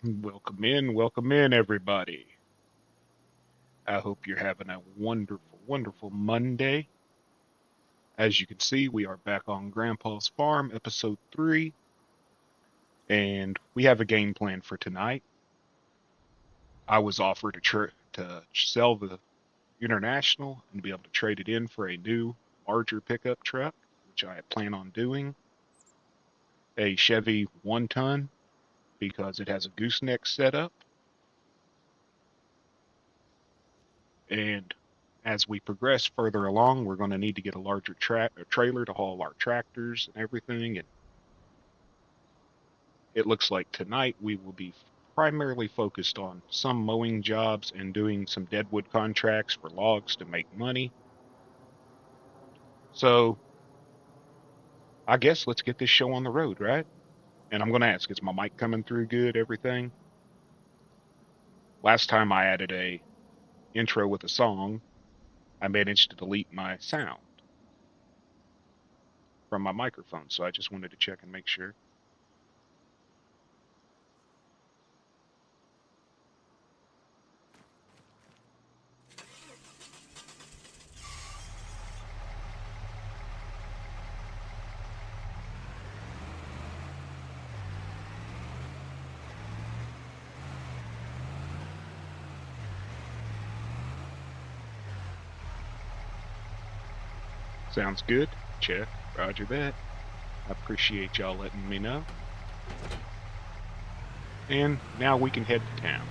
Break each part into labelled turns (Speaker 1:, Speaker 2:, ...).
Speaker 1: Welcome in, everybody. I hope you're having a wonderful, wonderful Monday. As you can see, we are back on Grandpa's Farm, episode 3, and we have a game plan for tonight. I was offered to sell the International and be able to trade it in for a new, larger pickup truck, which I plan on doing. A Chevy 1-ton because it has a gooseneck setup, and as we progress further along, we're going to need to get a larger trailer to haul our tractors and everything. And it looks like tonight we will be primarily focused on some mowing jobs and doing some deadwood contracts for logs to make money. So I guess let's get this show on the road, right? And I'm going to ask, is my mic coming through good, everything? Last time I added a intro with a song, I managed to delete my sound from my microphone. So I just wanted to check and make sure. Sounds good. Check. Roger that. I appreciate y'all letting me know. And now we can head to town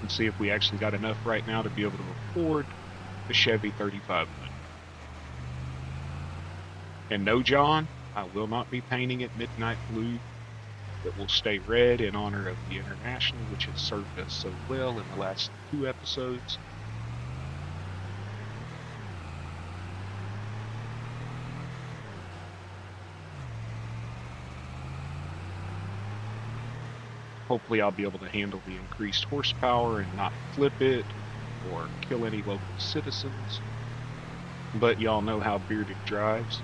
Speaker 1: and see if we actually got enough right now to be able to afford the Chevy 3500. And no, John, I will not be painting it midnight blue. It will stay red in honor of the International, which has served us so well in the last 2 episodes. Hopefully I'll be able to handle the increased horsepower and not flip it or kill any local citizens. But y'all know how Bearded drives.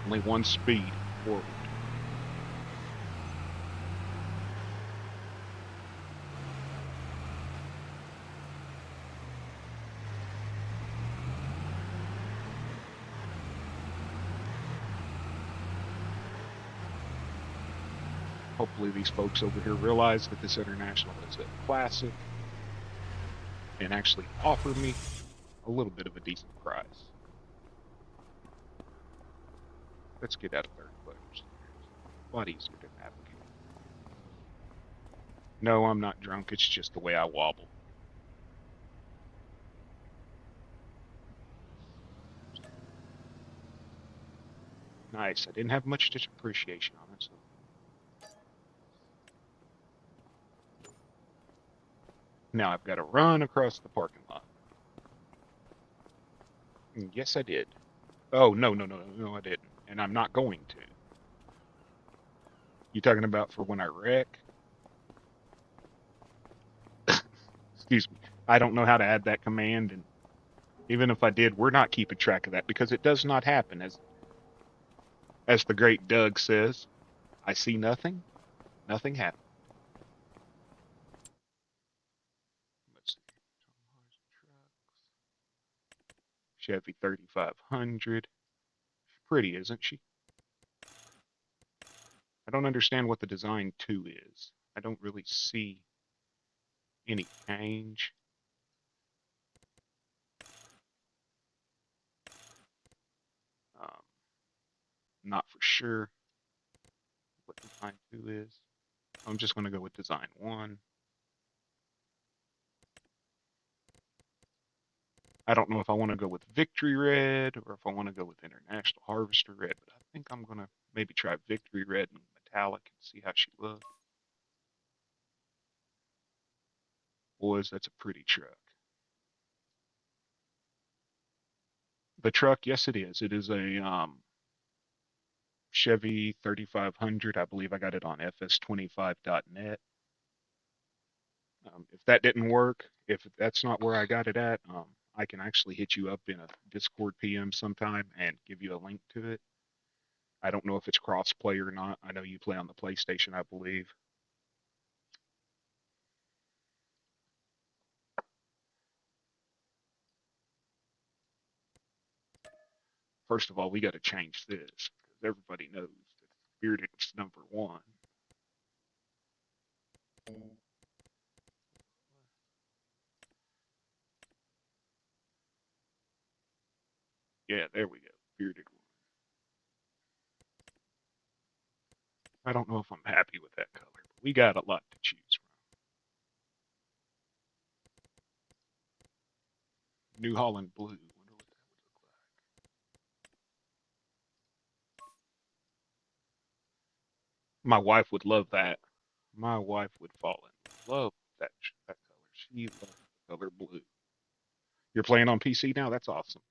Speaker 1: Only one speed, forward. Hopefully these folks over here realize that this International is a classic and actually offer me a little bit of a decent price. Let's get out of third place. It's a lot easier to navigate. No, I'm not drunk. It's just the way I wobble. Nice. I didn't have much depreciation on it, so. Now I've got to run across the parking lot. Yes, I did. Oh, no, no, no, no, I didn't. And I'm not going to. You talking about for when I wreck? Excuse me. I don't know how to add that command, and even if I did, we're not keeping track of that because it does not happen. As the great Doug says, I see nothing, nothing happens. Let's see. Chevy 3500. Pretty, isn't she? I don't understand what the design 2 is. I don't really see any change. Um, Not for sure what design 2 is. I'm just going to go with design 1. I don't know if I want to go with Victory Red or if I want to go with International Harvester Red, but I think I'm going to maybe try Victory Red and Metallic and see how she looks. Boys, that's a pretty truck. The truck, yes, it is. It is a Chevy 3500. I believe I got it on fs25.net. If that didn't work, if that's not where I got it at, I can actually hit you up in a Discord PM sometime and give you a link to it. I don't know if it's cross-play or not. I know you play on the PlayStation, I believe. First of all, we got to change this because everybody knows that Bearded's number one. Yeah, there we go. Bearded one. I don't know if I'm happy with that color, but we got a lot to choose from. New Holland blue. Wonder what that would look like. My wife would love that. My wife would fall in love with that color. She loves the color blue. You're playing on PC now? That's awesome.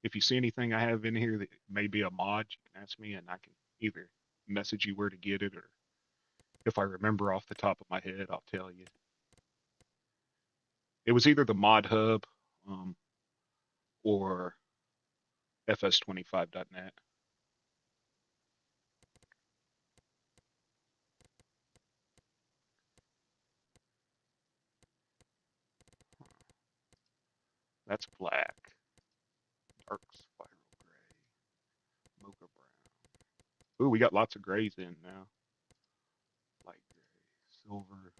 Speaker 1: If you see anything I have in here that may be a mod, you can ask me and I can either message you where to get it, or if I remember off the top of my head, I'll tell you. It was either the Mod Hub um, or fs25.net. That's black, dark spiral gray, mocha brown. Ooh, we got lots of grays in now. Light gray, silver,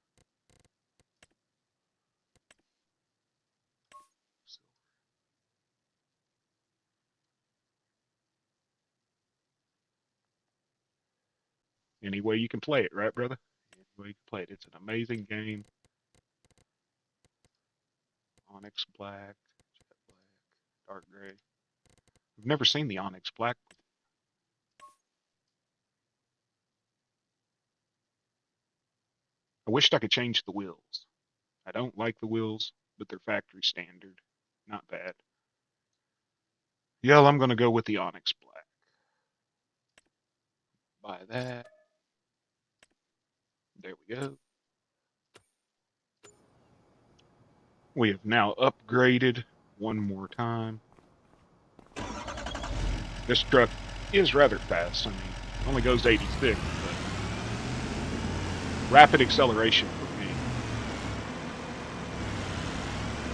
Speaker 1: silver. Any way you can play it, right, brother? Any way you can play it. It's an amazing game. Onyx black, jet black, dark gray. I've never seen the Onyx black. I wished I could change the wheels. I don't like the wheels, but they're factory standard. Not bad. Yeah, I'm going to go with the Onyx black. Buy that. There we go. We have now upgraded one more time. This truck is rather fast. I mean, it only goes 86, but rapid acceleration for me.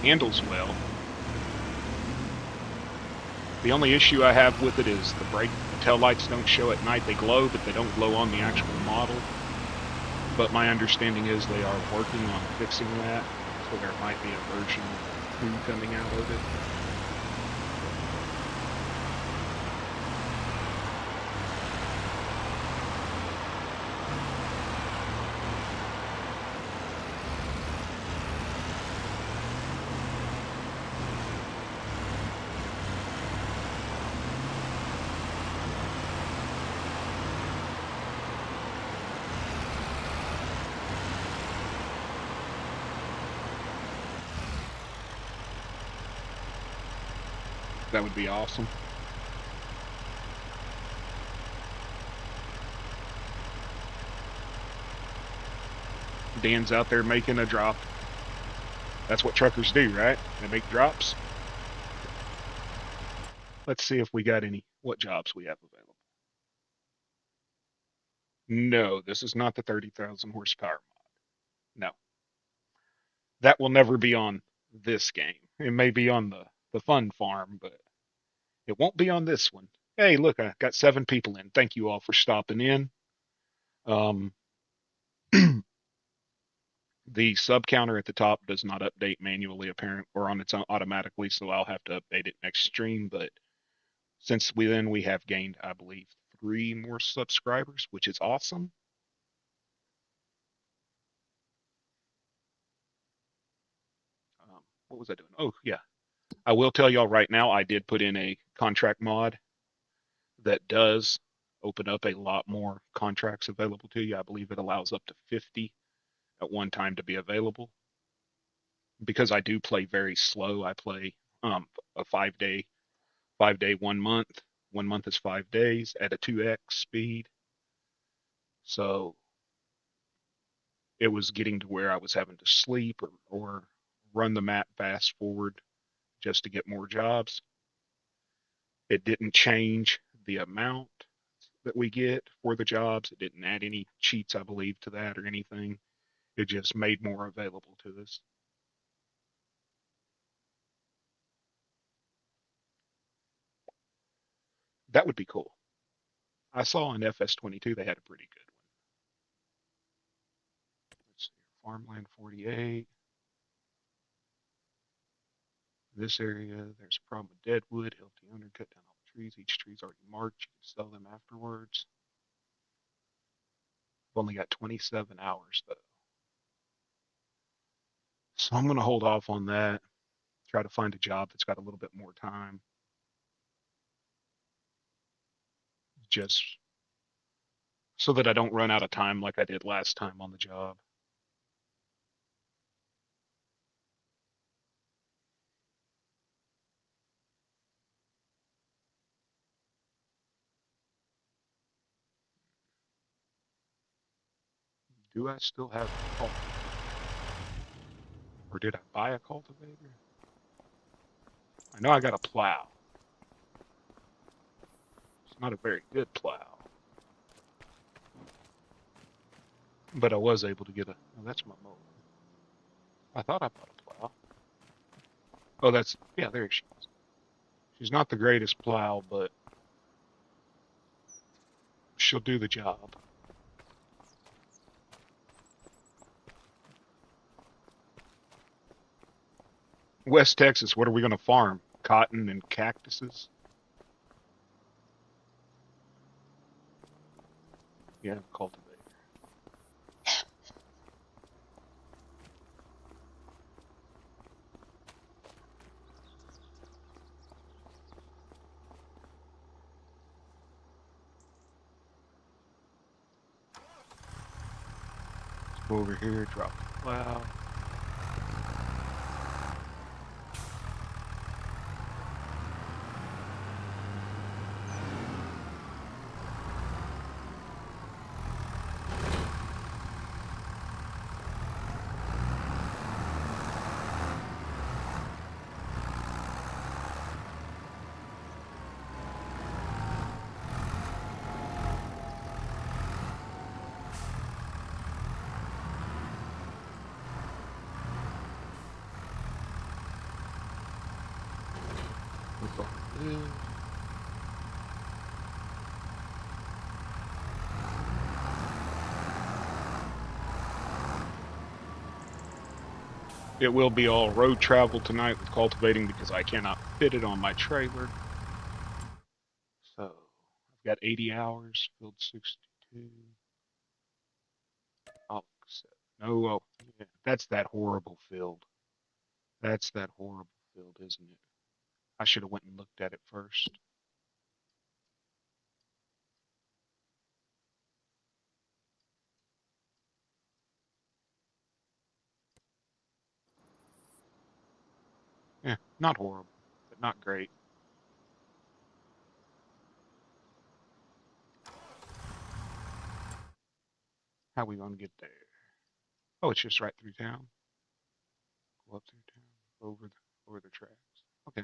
Speaker 1: Handles well. The only issue I have with it is the brake, the tail lights don't show at night. They glow, but they don't glow on the actual model. But my understanding is they are working on fixing that, so there might be a version 2 coming out of it. That would be awesome. Dan's out there making a drop. That's what truckers do, right? They make drops. Let's see if we got what jobs we have available. No, this is not the 30,000 horsepower mod. No. That will never be on this game. It may be on the fun farm, but it won't be on this one. Hey, look, I got 7 people in. Thank you all for stopping in. Um, the sub counter at the top does not update manually, apparent or on its own automatically, so I'll have to update it next stream. But since we have gained, I believe, 3 more subscribers, which is awesome. What was I doing? Oh yeah, I will tell y'all right now. I did put in a contract mod that does open up a lot more contracts available to you. I believe it allows up to 50 at one time to be available. Because I do play very slow, I play a 5 day, 5 day, 1 month. 1 month is 5 days at a 2x speed. So it was getting to where I was having to sleep or run the map fast forward just to get more jobs. It didn't change the amount that we get for the jobs. It didn't add any cheats, I believe, to that or anything. It just made more available to us. That would be cool. I saw on FS22 they had a pretty good one. Let's see, Farmland 48. This area, there's a problem with deadwood. Help the owner cut down all the trees. Each tree's already marked. You can sell them afterwards. I've only got 27 hours though. So I'm going to hold off on that. Try to find a job that's got a little bit more time. Just so that I don't run out of time like I did last time on the job. Do I still have a cultivator? Or did I buy a cultivator? I know I got a plow. It's not a very good plow. But I was able to get a... Oh, that's my mower. I thought I bought a plow. Oh, that's... Yeah, there she is. She's not the greatest plow, but she'll do the job. West Texas, what are we going to farm? Cotton and cactuses? Yeah, cultivator. Let's go over here, drop the plow. It will be all road travel tonight with cultivating because I cannot fit it on my trailer. So I've got 80 hours, filled 62. Oh, no, oh, yeah, that's that horrible field. That's that horrible field, isn't it? I should have went and looked at it first. Yeah, not horrible, but not great. How we gonna get there? Oh, it's just right through town. Go up through town, over the tracks. Okay.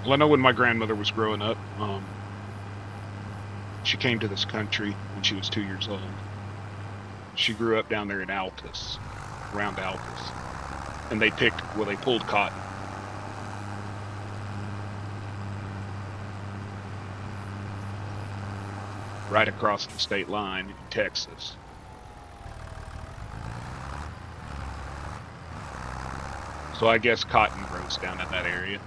Speaker 1: Well, I know when my grandmother was growing up, she came to this country when she was 2 years old. She grew up down there in Altus, around Altus, and they pulled cotton. Right across the state line in Texas. So I guess cotton grows down in that area.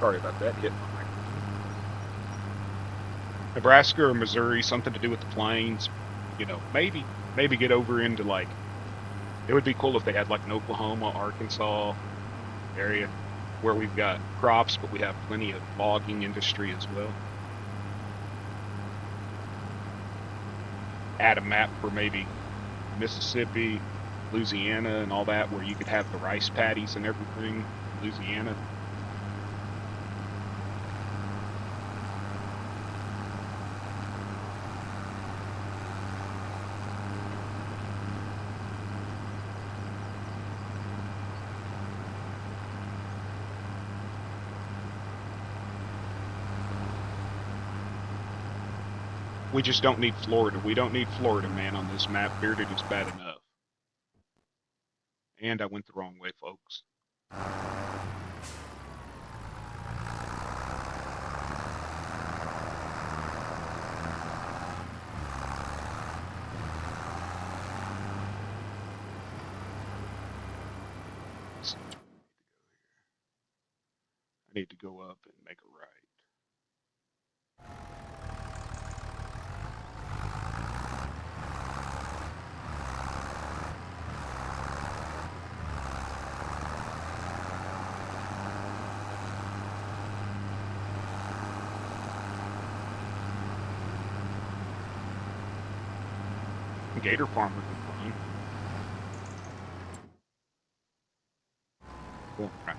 Speaker 1: Sorry about that, hit my microphone. Nebraska or Missouri, something to do with the plains. You know, maybe get over into like, it would be cool if they had like an Oklahoma, Arkansas area where we've got crops, but we have plenty of logging industry as well. Add a map for maybe Mississippi, Louisiana, and all that, where you could have the rice paddies and everything in Louisiana. We just don't need Florida. We don't need Florida, man, on this map. Bearded is bad enough. And I went the wrong way, folks. I need to go up and make a right. Gator Farm would be fun. Cool. Right.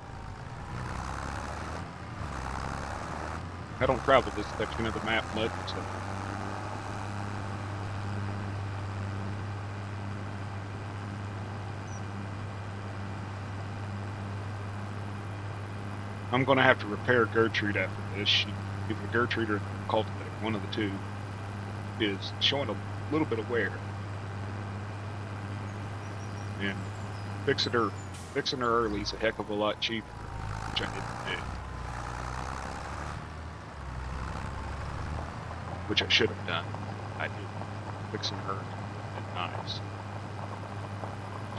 Speaker 1: I don't travel this section of the map much, so I'm gonna have to repair Gertrude after this. Either Gertrude or Cultivator, one of the two, is showing a little bit of wear. And fixing her early is a heck of a lot cheaper, which I didn't do. Which I should have done. I did. Fixing her at nice.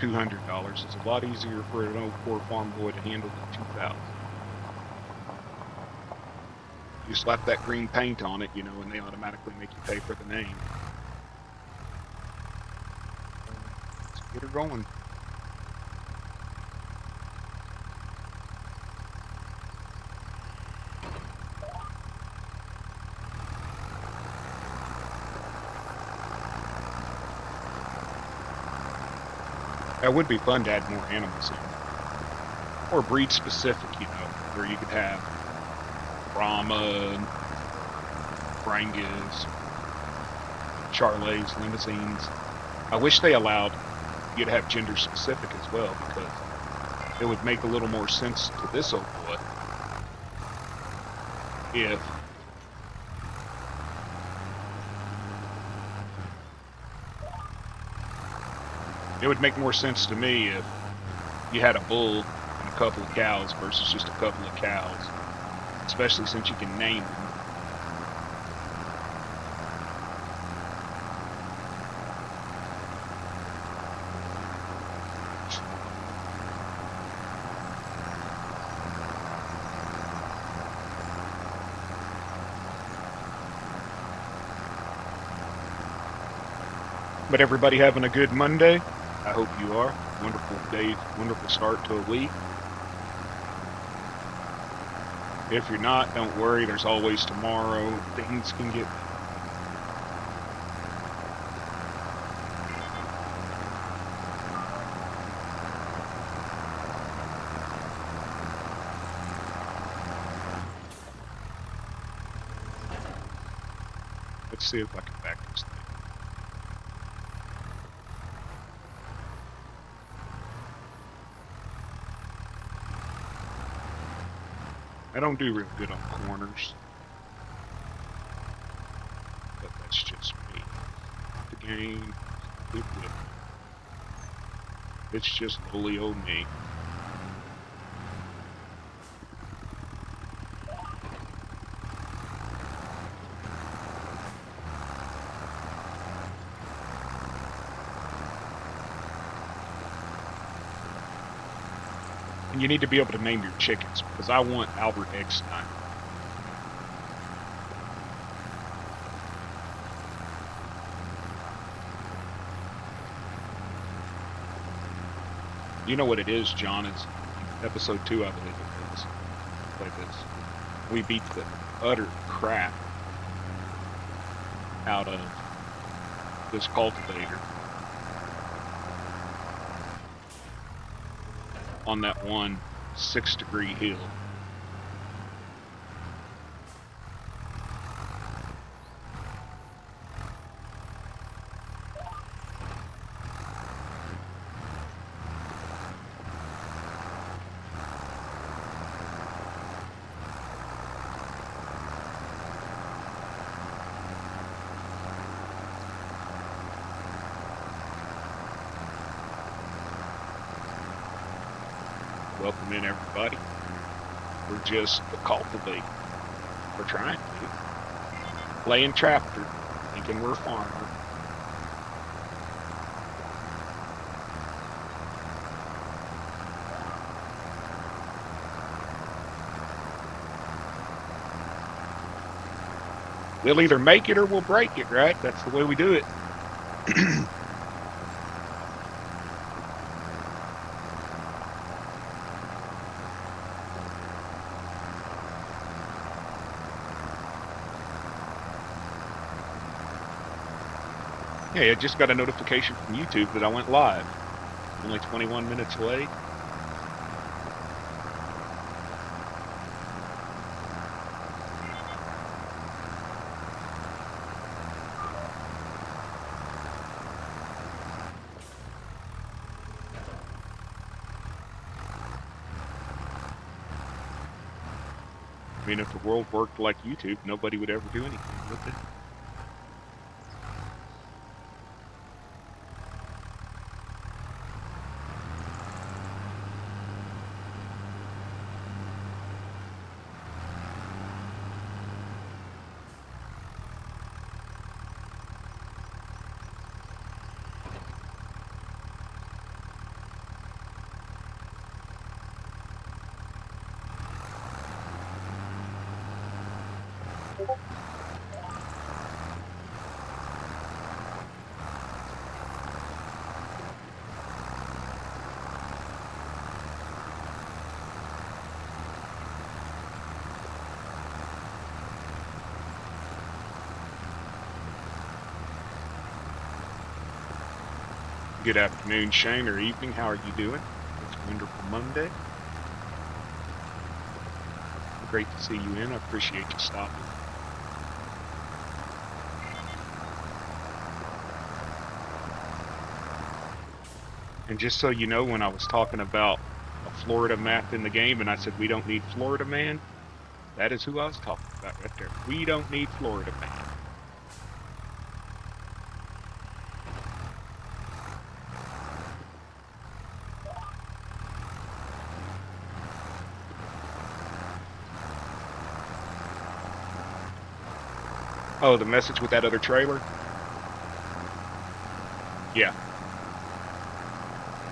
Speaker 1: $200 is a lot easier for an old poor farm boy to handle than $2,000. You slap that green paint on it, and they automatically make you pay for the name. Let's get her going. That would be fun to add more animals in. Or breed specific, where you could have Brahma, Brangus, Charolais, Limousines. I wish they allowed you to have gender specific as well, because it would make a little more sense to this old boy if it would make more sense to me if you had a bull and a couple of cows versus just a couple of cows, especially since you can name them. But everybody having a good Monday? I hope you are. Wonderful day, wonderful start to a week. If you're not, don't worry, there's always tomorrow. Things can get... Let's see if I can back this thing. I don't do real good on corners, but that's just me. The game, it's just lowly old me. And you need to be able to name your chickens, because I want Albert Eckstein. You know what it is, John? It's episode 2, I believe it is. Like this. We beat the utter crap out of this cultivator on that one 6-degree hill. Welcome in, everybody. We're just cultivating. We're trying to. Playing tractor, thinking we're a farmer. We'll either make it or we'll break it, right? That's the way we do it. Hey, I just got a notification from YouTube that I went live. Only 21 minutes late. I mean, if the world worked like YouTube, nobody would ever do anything, would they? Good afternoon, Shane, or evening. How are you doing? It's a wonderful Monday. Great to see you in. I appreciate you stopping. And just so you know, when I was talking about a Florida map in the game and I said we don't need Florida Man, that is who I was talking about right there. We don't need Florida Man. Oh, the message with that other trailer? Yeah.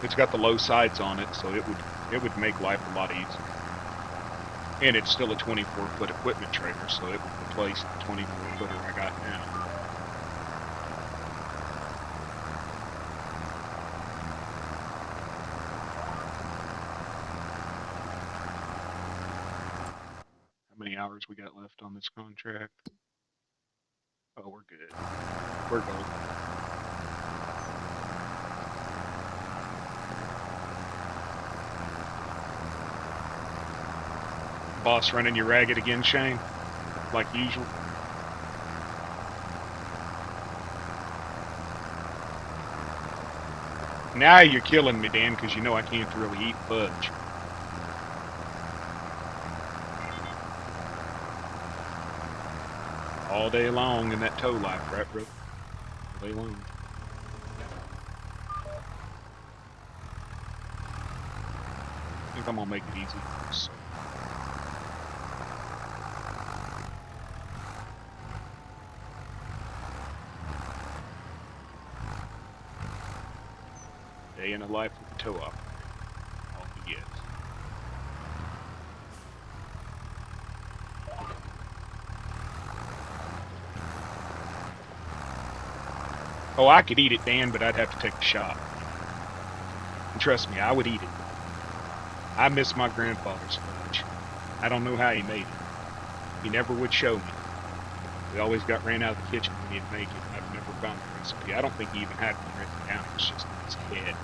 Speaker 1: It's got the low sides on it, so it would make life a lot easier. And it's still a 24-foot equipment trailer, so it would replace the 24-footer I got now. How many hours we got left on this contract? Oh, we're good. We're golden. Boss running you ragged again, Shane? Like usual? Now you're killing me, Dan, because you know I can't really eat fudge. All day long in that tow life, right, bro? All day long. I think I'm gonna make it easy. So. Day in the life of the tow operator. All he gets. Oh, I could eat it, Dan, but I'd have to take a shot. And trust me, I would eat it. I miss my grandfather's fudge. I don't know how he made it. He never would show me. We always got ran out of the kitchen when he'd make it. I've never found the recipe. I don't think he even had one written down. It's just in his head.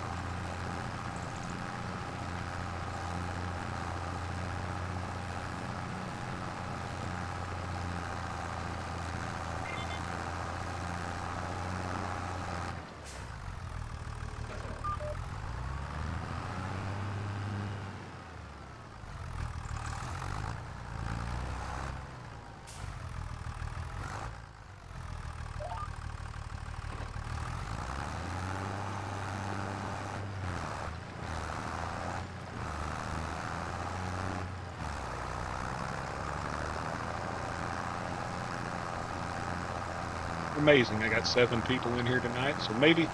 Speaker 1: amazing. I got 7 people in here tonight, so maybe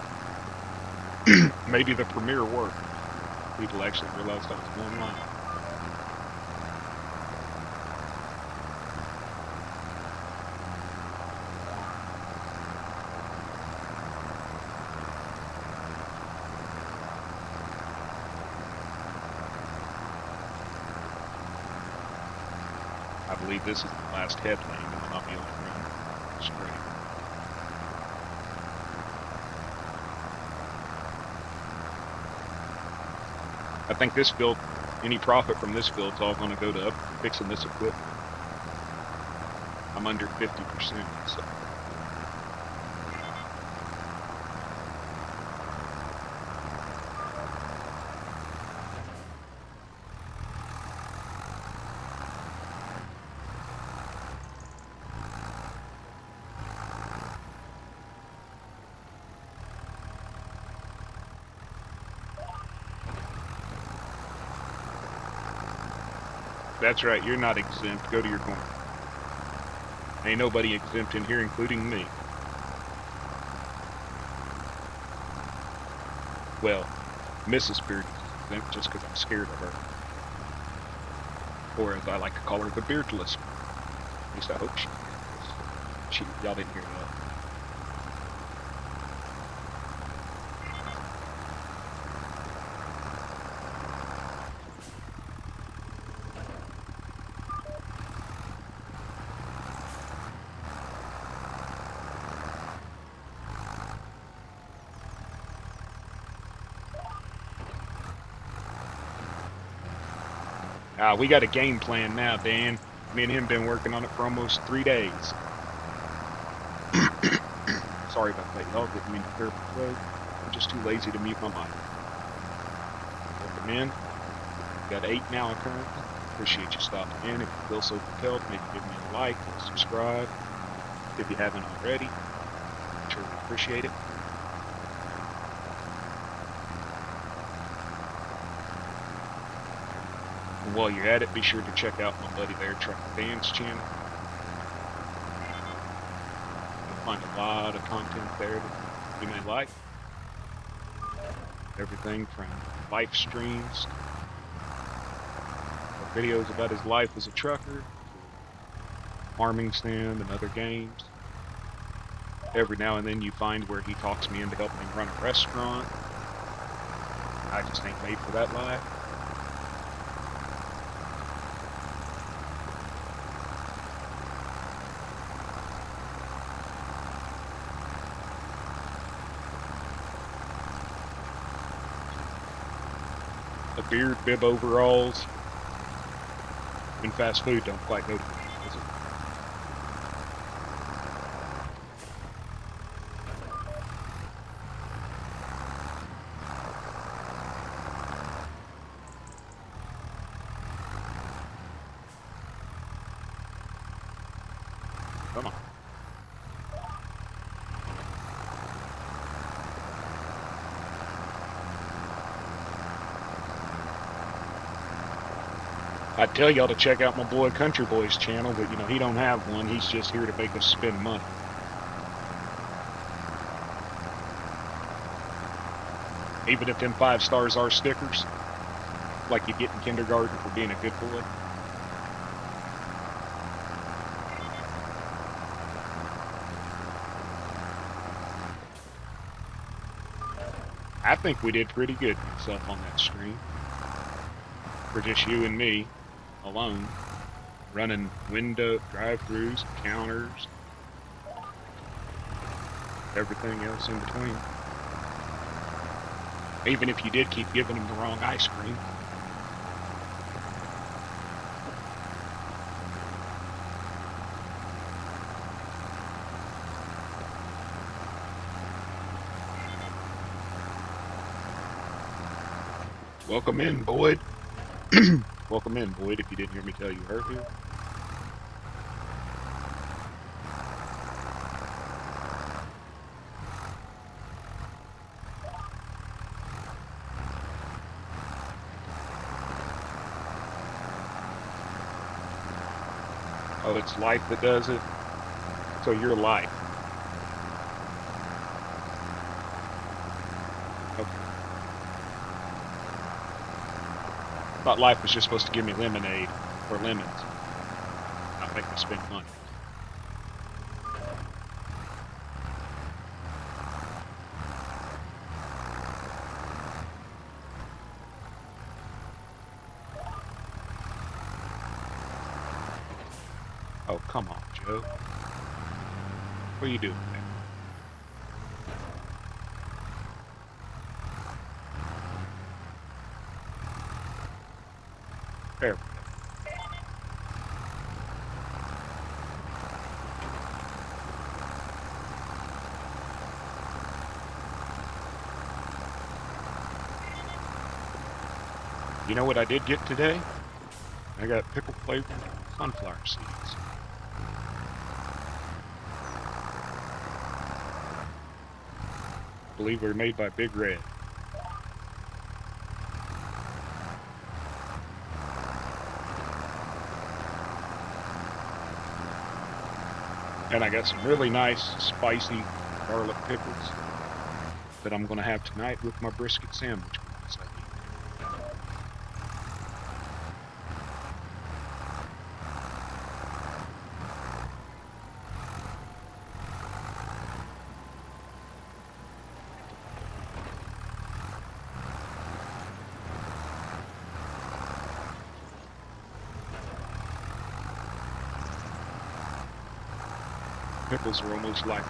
Speaker 1: maybe the premiere worked. People actually realized I was going live. I believe this is the last headland, and then I'll be able to run straight. I think this field, any profit from this field's all going to go to fixing this equipment. I'm under 50%, so. That's right, you're not exempt. Go to your corner. Ain't nobody exempt in here, including me. Well, Mrs. Beard is exempt just because I'm scared of her. Or as I like to call her, the beardless. At least I hope she is. Y'all didn't hear that. We got a game plan now, Dan. Me and him been working on it for almost 3 days. Sorry about that, y'all. Didn't mean to clear my throat. I'm just too lazy to mute my mic. Welcome in. We got 8 now currently. Appreciate you stopping in. If you feel so compelled, maybe give me a like or subscribe. If you haven't already, I'm sure we appreciate it. And while you're at it, be sure to check out my buddy there, Trucker Dan's channel. You'll find a lot of content there that you may like. Everything from live streams, or videos about his life as a trucker, to farming sim and other games. Every now and then you find where he talks me into helping him run a restaurant. I just ain't made for that life. A beard, bib overalls, and fast food don't quite go together, does it? Come on. I'd tell y'all to check out my boy Country Boy's channel, but you know, he don't have one. He's just here to make us spend money. Even if them 5 stars are stickers, like you get in kindergarten for being a good boy. I think we did pretty good myself on that stream. For just you and me alone, running window drive-throughs, counters, everything else in between. Even if you did keep giving them the wrong ice cream. Welcome in, Boyd. Welcome in, Boyd, if you didn't hear me tell you earlier. Oh, it's life that does it? So you're life. Thought life was just supposed to give me lemonade or lemons, not make me spend money. Oh, come on, Joe. What are you doing there? There we go. You know what I did get today? I got pickle flavored sunflower seeds. I believe they're made by Big Red. And I got some really nice, spicy garlic pickles that I'm going to have tonight with my brisket sandwich. Pickles are almost like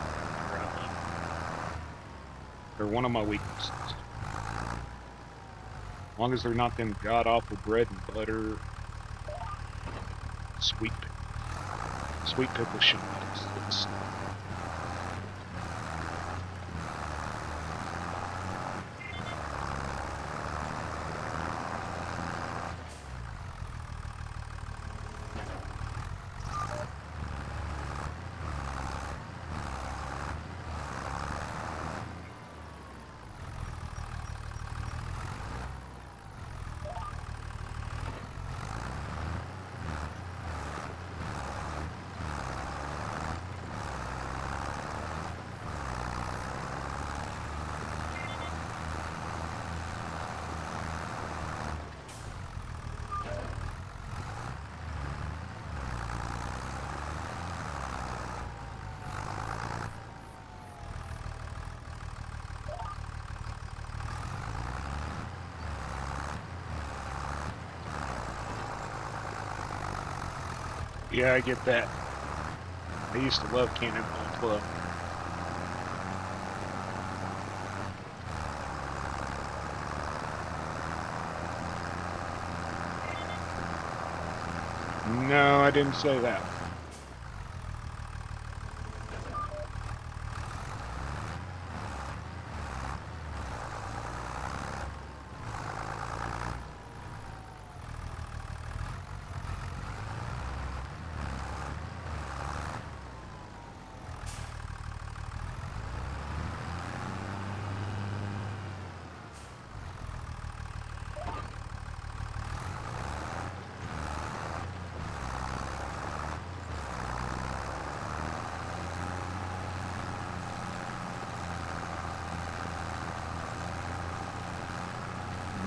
Speaker 1: they're one of my weaknesses. As long as they're not them god-awful bread and butter, sweet pickles. Sweet pickles should not exist. Yeah, I get that. I used to love Cannonball Club. No, I didn't say that.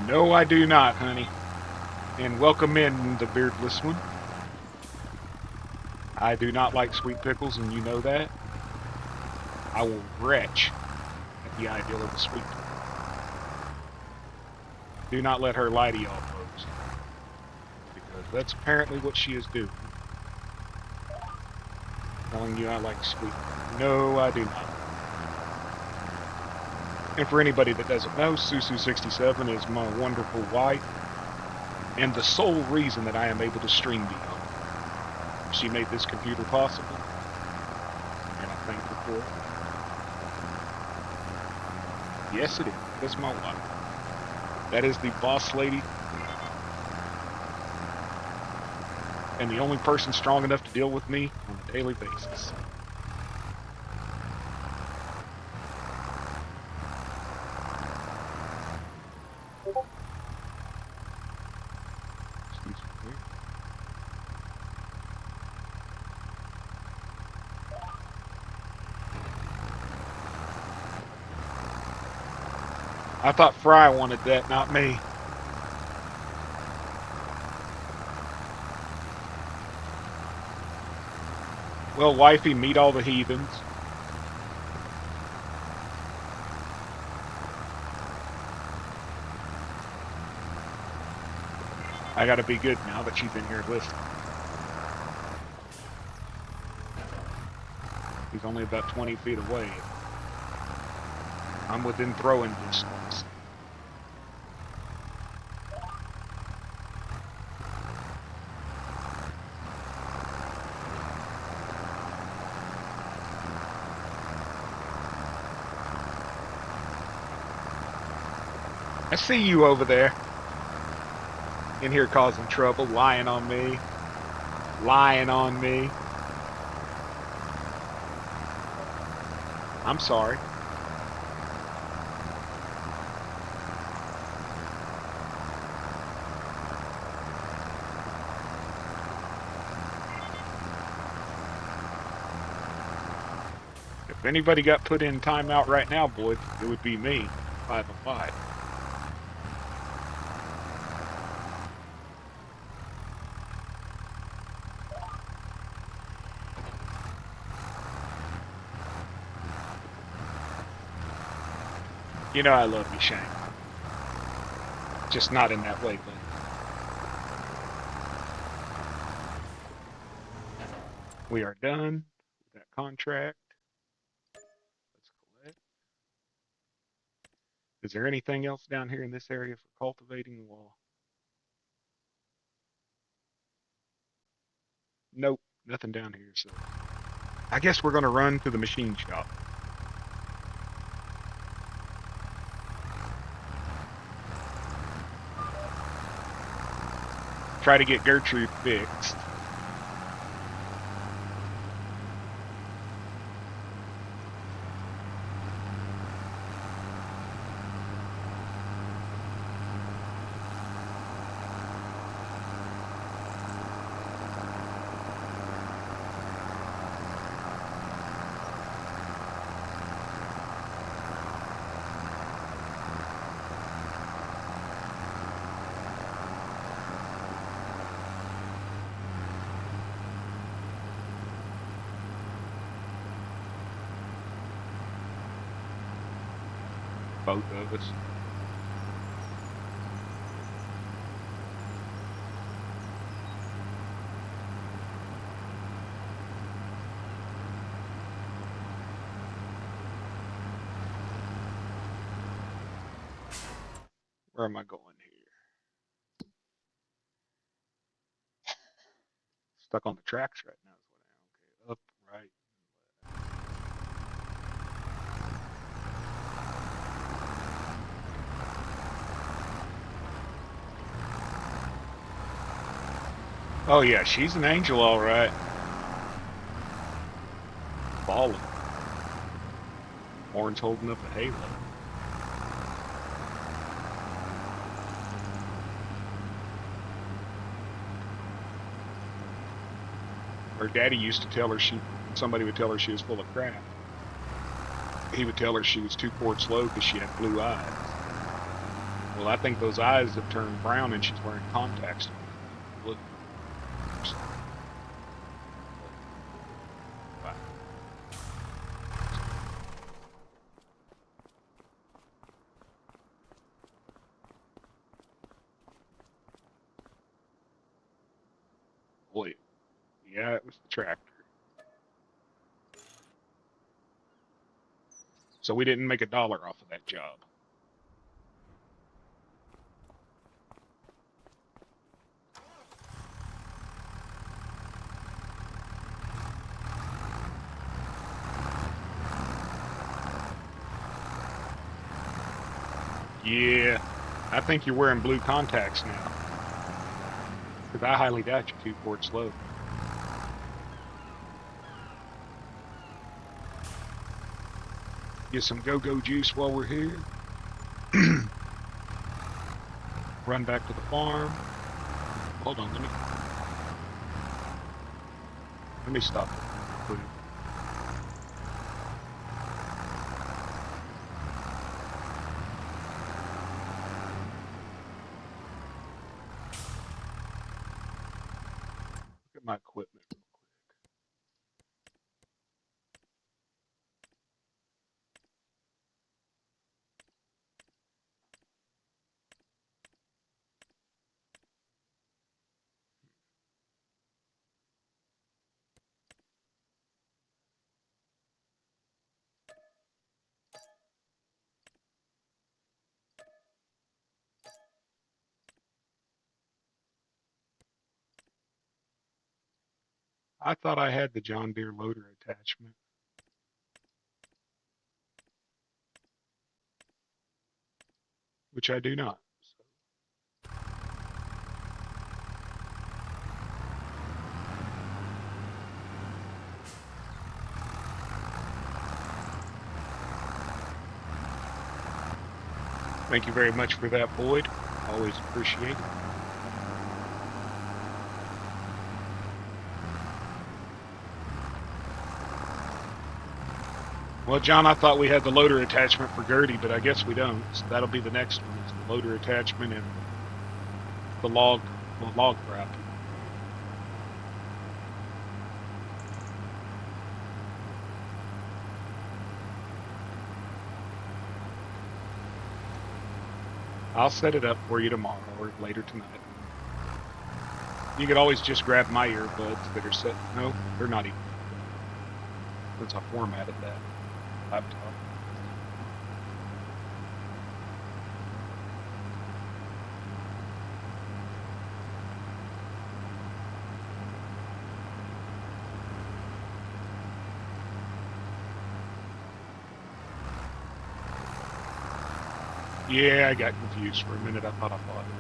Speaker 1: No, I do not, honey. And welcome in, the beardless one. I do not like sweet pickles, and you know that. I will retch at the idea of a sweet pickle. Do not let her lie to y'all, folks. Because that's apparently what she is doing. Telling you I like sweet. No, I do not. And for anybody that doesn't know, Susu67 is my wonderful wife and the sole reason that I am able to stream Beyond. She made this computer possible, and I thank her for it. Yes, it is. That's my wife. That is the boss lady and the only person strong enough to deal with me on a daily basis. I thought Fry wanted that, not me. Well, wifey, meet all the heathens. I gotta be good now that she's in here listening. He's only about 20 feet away. I'm within throwing distance. I see you over there. In here causing trouble, lying on me. Lying on me. I'm sorry. If anybody got put in timeout right now, boys, it would be me. 505. You know I love you, Shane. Just not in that way, but we are done with that contract. Let's collect. Is there anything else down here in this area for cultivating? Well, nope, nothing down here. So I guess we're gonna run to the machine shop. Try to get Gertrude fixed. Both of us. Where am I going here? Stuck on the tracks right now is what I am. Okay, up, right. Oh yeah, she's an angel, all right. Falling. Horns holding up a halo. Her daddy used to tell her somebody would tell her she was full of crap. He would tell her she was 2 quarts low because she had blue eyes. Well, I think those eyes have turned brown and she's wearing contacts. Look. Boy, yeah, it was the tractor. So we didn't make $1 off of that job. Yeah, I think you're wearing blue contacts now. Because I highly doubt you're 2 quarts low. Get some go-go juice while we're here. Run back to the farm. Hold on, let me stop. Look at my equipment real quick. I thought I had the John Deere loader attachment. Which I do not. Thank you very much for that, Boyd. Always appreciate it. Well, John, I thought we had the loader attachment for Gertie, but I guess we don't. So that'll be the next one. It's the loader attachment and the log wrap. I'll set it up for you tomorrow or later tonight. You could always just grab my earbuds that are set. No, they're not even. Since I formatted that laptop. Yeah, I got confused for a minute. I thought I bought it.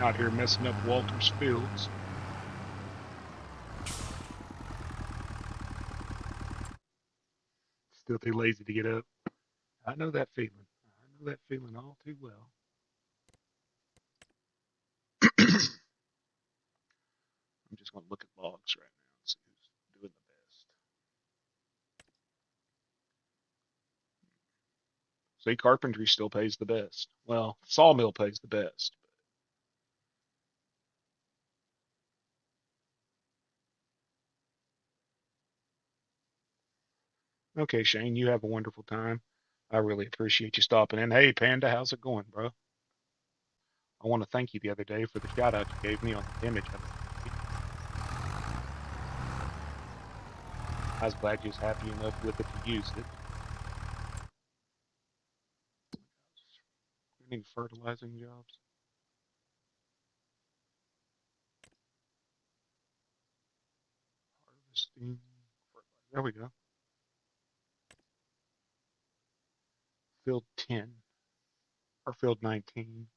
Speaker 1: Out here messing up Walter's fields. Still too lazy to get up. I know that feeling. I know that feeling all too well. I'm just going to look at logs right now and see who's doing the best. See, carpentry still pays the best. Well, sawmill pays the best. Okay, Shane, you have a wonderful time. I really appreciate you stopping in. Hey, Panda, how's it going, bro? I want to thank you the other day for the shout out you gave me on the image of it. I was glad you was happy enough with it to use it. Any fertilizing jobs? Harvesting. There we go. Field 10. Or field 19.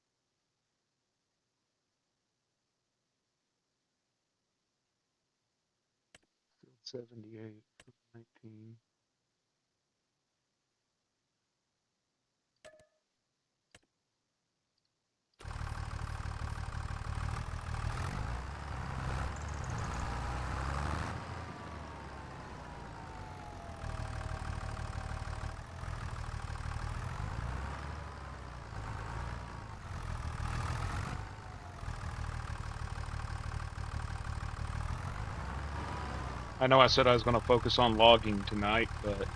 Speaker 1: Field 78. Field 19. I know I said I was going to focus on logging tonight, but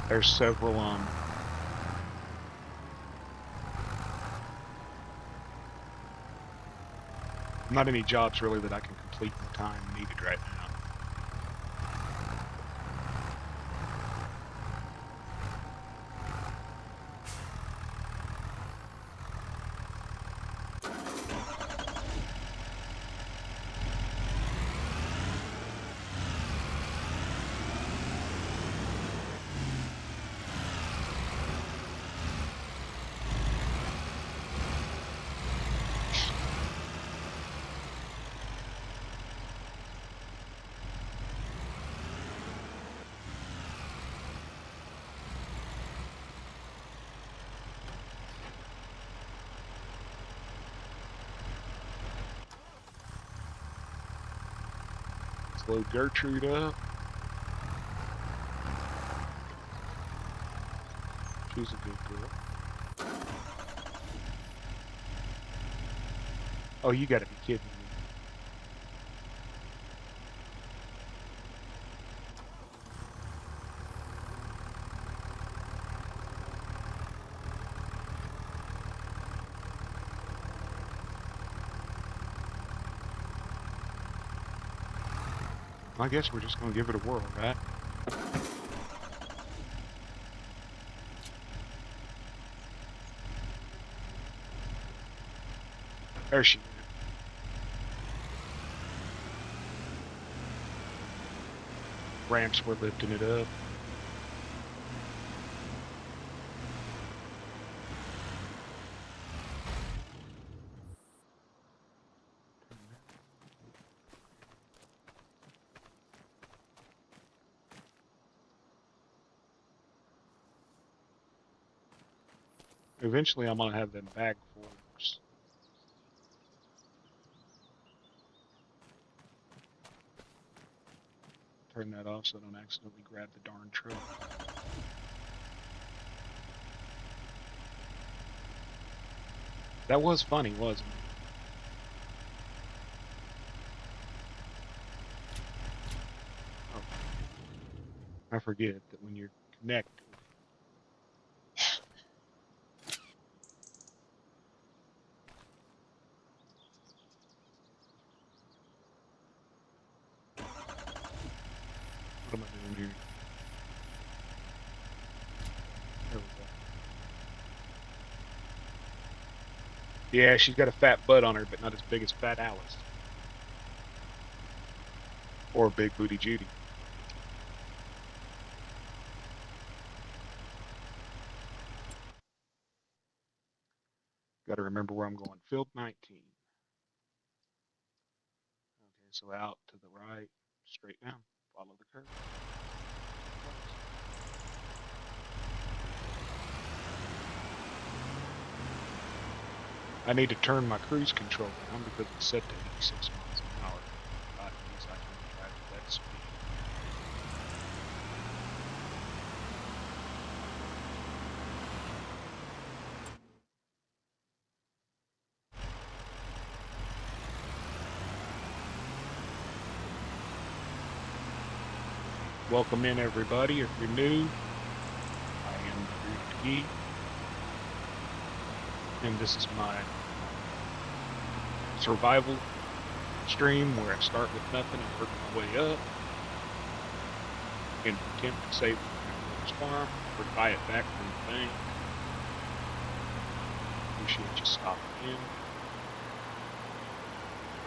Speaker 1: there's several not any jobs really that I can complete in the time needed right now. Load Gertrude up. She's a good girl. Oh, you gotta be kidding me. I guess we're just gonna give it a whirl, right? There she went. Ramps were lifting it up. Eventually, I'm gonna have them bag forks. Turn that off so I don't accidentally grab the darn truck. That was funny, wasn't it? Oh, I forget that when you're connected. What am I doing here? There we go. Yeah, she's got a fat butt on her, but not as big as Fat Alice. Or Big Booty Judy. Got to remember where I'm going. Field 19. Okay, so out to the right, straight down. Follow the curve. I need to turn my cruise control down because it's set to 86 miles an hour. That means I can drive at that speed. Welcome in, everybody. If you're new, I am Grooved Geek, and this is my survival stream where I start with nothing and work my way up in an attempt to save the grandmother's farm or to buy it back from the bank. Appreciate you stopping in.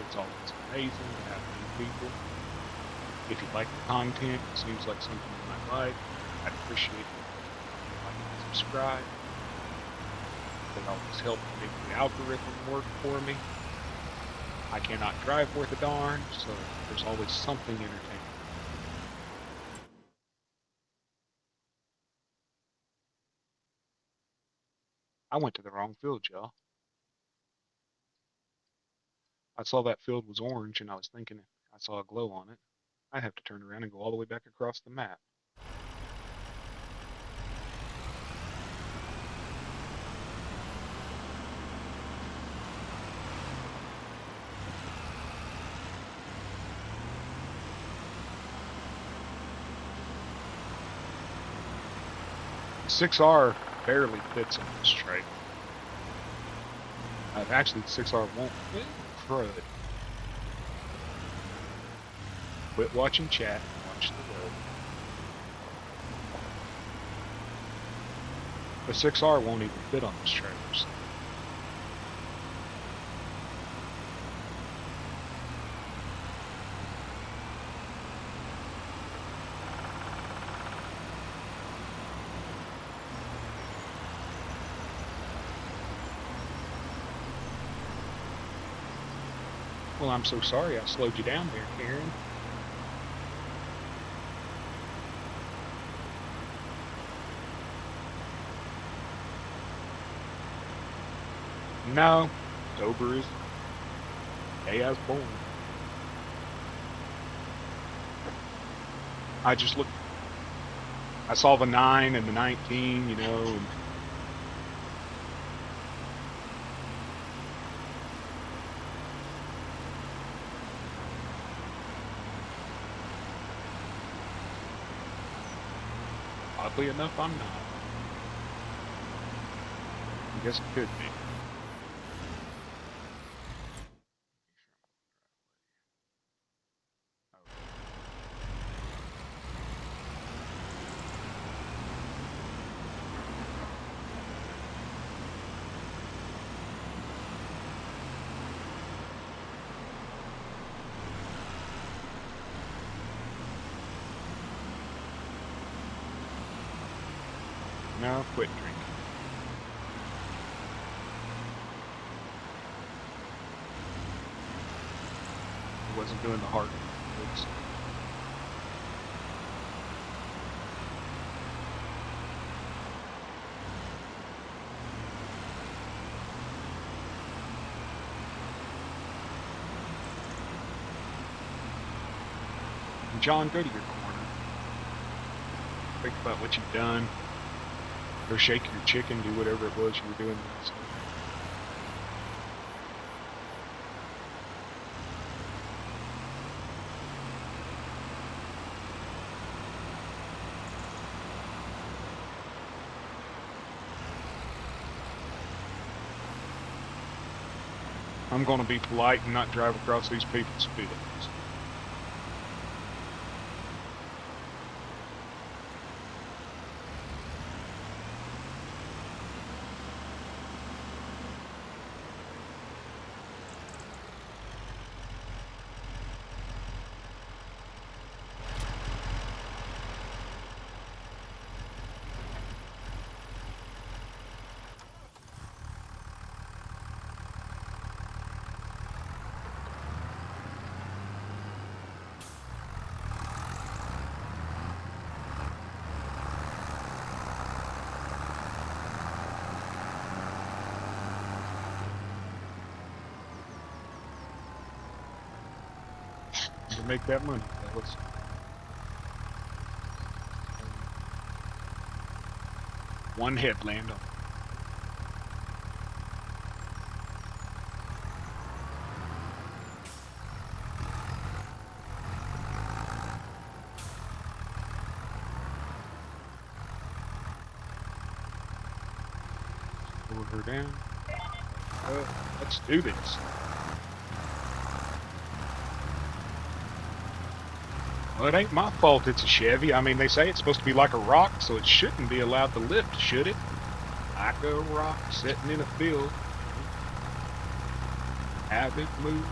Speaker 1: It's always amazing to have new people. If you like the content, it seems like something you might like, I'd appreciate it if you like and subscribe. They always help make the algorithm work for me. I cannot drive worth a darn, so there's always something entertaining. I went to the wrong field, y'all. I saw that field was orange, and I was thinking I saw a glow on it. I'd have to turn around and go all the way back across the map. The 6R barely fits in this trailer. Actually, the 6R won't fit. Crud. Quit watching chat and watch the road. The 6R won't even fit on this trailer. So. Well, I'm so sorry I slowed you down there, Karen. No, sober as day I was born. I just looked. I saw the 9 and the 19, you know, and oddly enough, I'm not. I guess it could be. No, quit drinking. I wasn't doing the hard work. John, go to your corner. Think about what you've done. Go shake your chicken, do whatever it was you were doing. I'm going to be polite and not drive across these people's fields. To make that money, fellas. One headland on. Pull her down. Let's do this. Well, it ain't my fault it's a Chevy. I mean, they say it's supposed to be like a rock, so it shouldn't be allowed to lift, should it? Like a rock sitting in a field. Have it move.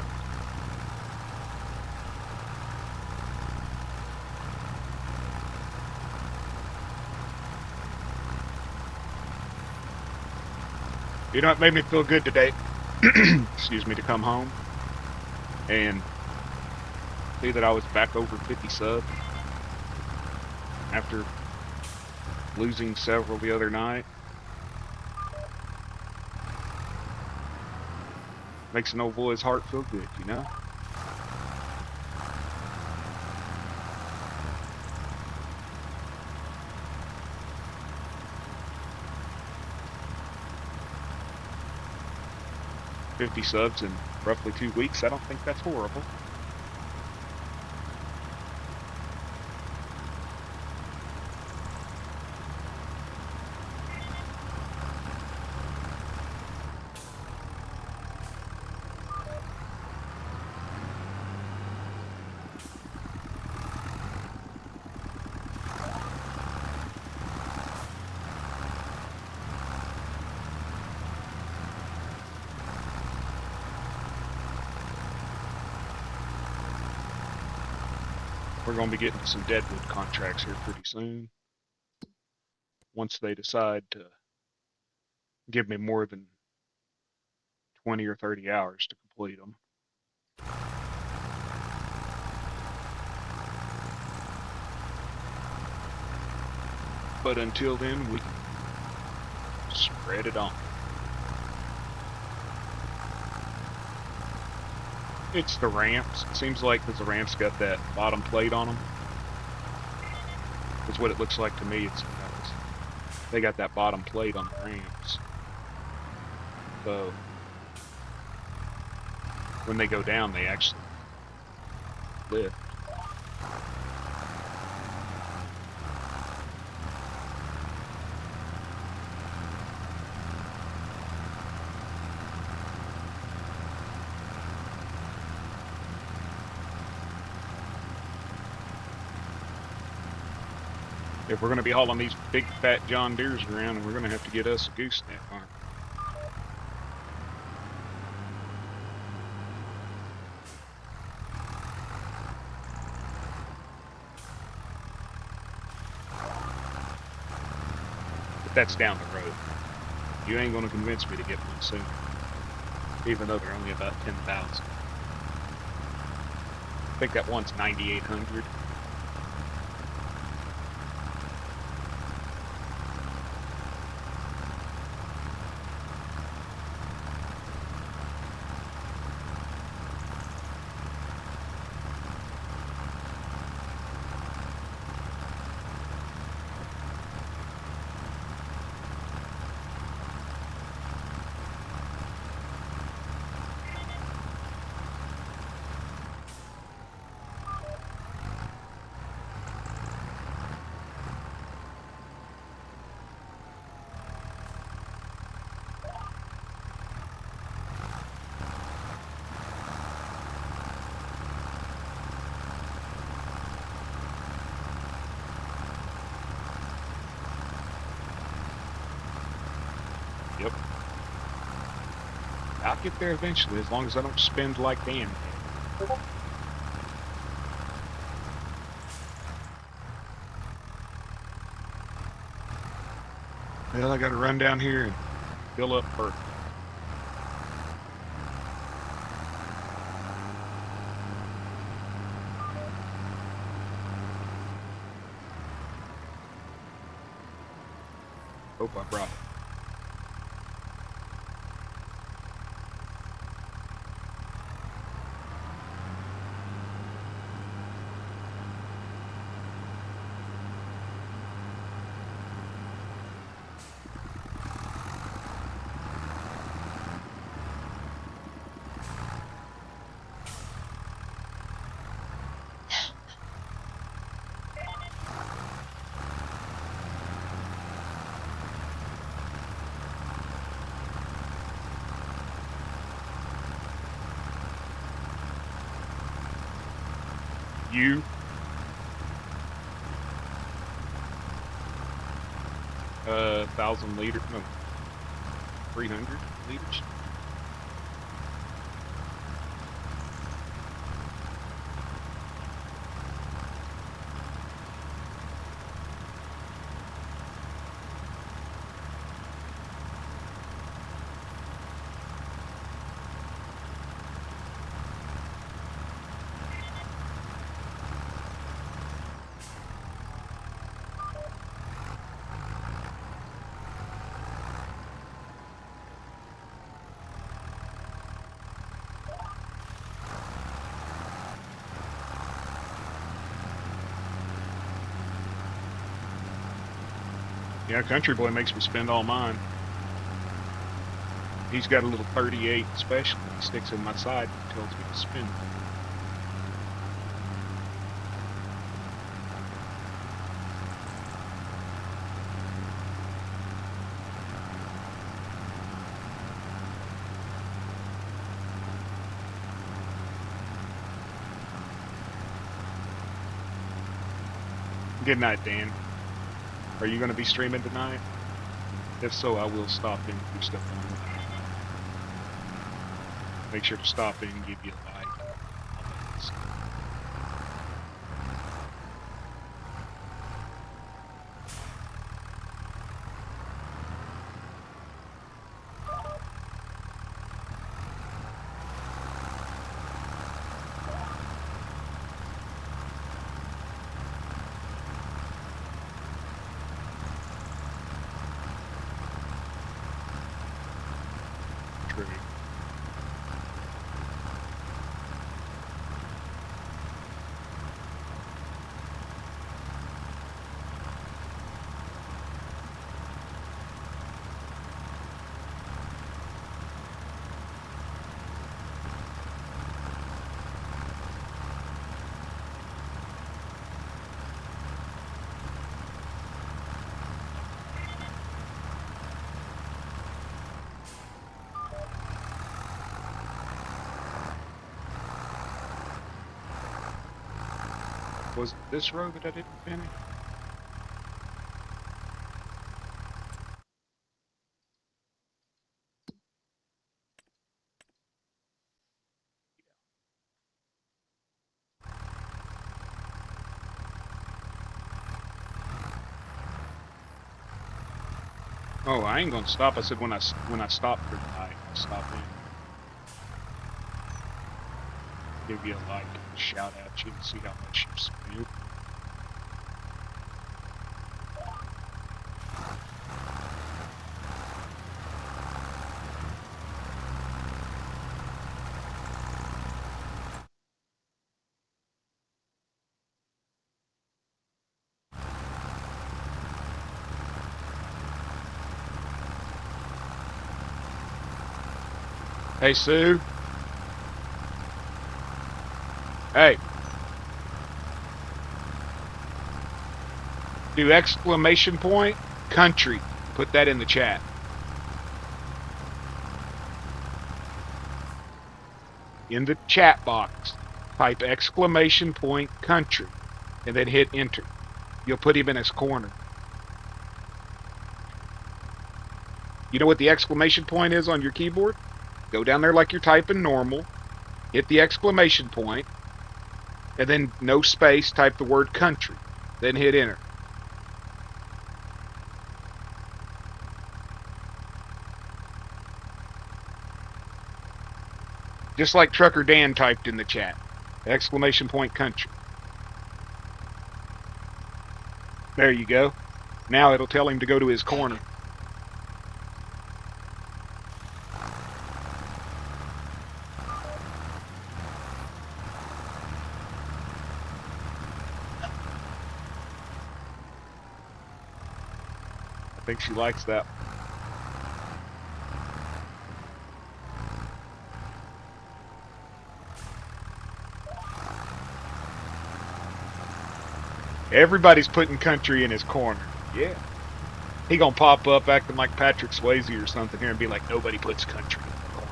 Speaker 1: You know, it made me feel good today. Excuse me, to come home and see that I was back over 50 subs after losing several the other night. Makes an old boy's heart feel good, you know? $50 subs in roughly 2 weeks. I don't think that's horrible. We're going to be getting some Deadwood contracts here pretty soon. Once they decide to give me more than 20 or 30 hours to complete them. But until then, we can spread it on. It's the ramps. It seems like because the ramps got that bottom plate on them, That's what it looks like to me. They got that bottom plate on the ramps. So when they go down, they actually lift. If we're going to be hauling these big fat John Deeres around, we're going to have to get us a gooseneck arm. But that's down the road. You ain't going to convince me to get one soon, even though they're only about 10,000. I think that one's 9,800. Yep. I'll get there eventually, as long as I don't spend like Dan. Well, I got to run down here and fill up first. Hope I brought it. You 1,000 liters, no, 300 liters. Yeah, Country Boy makes me spend all mine. He's got a little 38 special. He sticks in my side and tells me to spin. Good night, Dan. Are you going to be streaming tonight? If so, I will stop in and do stuff on it. Make sure to stop in and give you a like. Was it this row that I didn't finish? Oh, I ain't gonna stop. I said when I stop for the night, I'll stop in, give you a like, and shout at you, and see how much you spent. Hey, Sue. Hey. Do exclamation point country. Put that in the chat. In the chat box, type exclamation point country and then hit enter. You'll put him in his corner. You know what the exclamation point is on your keyboard? Go down there like you're typing normal, hit the exclamation point, and then no space, type the word country, then hit enter. Just like Trucker Dan typed in the chat. Exclamation point country. There you go. Now it'll tell him to go to his corner. I think she likes that. Everybody's putting country in his corner. Yeah. He gonna pop up acting like Patrick Swayze or something here and be like, nobody puts country in the corner.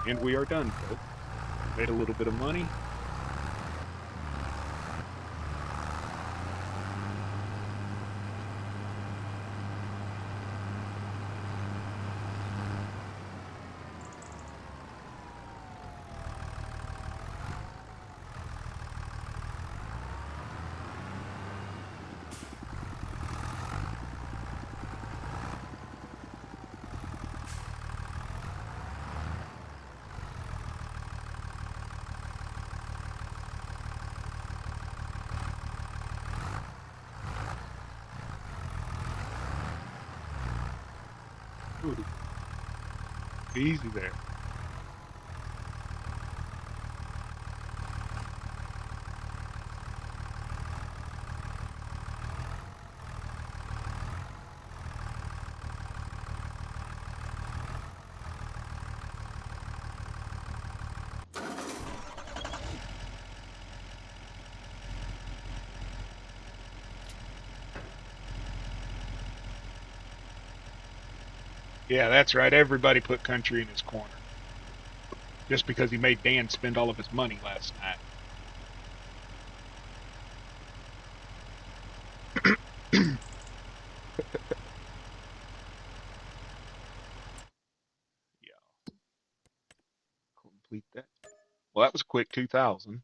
Speaker 1: And we are done, folks. Made a little bit of money. Ooh. Easy there. Yeah, that's right. Everybody put country in his corner. Just because he made Dan spend all of his money last night. Yeah. Complete that. Well, that was a quick 2,000.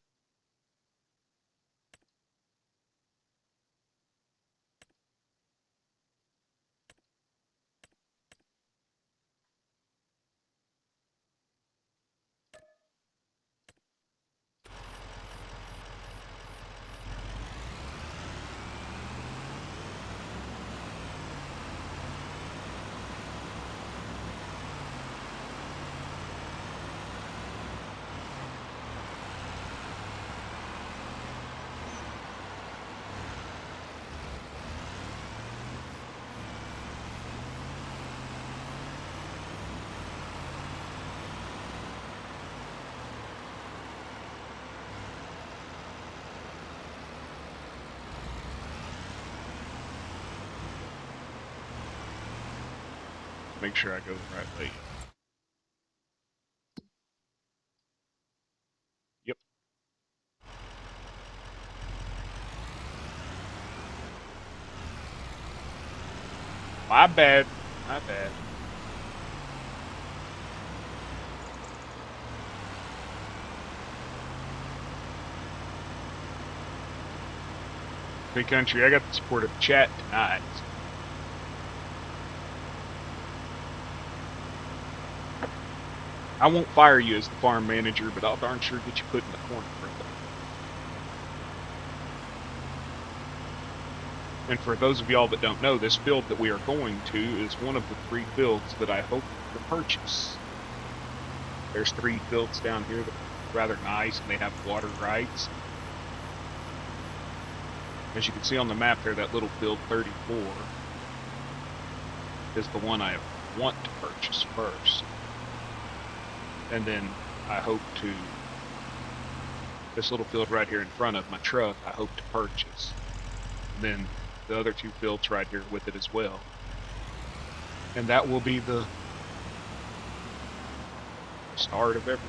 Speaker 1: Make sure I go the right way. My bad. My bad. Big country, I got the support of chat tonight. I won't fire you as the farm manager, but I'll darn sure get you put in the corner, brother. And for those of y'all that don't know, this field that we are going to is one of the 3 fields that I hope to purchase. There's 3 fields down here that are rather nice, and they have water rights. As you can see on the map there, that little field 34 is the one I want to purchase first. And then I hope to, this little field right here in front of my truck, I hope to purchase. And then the other 2 fields right here with it as well. And that will be the start of everything.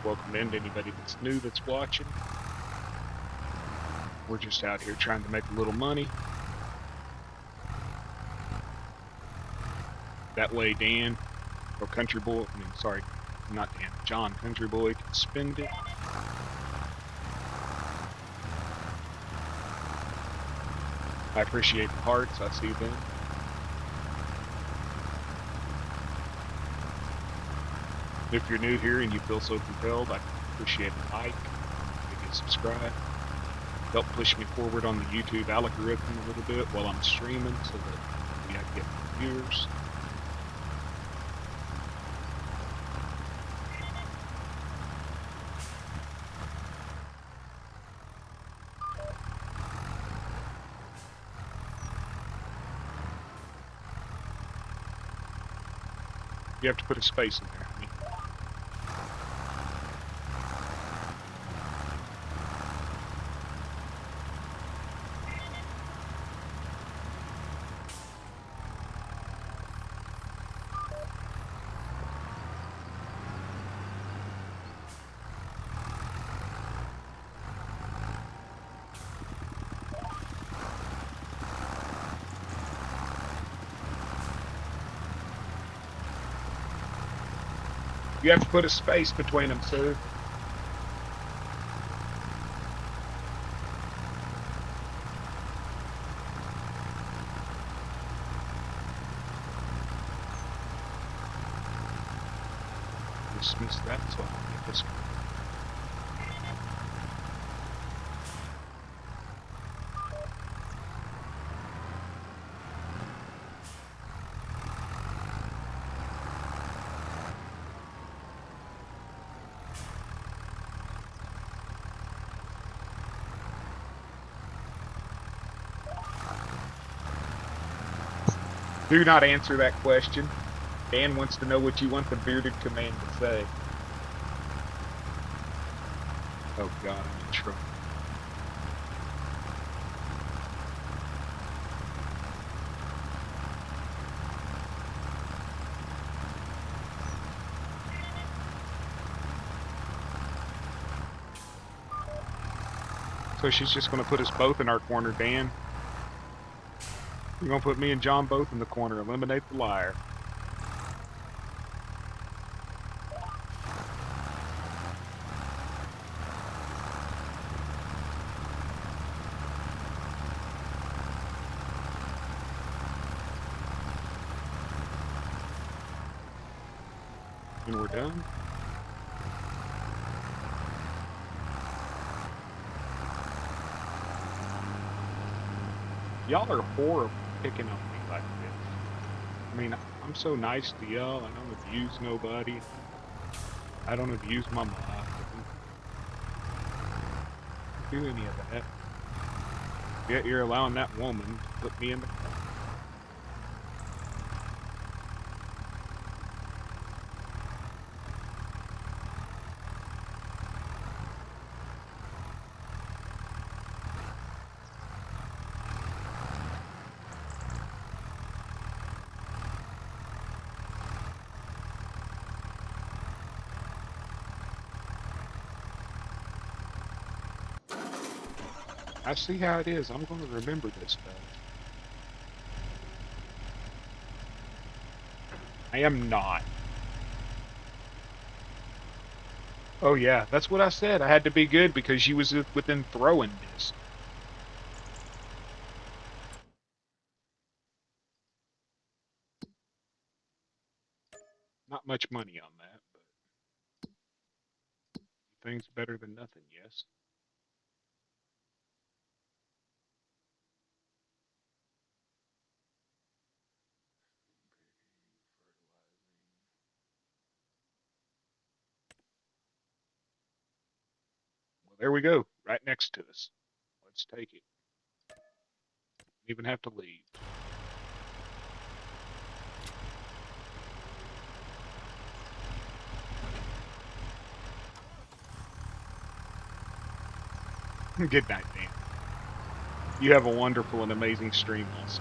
Speaker 1: Welcome in to anybody that's new that's watching. We're just out here trying to make a little money. That way Dan, or Country Boy, I mean, sorry, not Dan, John Country Boy can spend it. I appreciate the hearts, I see them. If you're new here and you feel so compelled, I appreciate a like, maybe a subscribe. Help push me forward on the YouTube algorithm a little bit while I'm streaming so that I can get more viewers. You have to put a space in there. You have to put a space between them, sir. Dismiss that so I can get this. Do not answer that question. Dan wants to know what you want the bearded command to say. Oh God, I'm in trouble. So she's just going to put us both in our corner, Dan. You're going to put me and John both in the corner. Eliminate the liar. And we're done. Y'all are horrible picking on me like this. I mean, I'm so nice to y'all. I don't abuse nobody. I don't abuse my mom. I don't do any of that. Yet you're allowing that woman to put me in the car. I see how it is. I'm going to remember this stuff. I am not. Oh yeah, that's what I said. I had to be good because she was within throwing distance. Not much money on that, but things better than nothing, yes. Well, there we go, right next to us. Let's take it. Don't even have to leave. Good night, Dan. You have a wonderful and amazing stream also.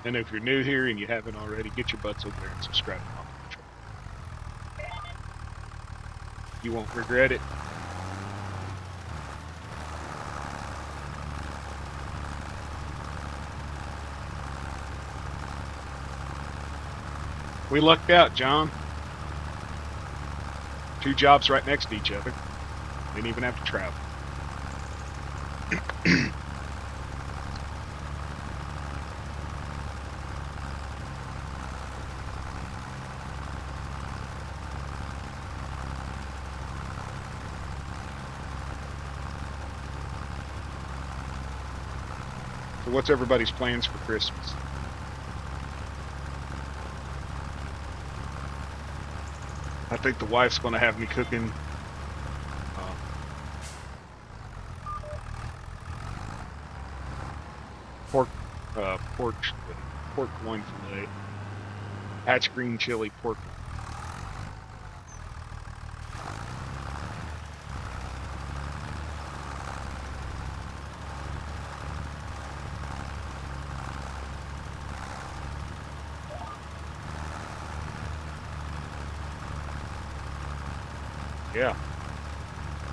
Speaker 1: And if you're new here and you haven't already, get your butts over there and subscribe to Mama Control. You won't regret it. We lucked out, John. 2 jobs right next to each other. Didn't even have to travel. So what's everybody's plans for Christmas? I think the wife's going to have me cooking pork loin fillet, hatch green chili pork. Yeah.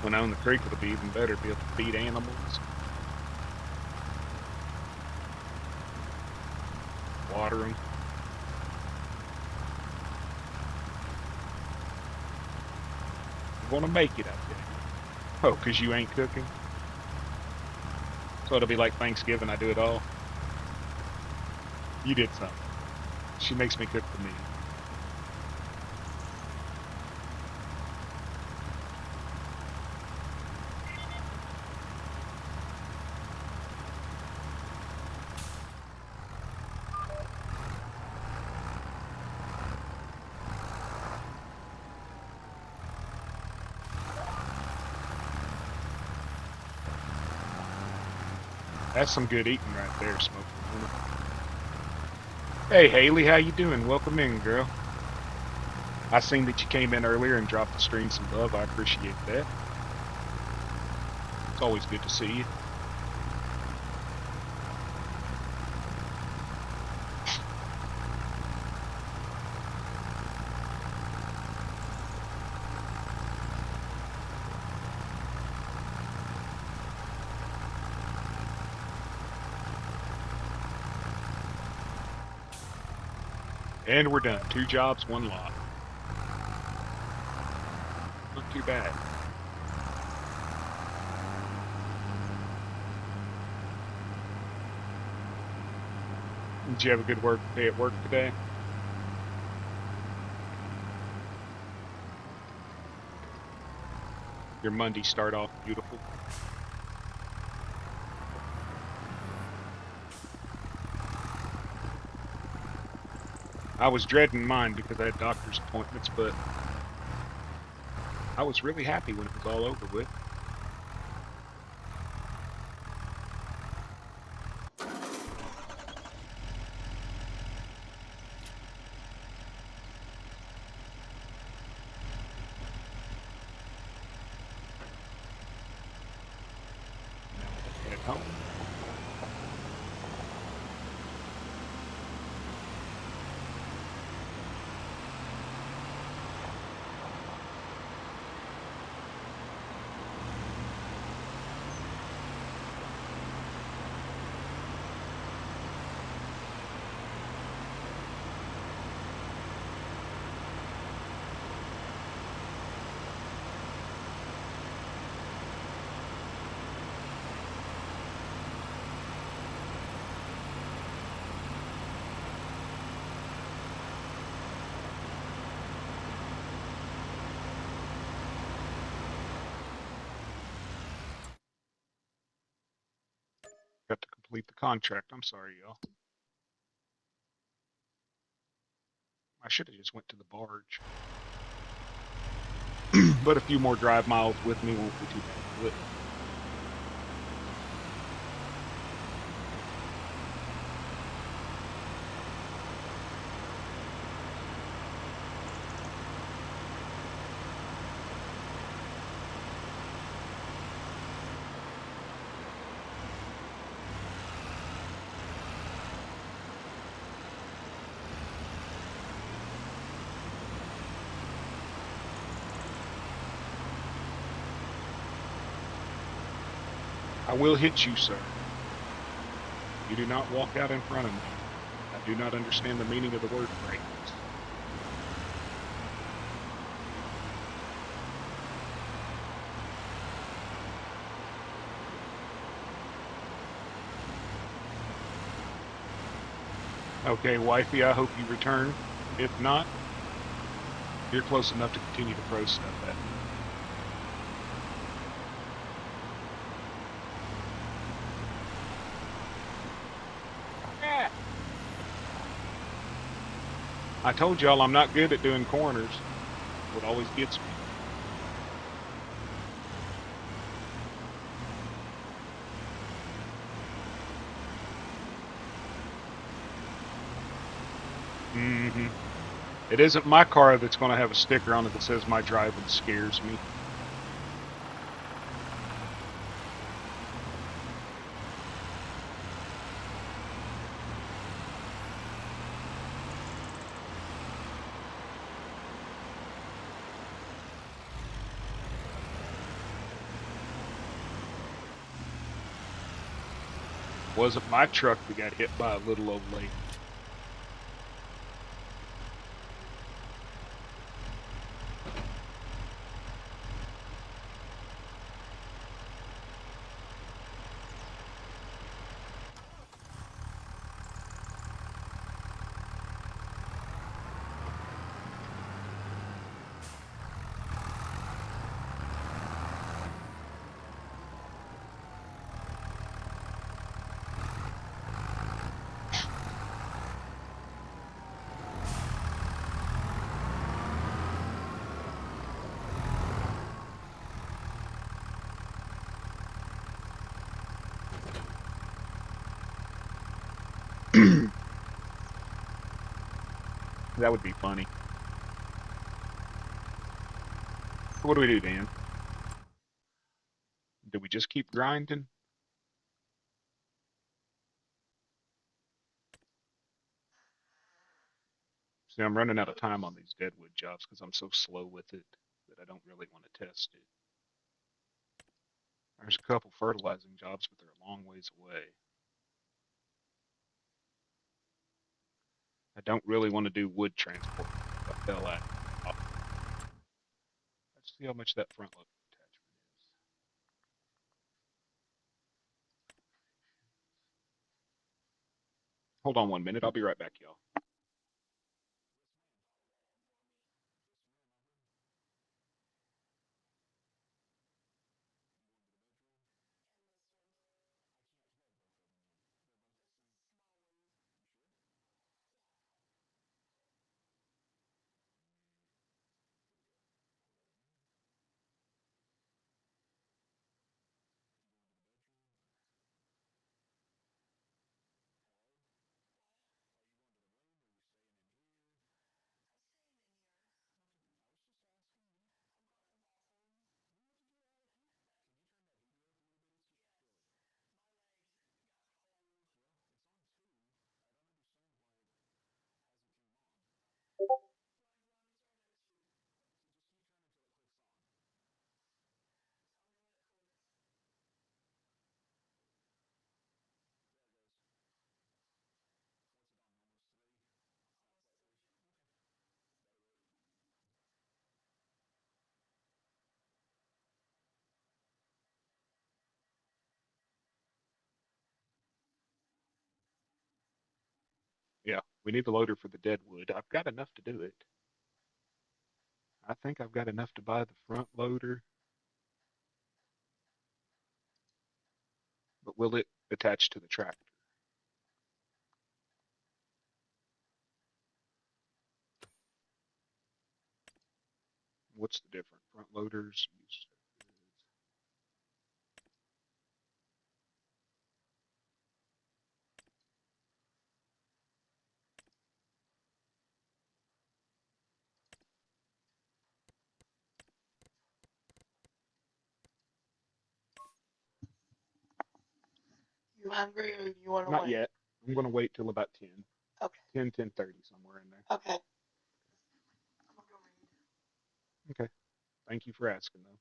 Speaker 1: When I own the creek, it'll be even better. Be able to feed animals, water them. You're gonna make it, I think. Oh, because you ain't cooking? So it'll be like Thanksgiving, I do it all. You did something. She makes me cook for me. That's some good eating right there, Smoke. Hey, Haley, how you doing? Welcome in, girl. I seen that you came in earlier and dropped the stream some love. I appreciate that. It's always good to see you. And we're done. 2 jobs, 1 lot. too bad. Did you have a good work day at work today? Your Monday start off beautiful? I was dreading mine because I had doctor's appointments, but I was really happy when it was all over with. At home. Got to complete the contract. I'm sorry, y'all. I should have just went to the barge. But a few more drive miles with me won't be too bad, will it? I will hit you, sir. You do not walk out in front of me. I do not understand the meaning of the word break. Okay, wifey, I hope you return. If not, you're close enough to continue to throw stuff at me. I told y'all I'm not good at doing corners. What always gets me. Mm-hmm. It isn't my car that's going to have a sticker on it that says my driving scares me. Wasn't my truck that got hit by a little old lady. That would be funny. What do we do, Dan? Do we just keep grinding? See, I'm running out of time on these deadwood jobs because I'm so slow with it that I don't really want to test it. There's a couple fertilizing jobs, but they're a long ways away. I don't really want to do wood transport. I fell at. That's See how much that front load attachment is. Hold on 1 minute. I'll be right back, y'all. Yeah, we need the loader for the dead wood. I've got enough to do it. I think I've got enough to buy the front loader, but will it attach to the tractor? What's the difference? Front loaders use.
Speaker 2: You hungry or you want to
Speaker 1: Not
Speaker 2: wait?
Speaker 1: yet. I'm going to wait till about 10.
Speaker 2: Okay.
Speaker 1: 10, 10:30, somewhere in there.
Speaker 2: Okay. I'm gonna go read.
Speaker 1: Okay. Thank you for asking, though.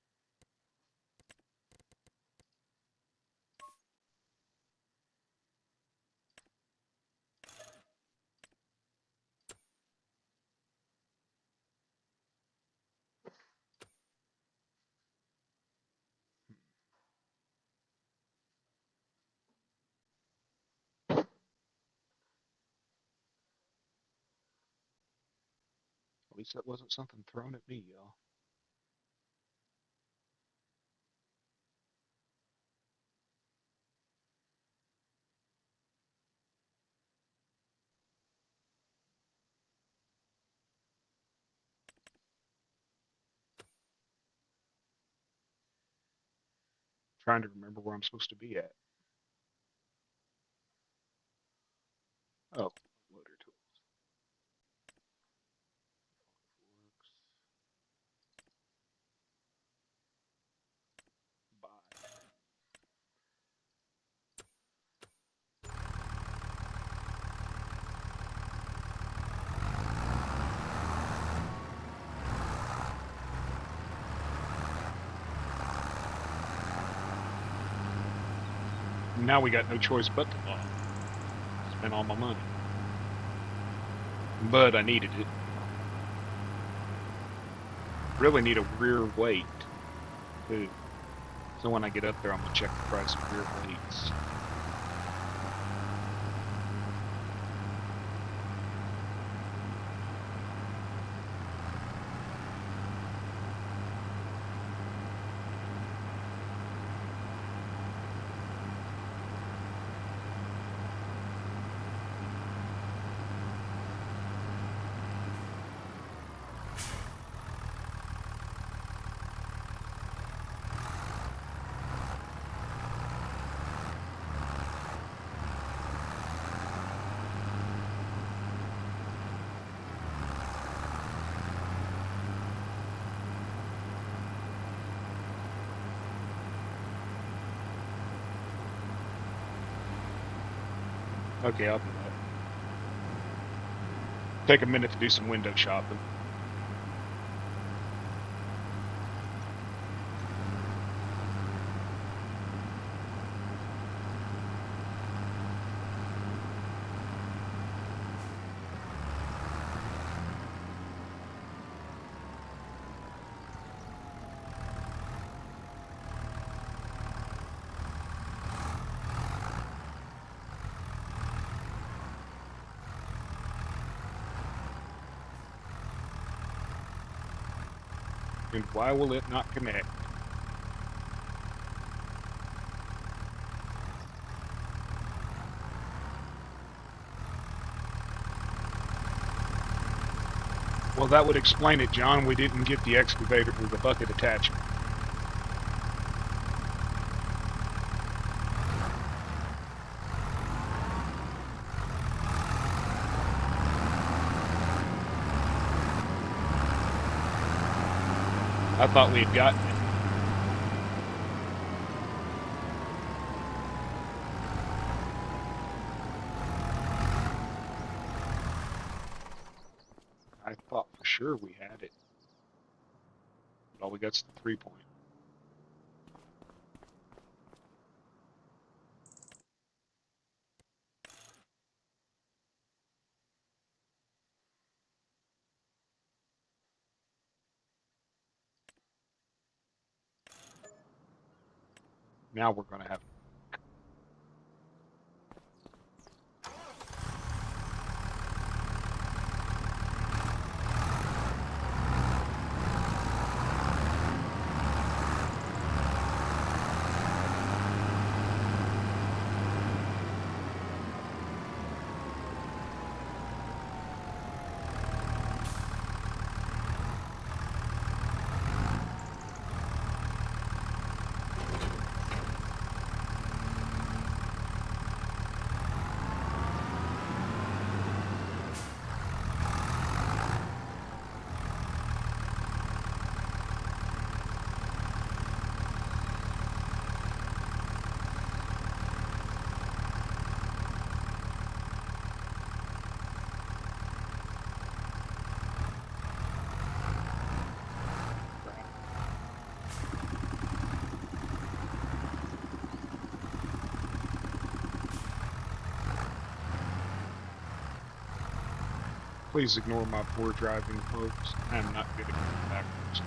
Speaker 1: At least that wasn't something thrown at me, y'all. Trying to remember where I'm supposed to be at. Oh, loader tools. Buy. Now we got no choice but to buy. Spent all my money. But I needed it. Really need a rear weight, too. So when I get up there, I'm going to check the price of rear weights. Okay, I'll do that. Take a minute to do some window shopping. And why will it not connect? Well, that would explain it, John. We didn't get the excavator or the bucket attachment. I thought we had gotten it. I thought for sure we had it. But all we got's the 3-point. Now we're going to have. Please ignore my poor driving, folks. I am not good at going backwards.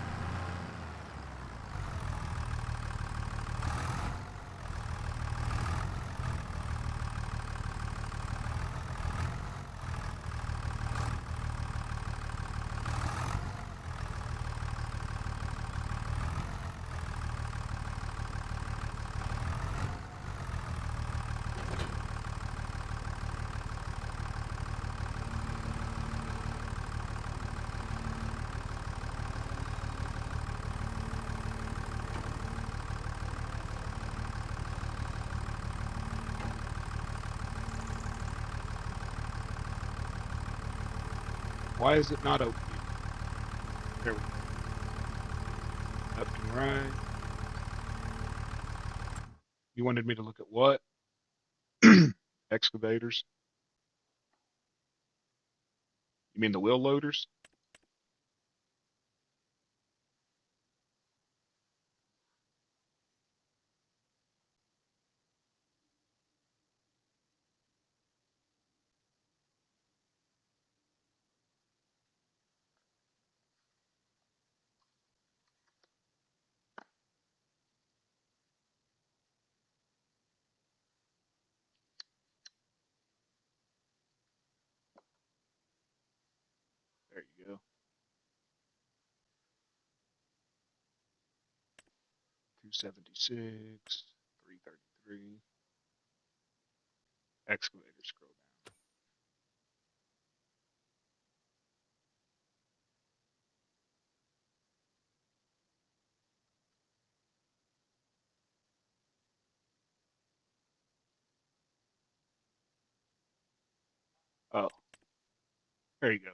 Speaker 1: Why is it not opening? There we go. Left and right. You wanted me to look at what? Excavators? You mean the wheel loaders? There you go. 276, 333. Excavator, scroll down. Oh, there you go.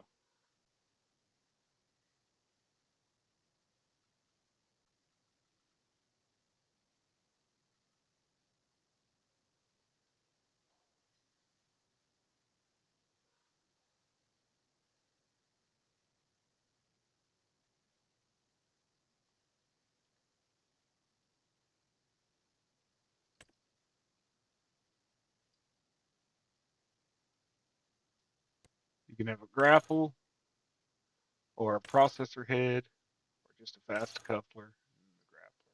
Speaker 1: You can have a grapple or a processor head or just a fast coupler and the grappler.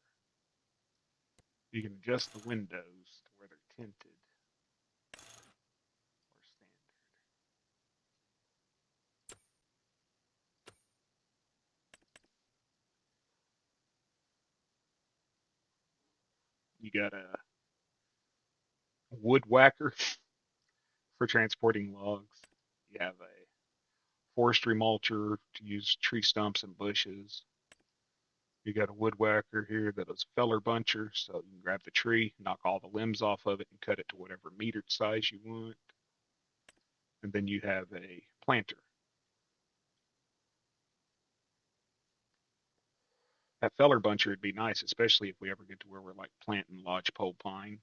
Speaker 1: You can adjust the windows to where they're tinted or standard. You got a wood whacker for transporting logs. You have a forestry mulcher to use tree stumps and bushes. You got a wood whacker here that is a feller buncher, so you can grab the tree, knock all the limbs off of it, and cut it to whatever metered size you want. And then you have a planter. That feller buncher would be nice, especially if we ever get to where we're like planting lodgepole pine,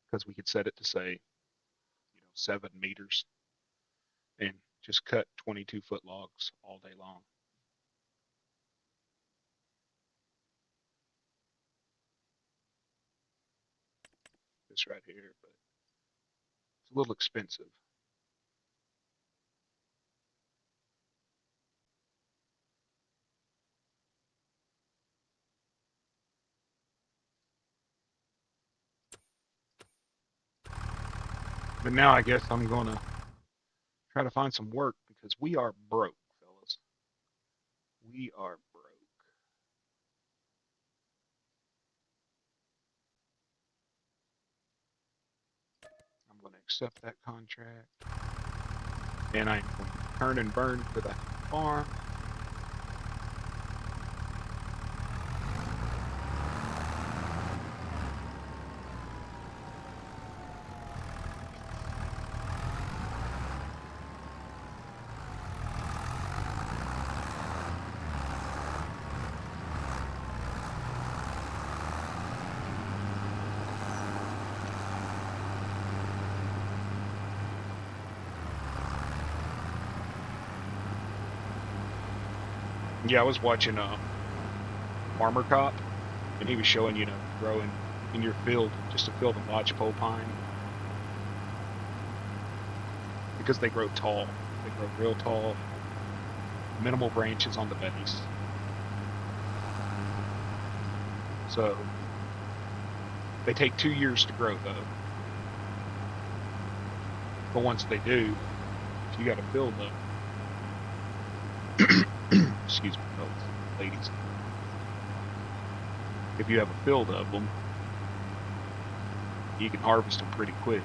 Speaker 1: because we could set it to say, 7 meters and just cut 22-foot logs all day long. This right here, but it's a little expensive. But now I guess I'm gonna try to find some work because we are broke, fellas. We are broke. I'm gonna accept that contract, and I'm going to turn and burn for that farm. Yeah, I was watching Farmer Cop, and he was showing, growing in your field, just a field of lodgepole pine, because they grow tall. They grow real tall, minimal branches on the base. So they take 2 years to grow, though. But once they do, if you got a field up, excuse me, fellas, ladies. If you have a field of them, you can harvest them pretty quick.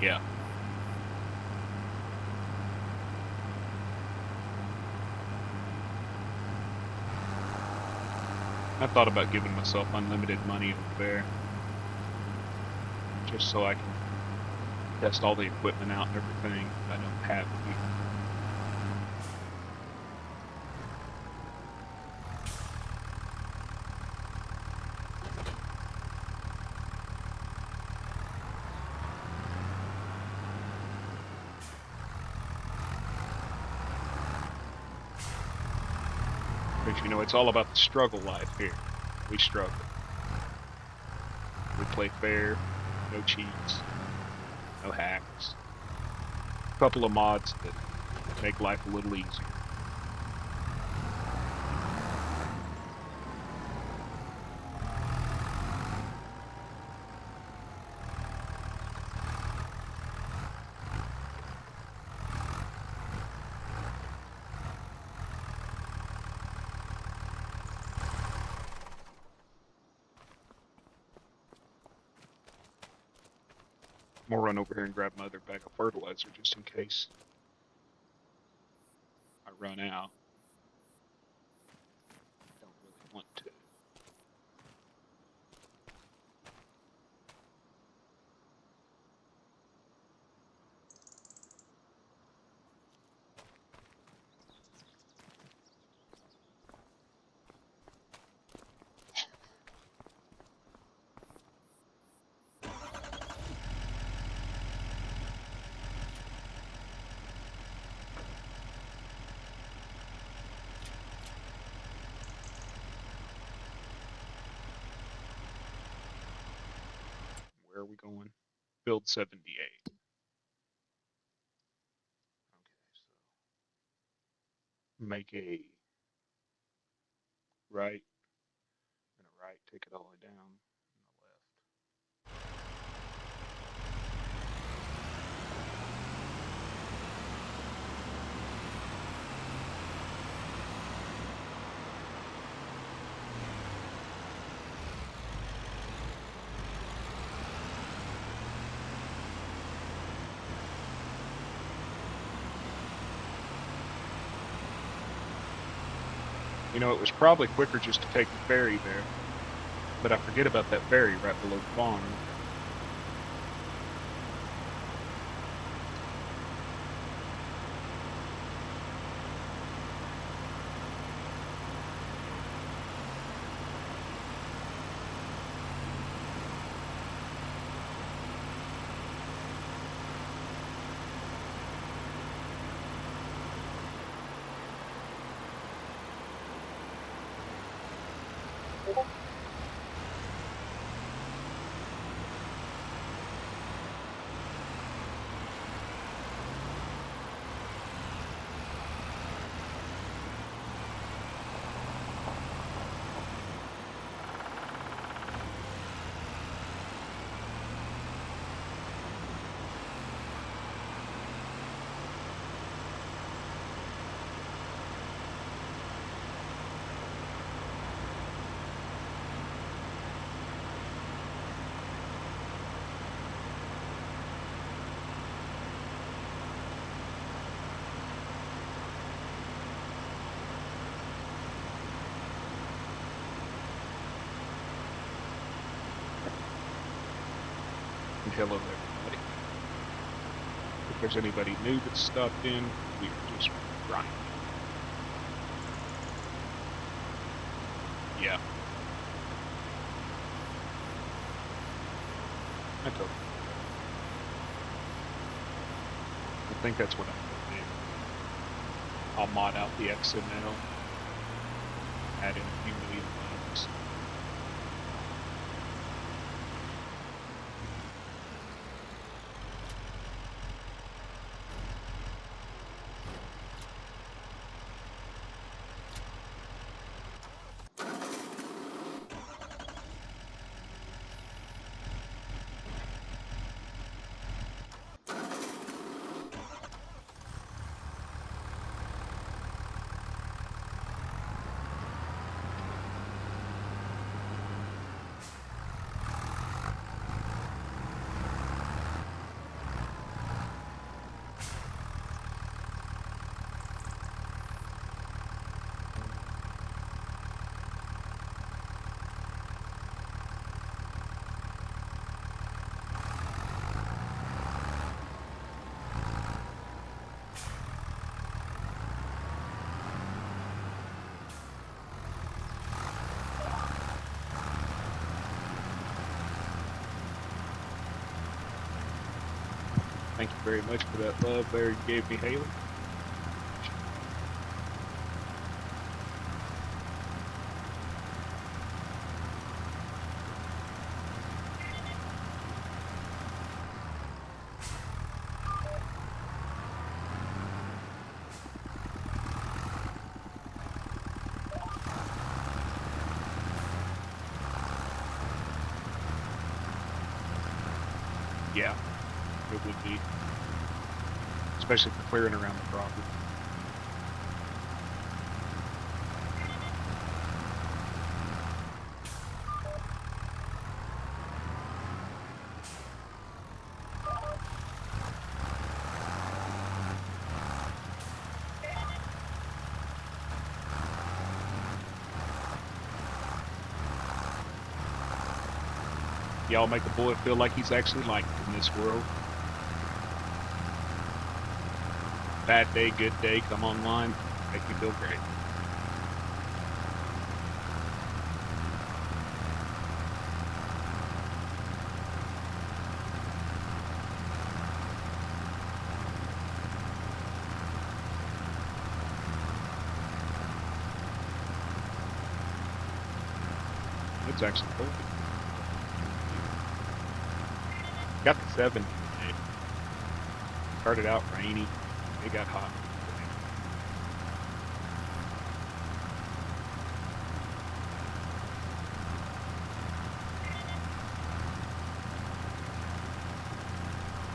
Speaker 1: Yeah. I thought about giving myself unlimited money over there, just so I can test all the equipment out and everything. I don't have any. But it's all about the struggle life here. We struggle. We play fair, no cheats, no hacks. A couple of mods that make life a little easier. I'm gonna run over here and grab my other bag of fertilizer just in case I run out. I don't really want to. Where are we going? Build 78. Okay, so make a right and a right, take it all the way down, and a left. You know, it was probably quicker just to take the ferry there. But I forget about that ferry right below the barn. And hello, everybody. If there's anybody new that stopped in, we are just grinding. Yeah. I totally. I think that's what I'm going to do. I'll mod out the XML, add in a few million lines. Thank you very much for that love there you gave me, Haley. Yeah, it would be. Especially for clearing around the property. Y'all make a boy feel like he's actually liked in this world. Bad day, good day, come online, make you feel great. It's actually cold. Got the 70 today. Started out rainy. It got hot.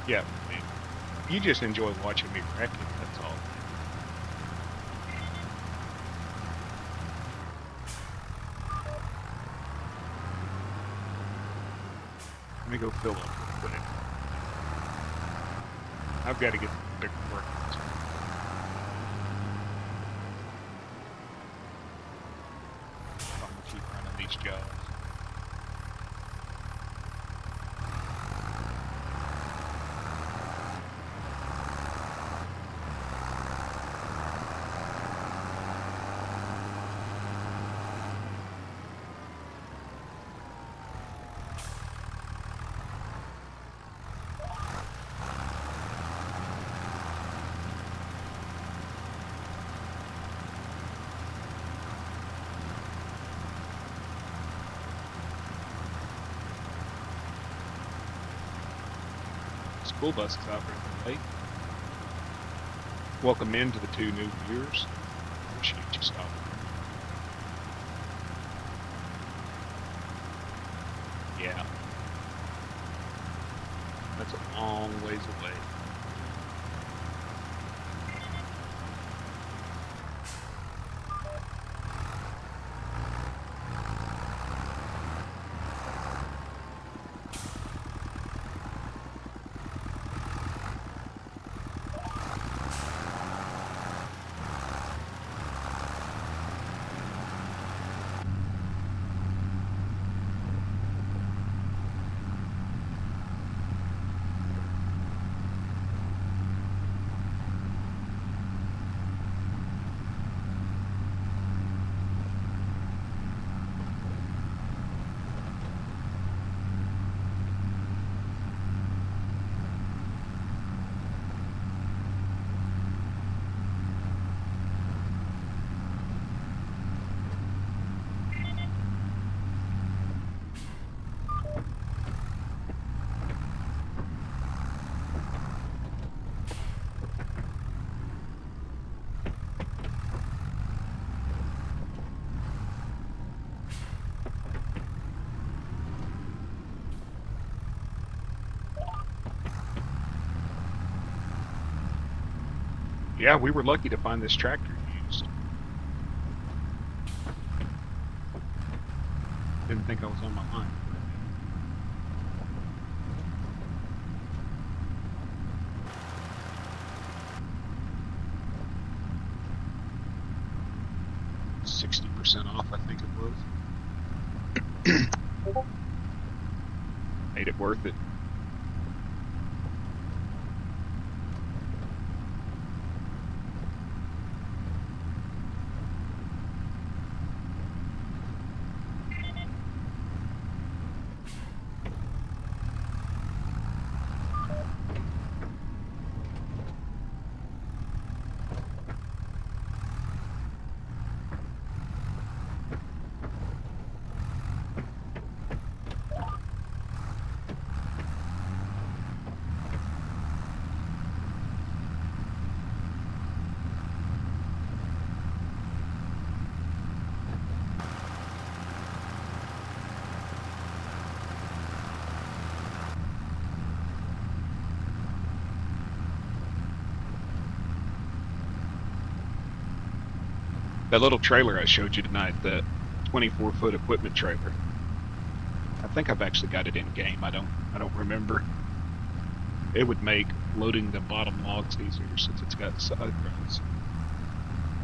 Speaker 1: Yeah, man. You just enjoy watching me wreck it, that's all. Let me go fill up real quick. I've got to get the bigger work. School buses out there today. Welcome into the 2 new viewers. Appreciate you stopping. Yeah. That's a long ways away. Yeah, we were lucky to find this tractor used. Didn't think I was on my line. $60% off, I think it was. Made it worth it. That little trailer I showed you tonight, that 24-foot equipment trailer. I think I've actually got it in game. I don't remember. It would make loading the bottom logs easier since it's got side runs.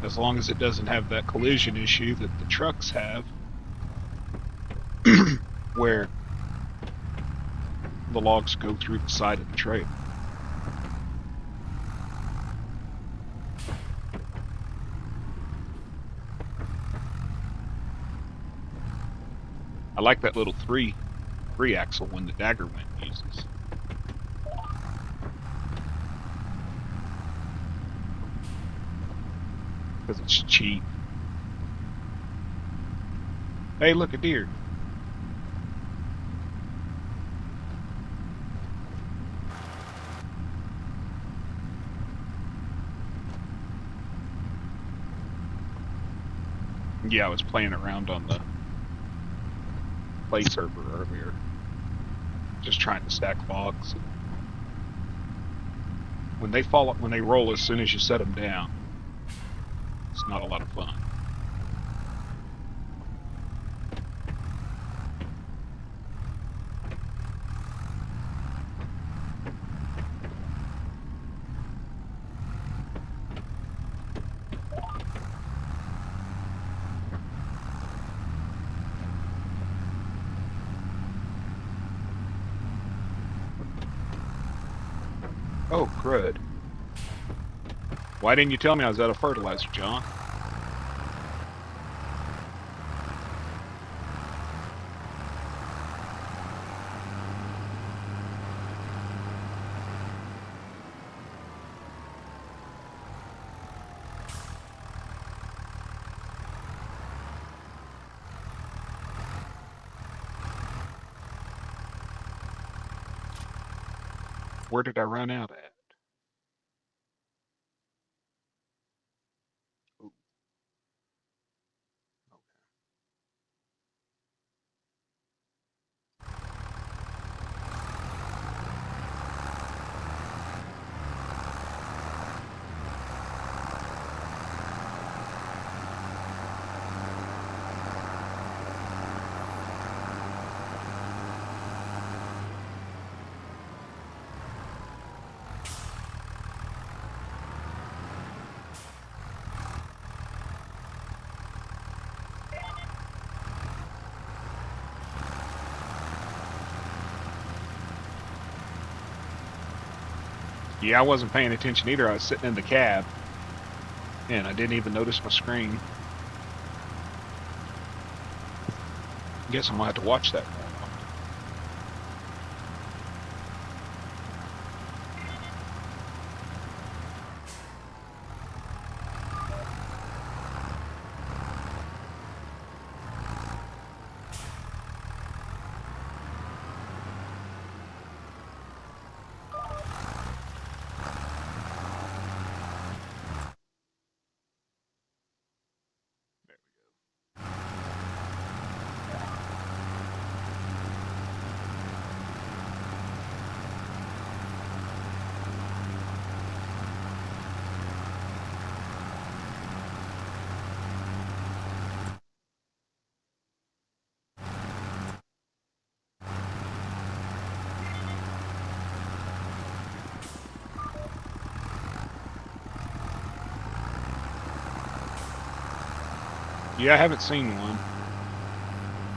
Speaker 1: As long as it doesn't have that collision issue that the trucks have, where the logs go through the side of the trailer. I like that little three axle one that Daggerwind uses. Because it's cheap. Hey, look, a deer. Yeah, I was playing around on the play server earlier, just trying to stack logs. When they roll as soon as you set them down, it's not a lot of fun. Oh, crud. Why didn't you tell me I was out of fertilizer, John? Where did I run out at? Ooh, yeah, I wasn't paying attention either. I was sitting in the cab, and I didn't even notice my screen. Guess I'm gonna have to watch that more often. Yeah, I haven't seen one.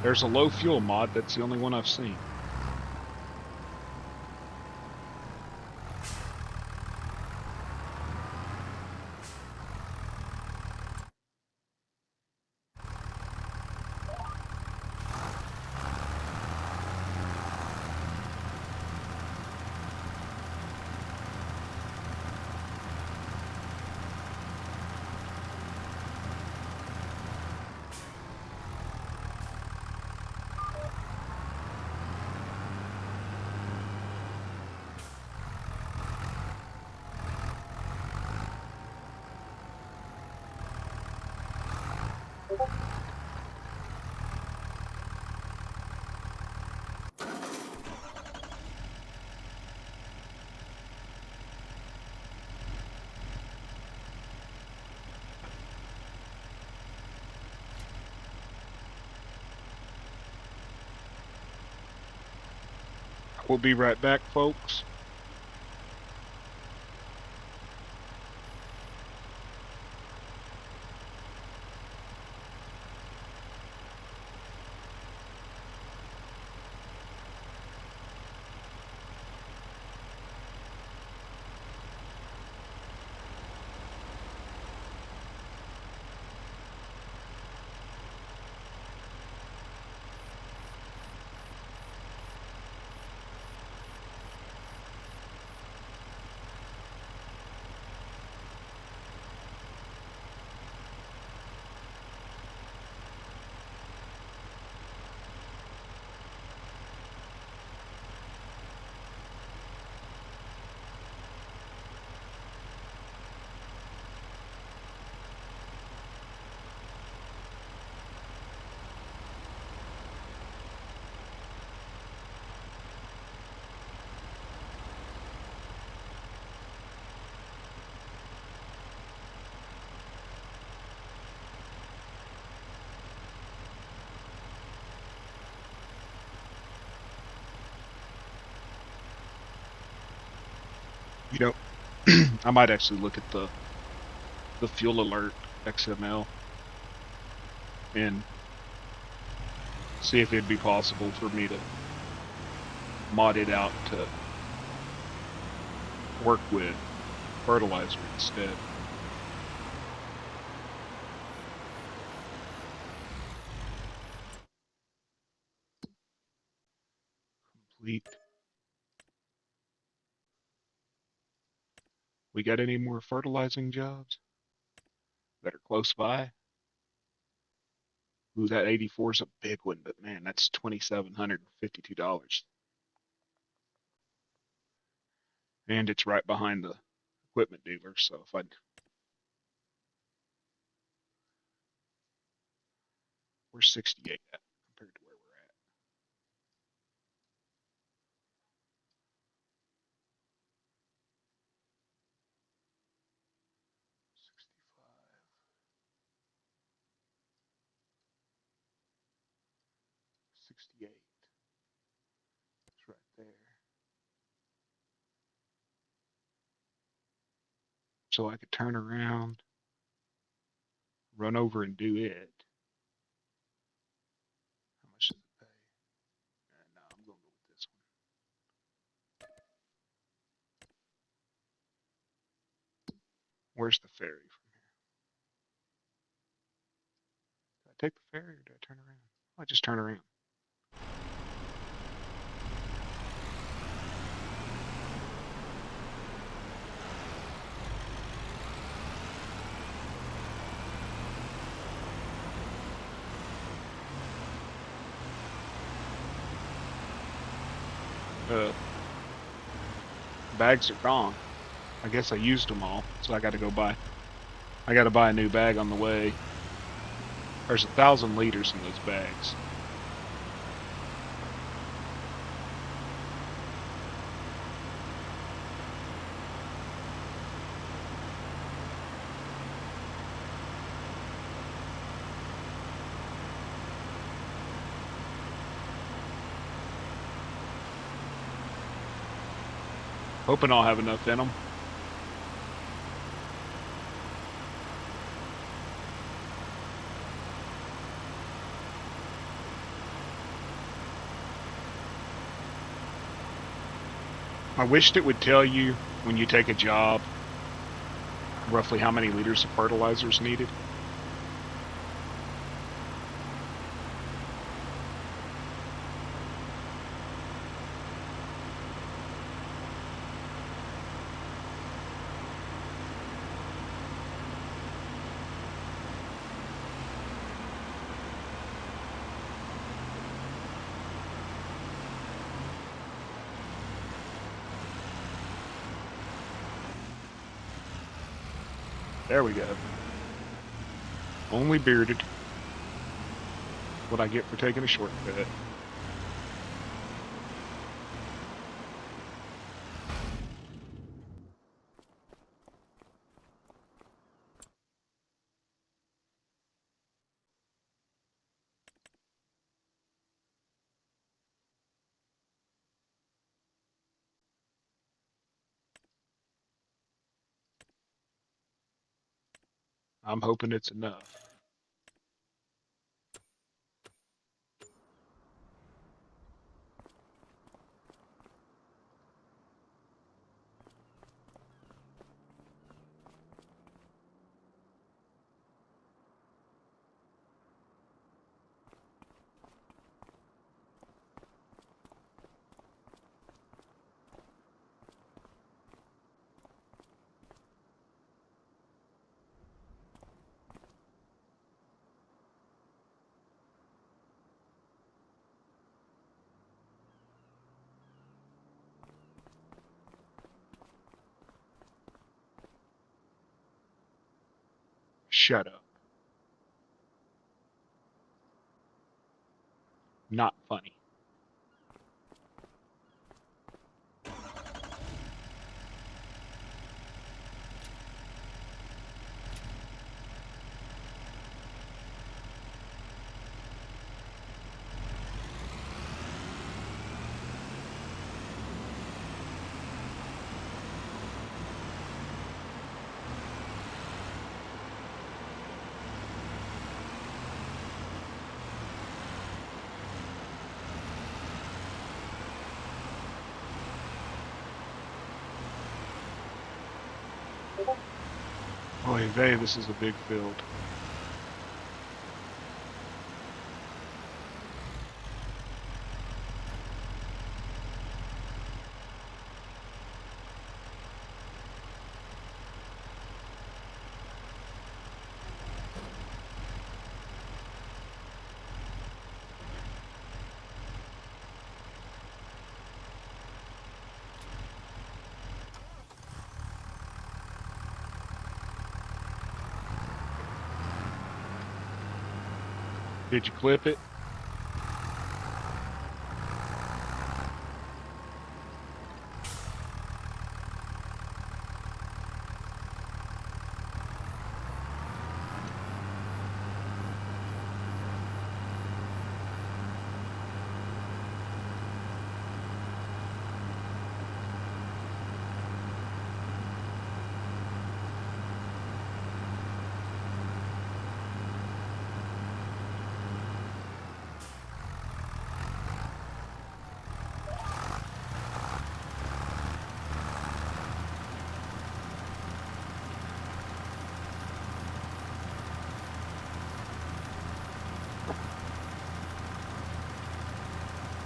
Speaker 1: There's a low fuel mod. That's the only one I've seen. We'll be right back, folks. You know, I might actually look at the fuel alert XML and see if it'd be possible for me to mod it out to work with fertilizer instead. Complete. We got any more fertilizing jobs that are close by? Ooh, that 84 is a big one, but man, that's $2,752. And it's right behind the equipment dealer, so if I we're 68 at compared to where we're at. Sixty-eight. It's right there. So I could turn around, run over and do it. How much does it pay? No, I'm gonna go with this one. Where's the ferry from here? Did I take the ferry or did I turn around? I just turn around. Bags are gone. I guess I used them all, so I got to go buy. I got to buy a new bag on the way. There's 1,000 liters in those bags. Hoping I'll have enough in them. I wished it would tell you when you take a job roughly how many liters of fertilizer is needed. There we go. Only bearded. What I get for taking a shortcut. I'm hoping it's enough. Shut up. Not funny. Oy vey, this is a big field. Did you clip it?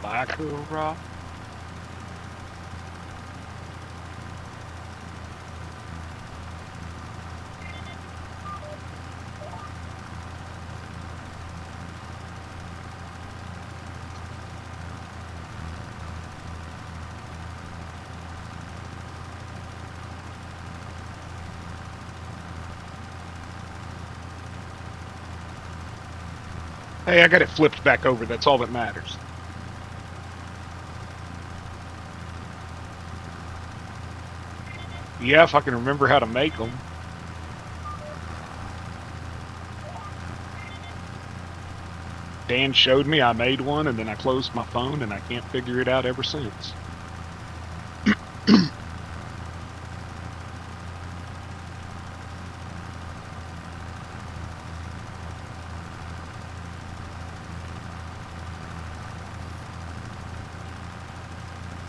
Speaker 1: Like a rock. Hey, I got it flipped back over. That's all that matters. Yeah, if I can remember how to make them. Dan showed me, I made one, and then I closed my phone, and I can't figure it out ever since.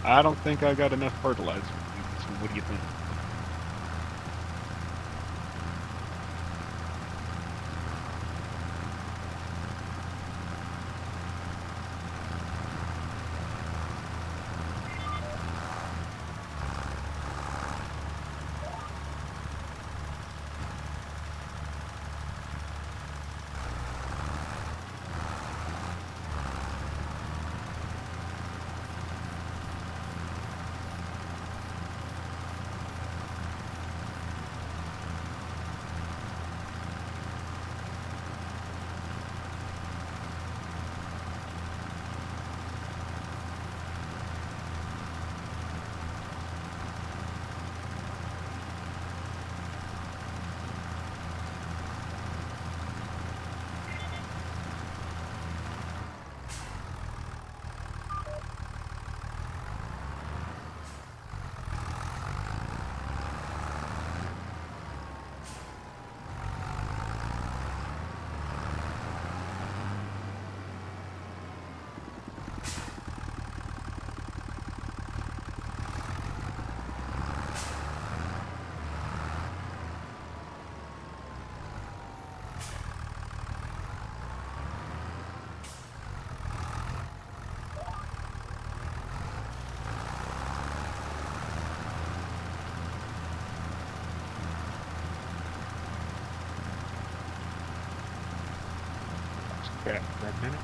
Speaker 1: I don't think I got enough fertilizer. So what do you think? Okay, for a minute.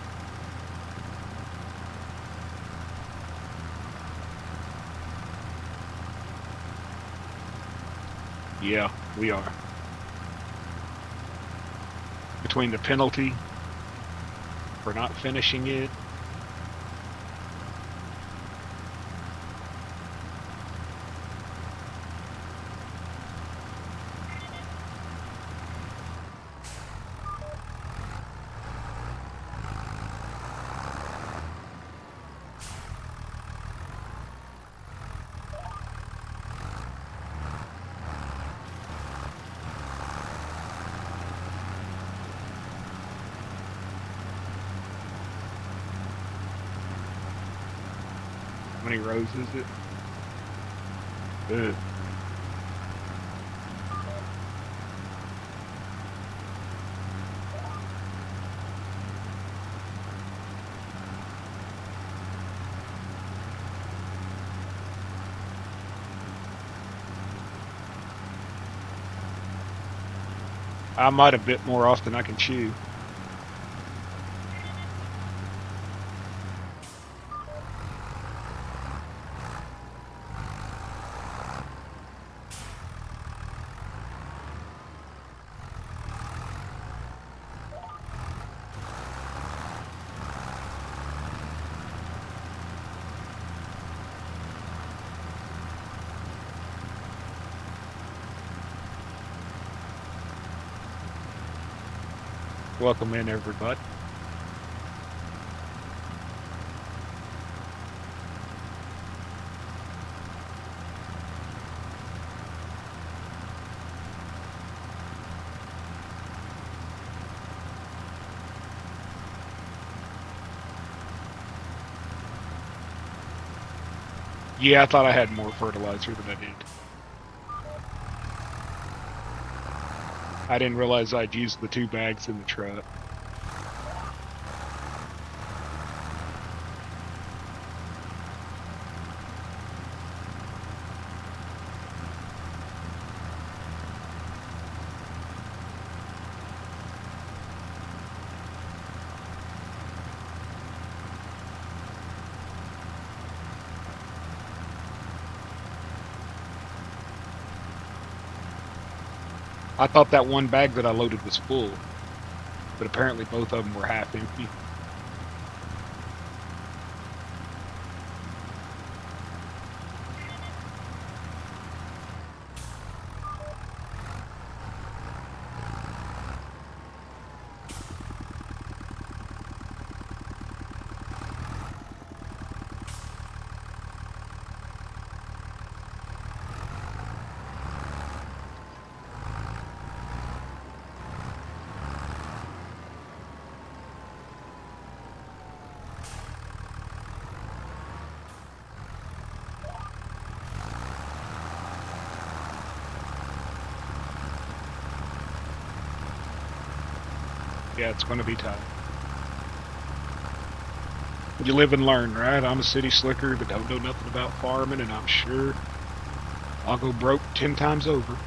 Speaker 1: Yeah, we are. Between the penalty for not finishing it. How many rows is it? Ugh. I might have bit more off than I can chew. Welcome in, everybody. Yeah, I thought I had more fertilizer than I did. I didn't realize I'd used the 2 bags in the truck. I thought that 1 bag that I loaded was full, but apparently both of them were half empty. Yeah, it's going to be tight. You live and learn, right? I'm a city slicker that don't know nothing about farming, and I'm sure I'll go broke 10 times over.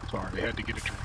Speaker 1: Sorry, I had to get a drink.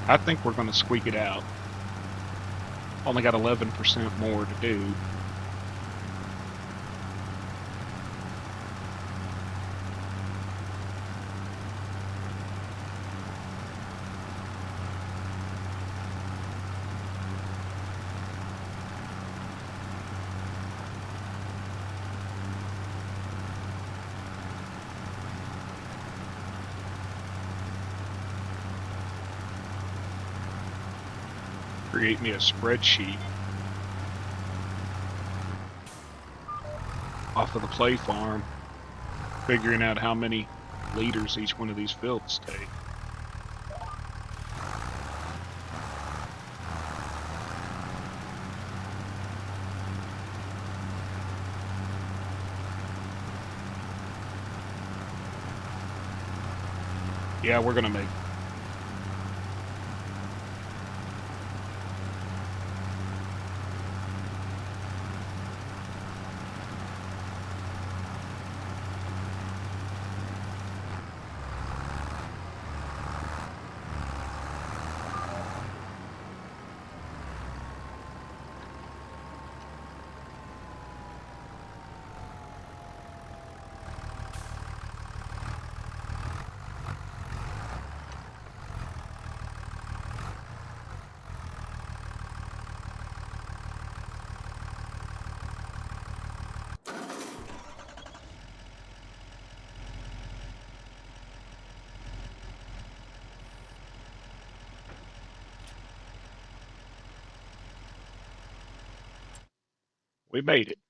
Speaker 1: I think we're going to squeak it out. Only got 11% more to do. Create me a spreadsheet off of the play farm, figuring out how many liters each one of these fields take. Yeah, we're gonna make it. We made it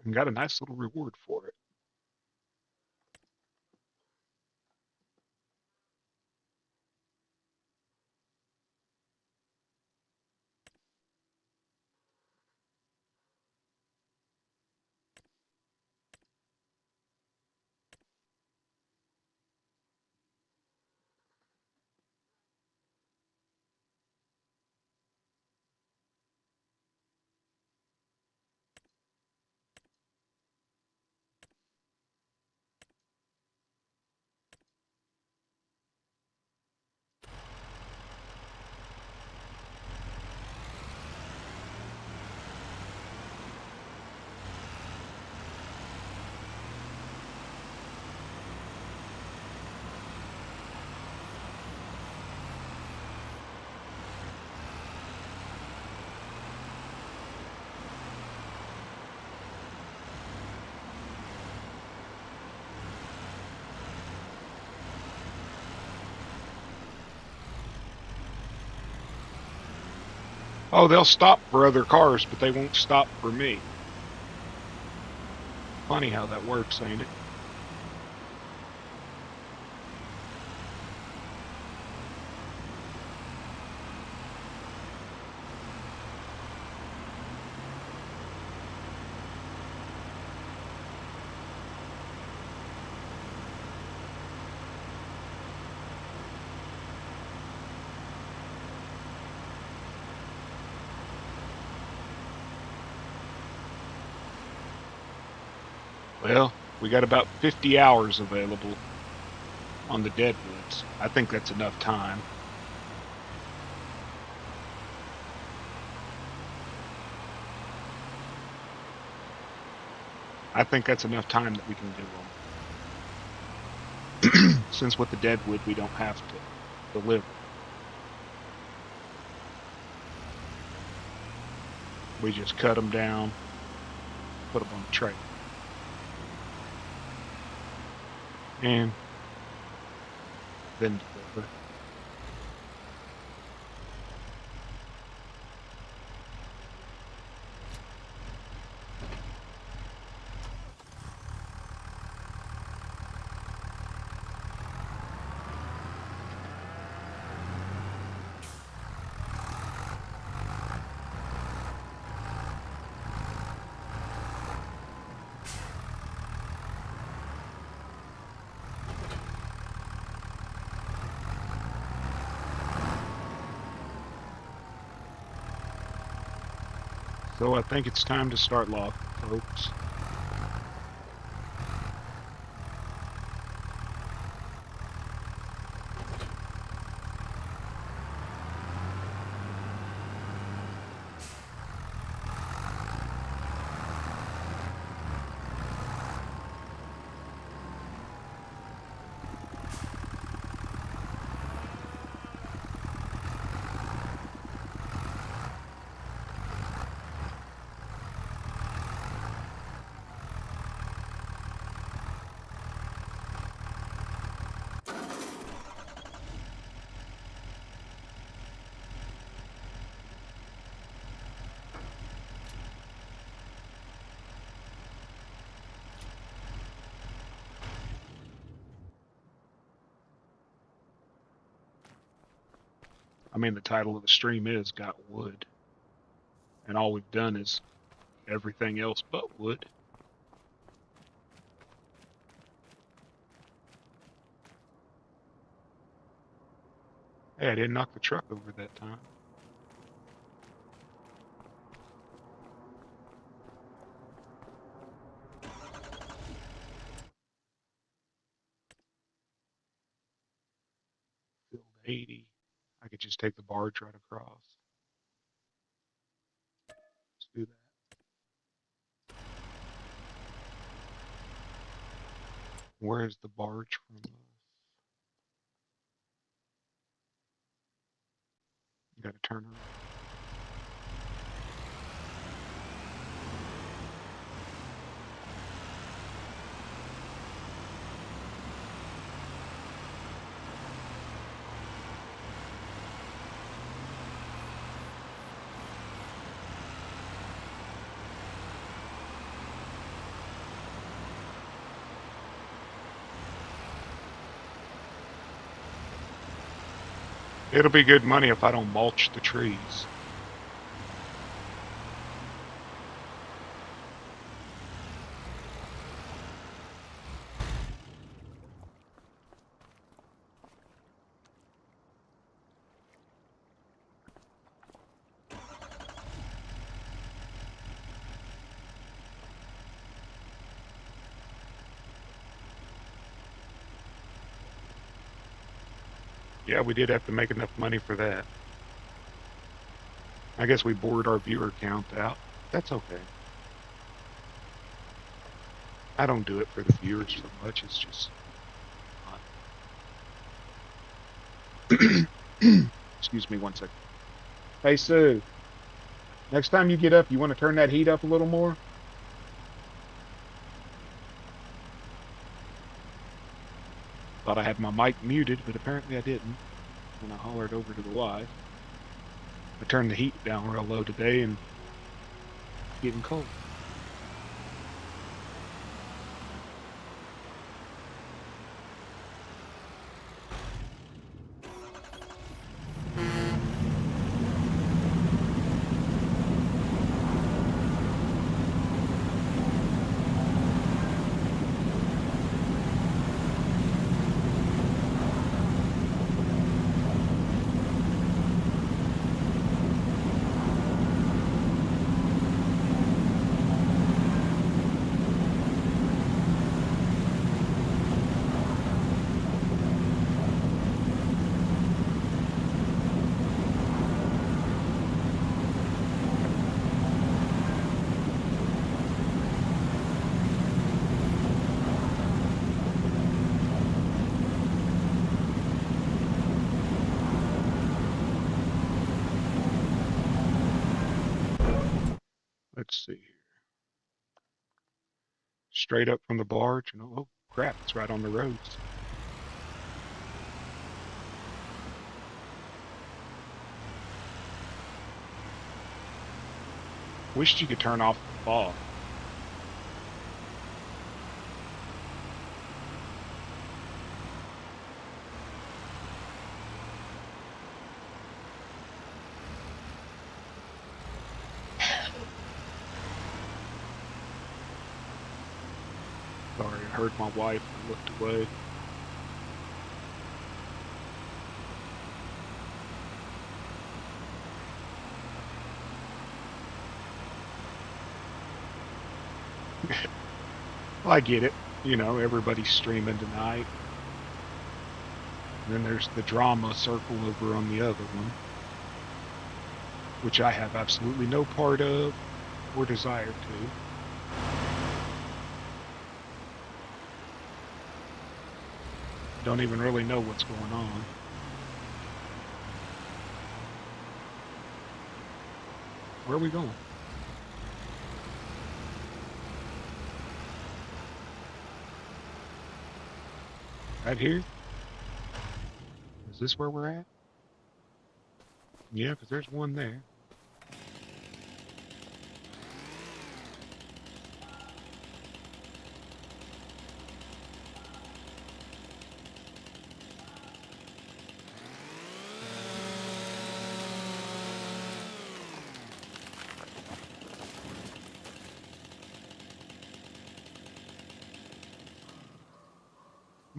Speaker 1: and got a nice little reward for it. Oh, they'll stop for other cars, but they won't stop for me. Funny how that works, ain't it? Well, we got about 50 hours available on the Deadwoods. I think that's enough time. I think that's enough time that we can do them. Since with the Deadwood, we don't have to deliver. We just cut them down, put them on the tray, and then deliver. So I think it's time to start logging, folks. mean, the title of the stream is Got Wood. And all we've done is everything else but wood. Hey, I didn't knock the truck over that time. Field 80. I could just take the barge right across. Let's do that. Where is the barge from us? You gotta turn around. It'll be good money if I don't mulch the trees. Yeah, we did have to make enough money for that. I guess we bored our viewer count out. That's okay. I don't do it for the viewers so much. It's just fun. Excuse me one second. Hey, Sue. Next time you get up, you want to turn that heat up a little more? Thought I had my mic muted, but apparently I didn't. When I hollered over to the wife. I turned the heat down real low today and it's getting cold. Let's see here. Straight up from the barge, and oh crap, it's right on the roads. Wished you could turn off the fog. Sorry, I heard my wife and looked away. Well, I get it. You know, everybody's streaming tonight. And then there's the drama circle over on the other one, which I have absolutely no part of or desire to. Don't even really know what's going on. Where are we going? Right here? Is this where we're at? Yeah, because there's one there.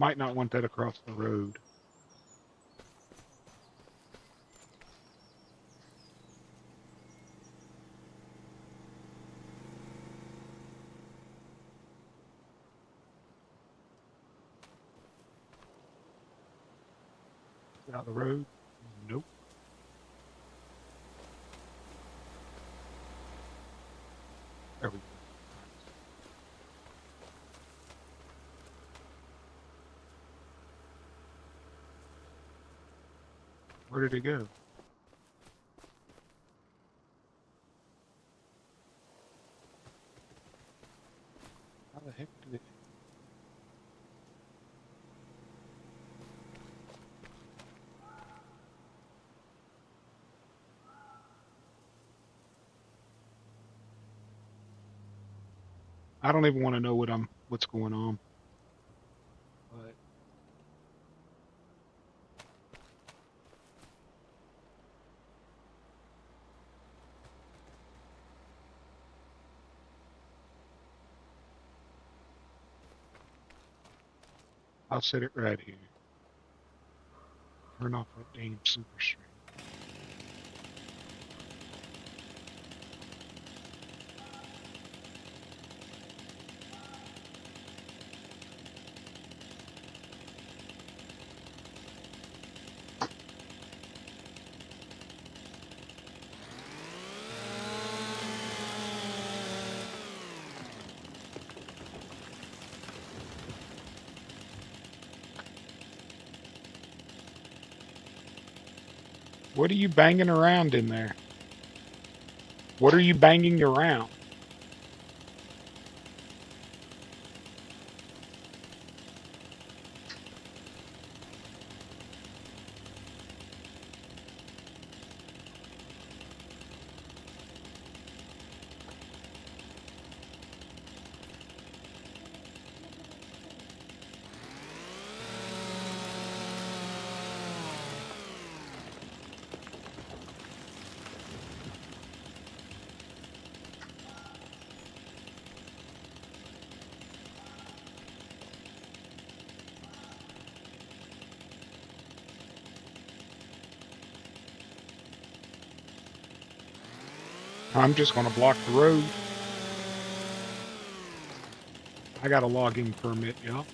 Speaker 1: Might not want that across the road. Out of the road? Nope. There we go. Where did it go? How the heck did it? I don't even want to know what's going on. But I'll set it right here. Turn off that damn super stream. What are you banging around in there? What are you banging around? I'm just going to block the road. I got a logging permit, y'all.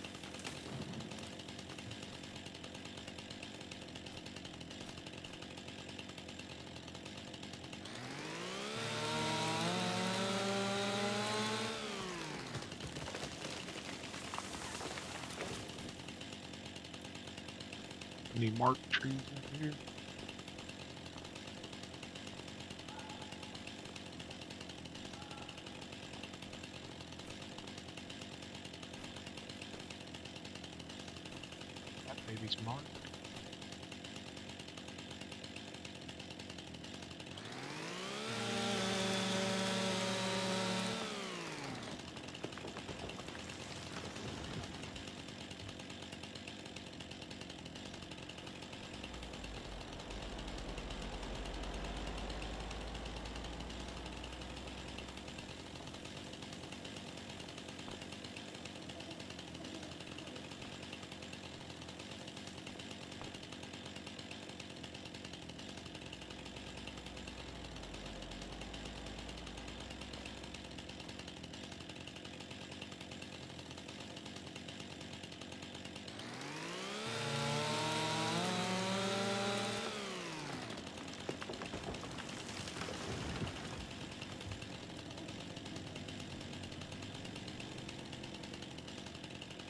Speaker 1: Any marked trees in here? That baby's marked.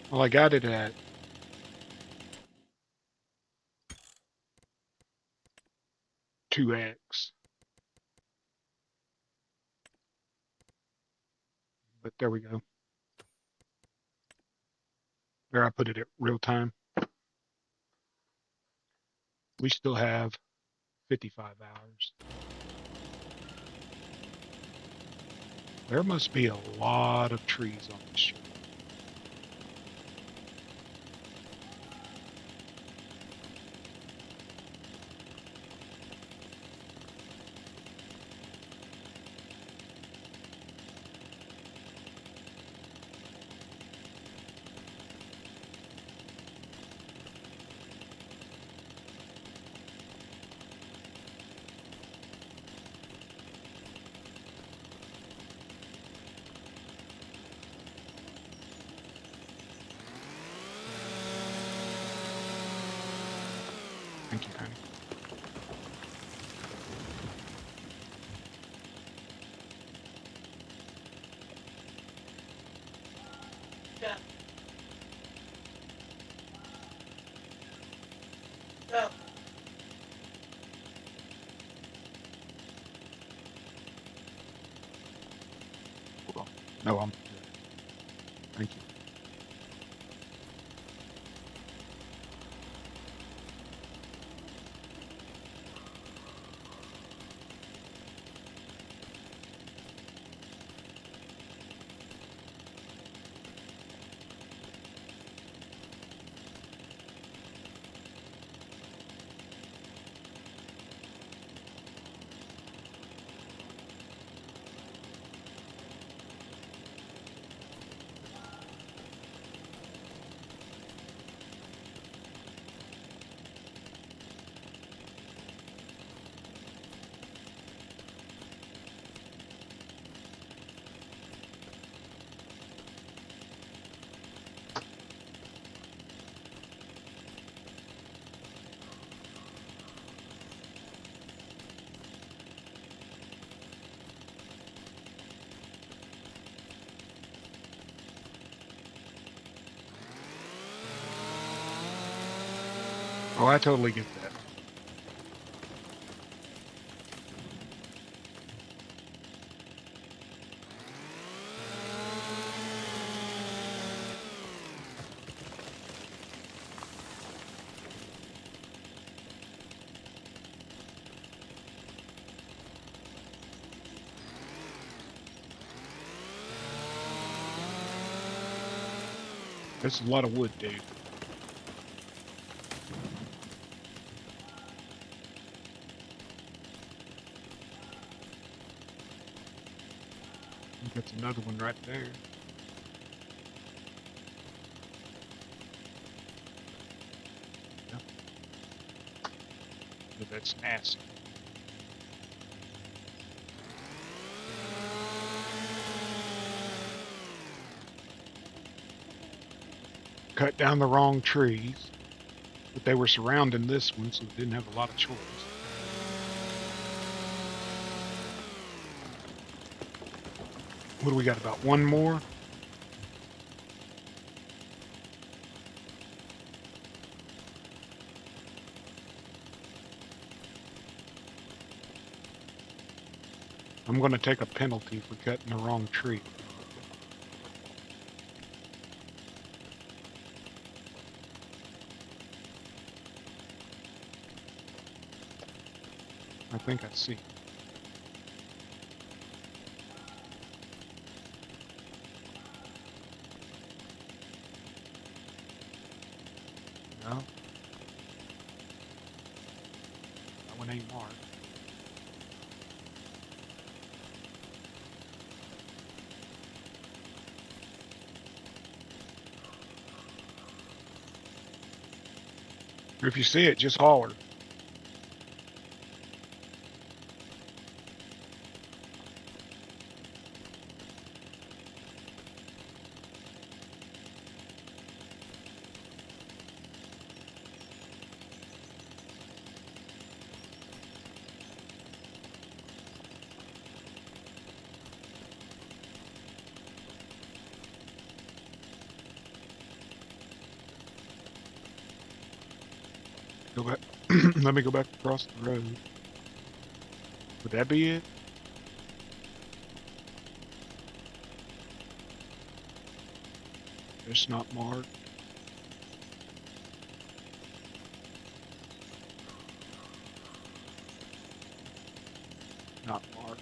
Speaker 1: Well, I got it at 2x. But there we go. There, I put it at real time. We still have 55 hours. There must be a lot of trees on this street. you, honey.
Speaker 2: Yeah. Go.
Speaker 1: Hold on. No, I'm good. Thank you. Oh, I totally get that. This is a lot of wood, dude. I think that's another one right there. Yep. But that's nasty. Cut down the wrong trees, but they were surrounding this one, so it didn't have a lot of choice. What do we got? About one more? I'm going to take a penalty for cutting the wrong tree. I think I see. No? That one ain't marked. If you see it, just holler. Go back. Let me go back across the road. Would that be it? It's not marked. Not marked.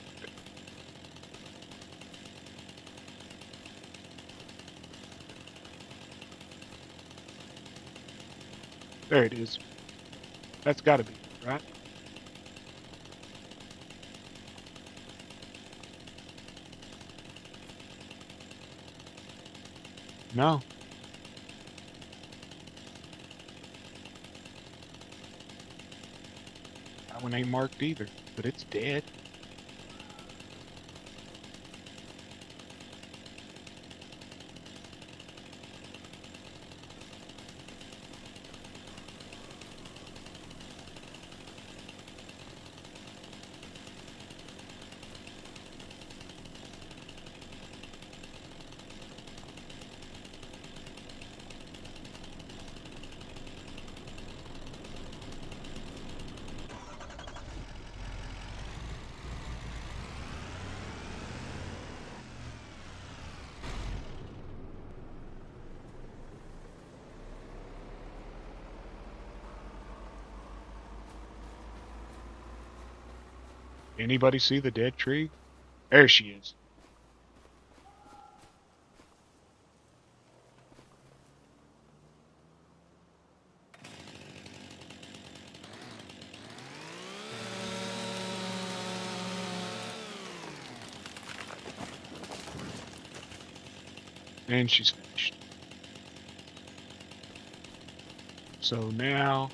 Speaker 1: There it is. That's got to be it, right? No. That one ain't marked either, but it's dead. Anybody see the dead tree? There she is. And she's finished. So now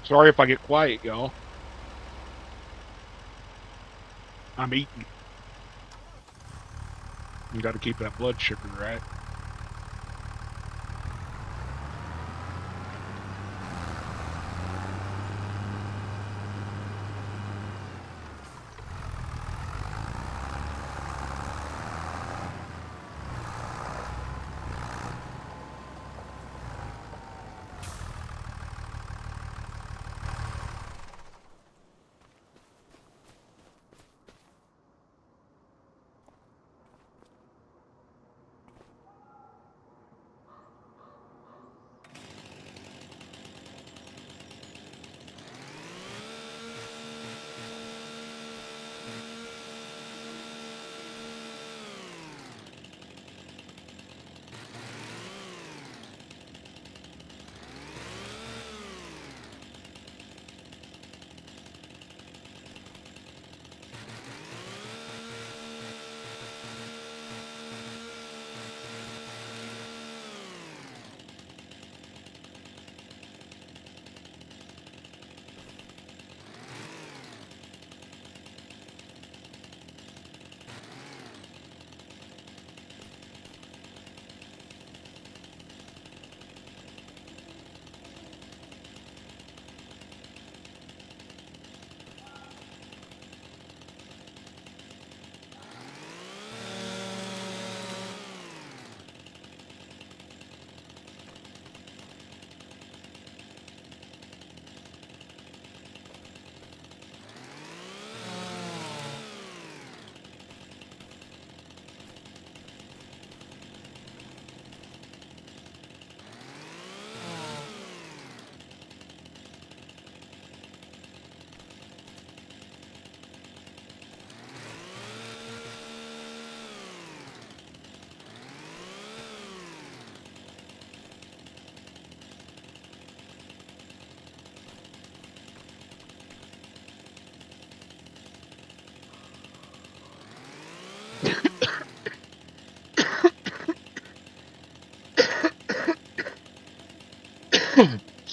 Speaker 1: sorry if I get quiet, y'all. I'm eating. You got to keep that blood sugar right.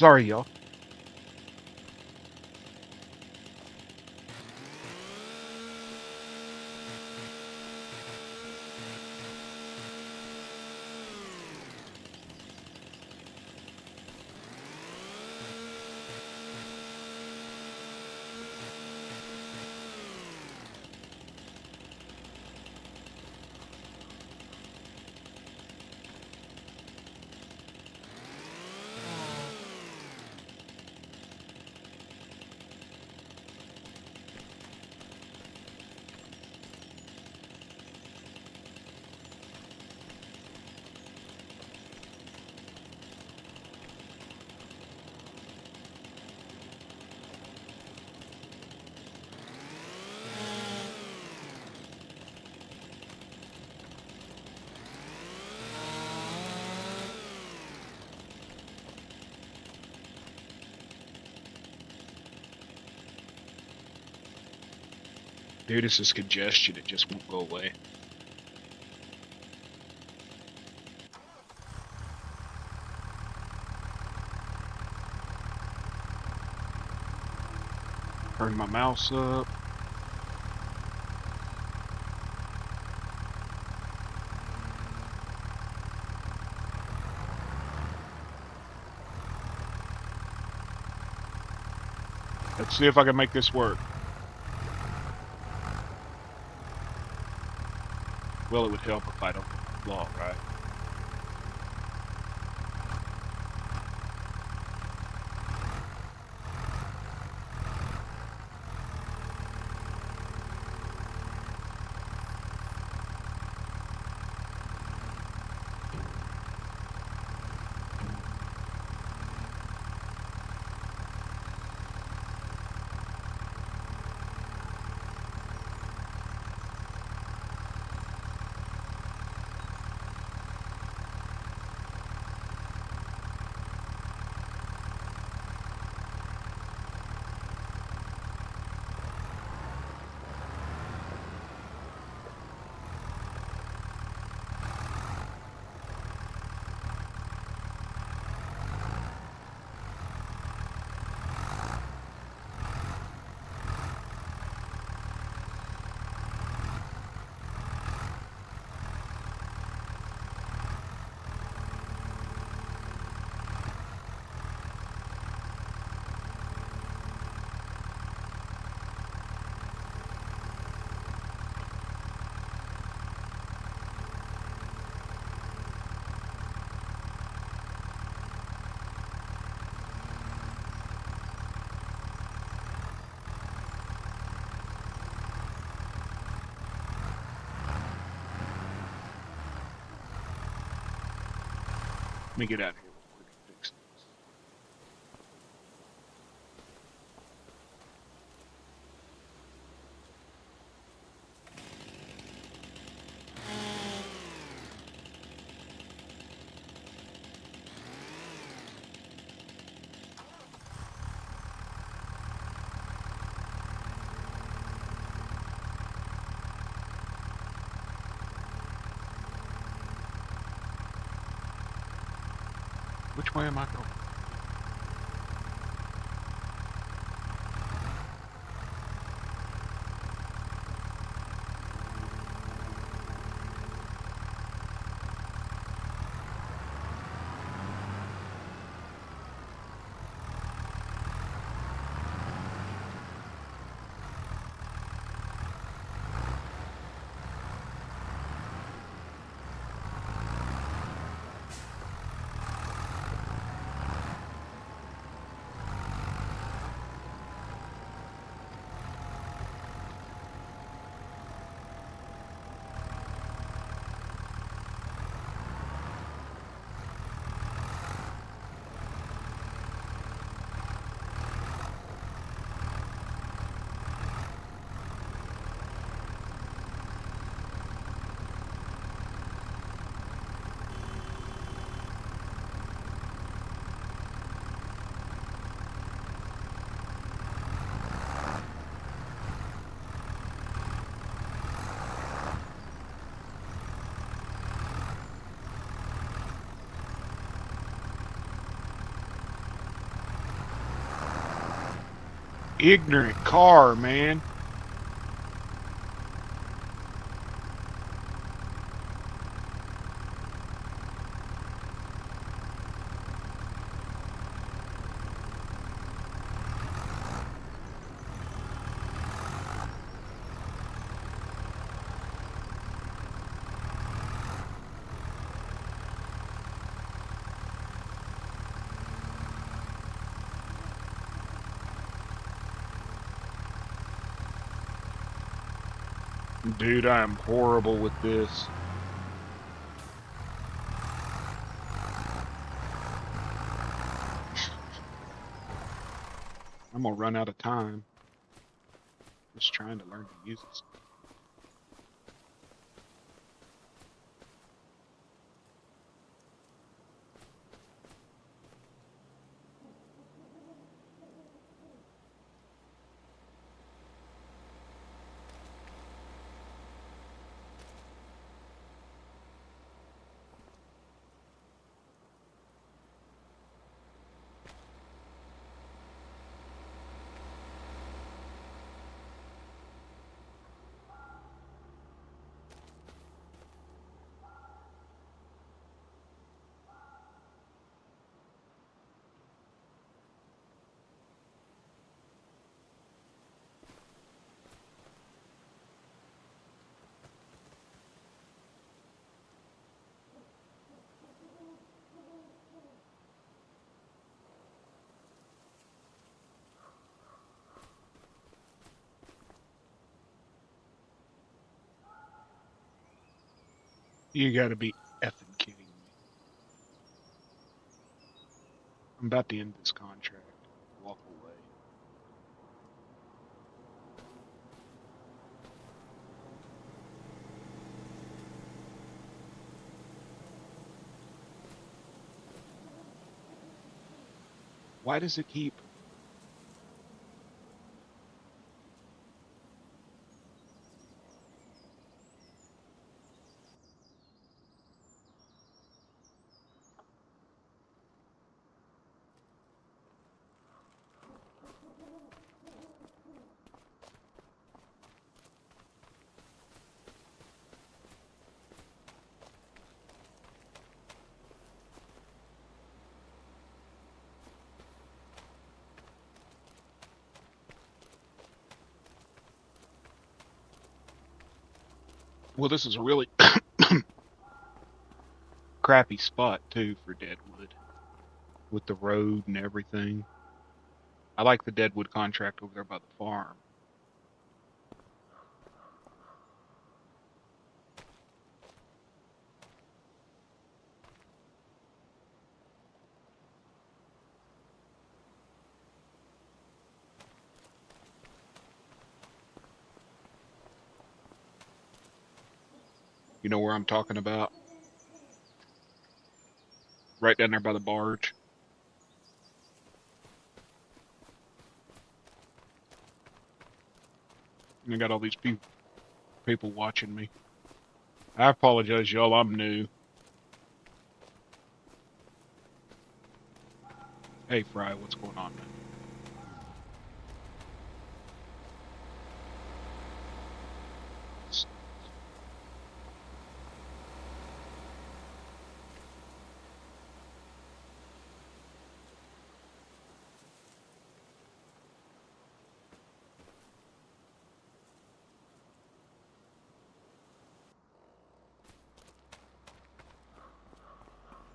Speaker 1: Sorry, y'all. Dude, it's this congestion. It just won't go away. Turn my mouse up. Let's see if I can make this work. Well, it would help if I don't get law, right? Let me get out of here real quick and fix this. Which way am I going? Ignorant car, man. Dude, I am horrible with this. I'm gonna run out of time. Just trying to learn to use this. You gotta be effing kidding me. I'm about to end this contract. Walk away. Why does it keep? Well, this is a really crappy spot too for Deadwood, with the road and everything. I like the Deadwood contract over there by the farm. You know where I'm talking about? Right down there by the barge. And I got all these people watching me. I apologize, y'all. I'm new. Hey, Fry, what's going on, man?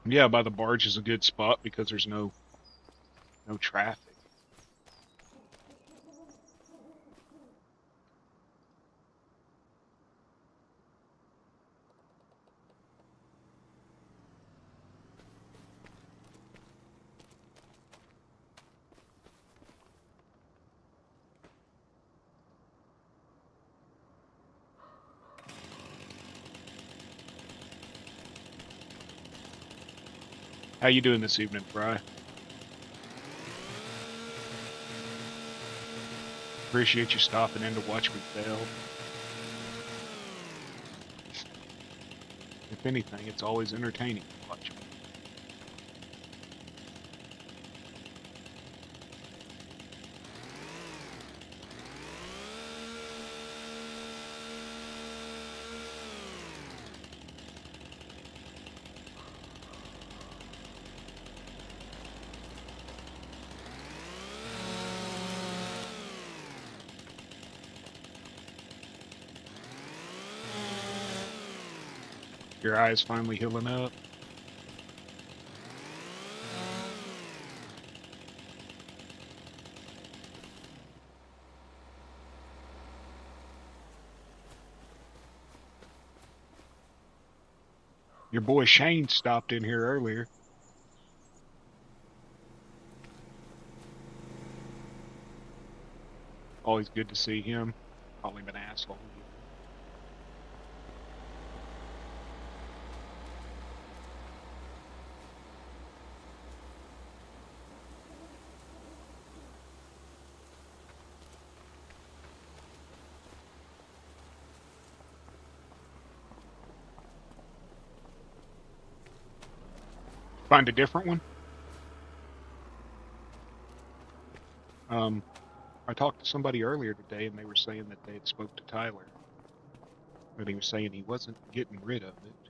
Speaker 1: Yeah, by the barge is a good spot because there's no traffic. How you doing this evening, Fry? Appreciate you stopping in to watch me fail. If anything, it's always entertaining to watch me. Your eye's finally healing up. Your boy Shane stopped in here earlier. Always good to see him. Call him an asshole. Find a different one. I talked to somebody earlier today, and they were saying that they had spoke to Tyler, but he was saying he wasn't getting rid of it.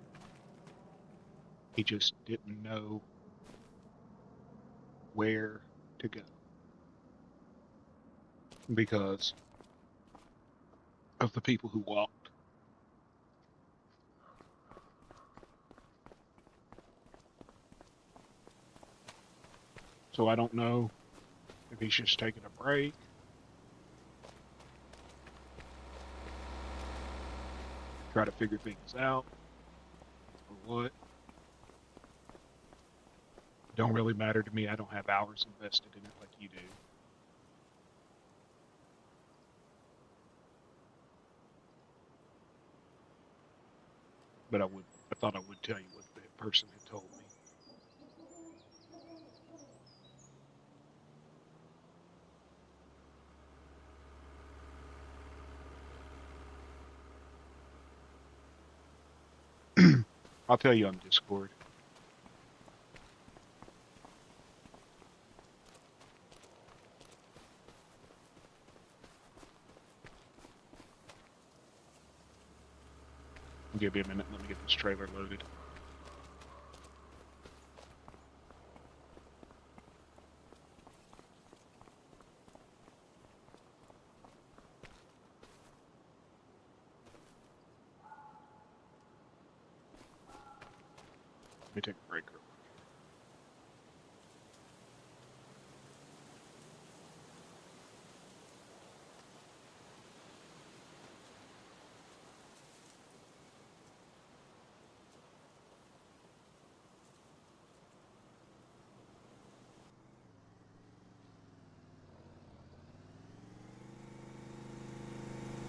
Speaker 1: He just didn't know where to go because of the people who walked. So I don't know if he's just taking a break. Try to figure things out or what. Don't really matter to me. I don't have hours invested in it like you do. But I thought I would tell you what that person had told me. I'll tell you on Discord. Give me a minute. Let me get this trailer loaded. Let me take a break real quick.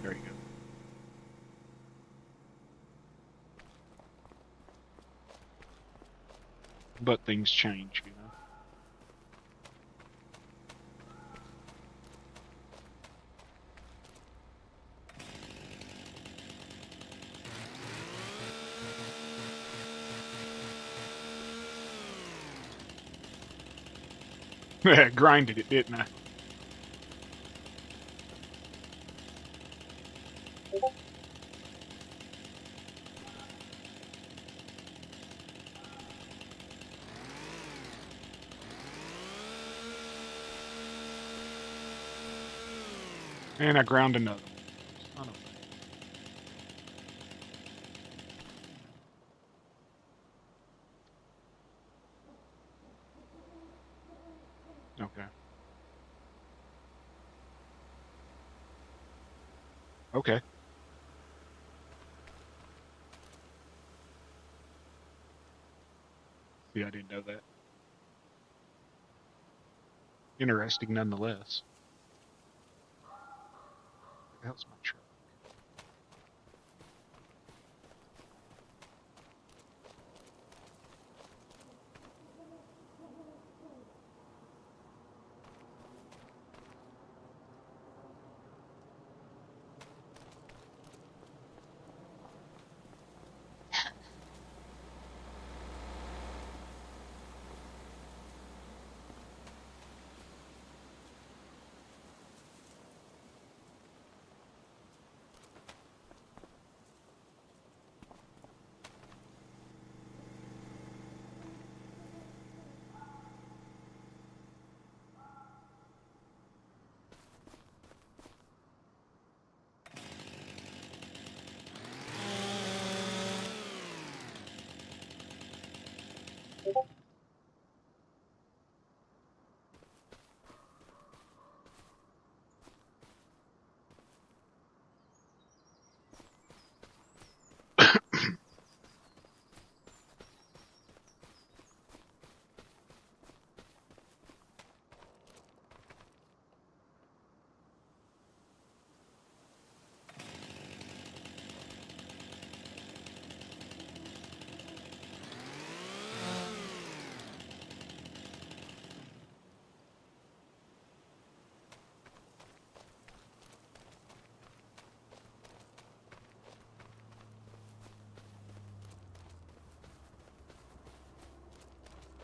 Speaker 1: There you go. But things change, you know. Grinded it, didn't I? And I ground another one. Son of a... Okay. Okay. See, I didn't know that. Interesting nonetheless. What the hell's my truck?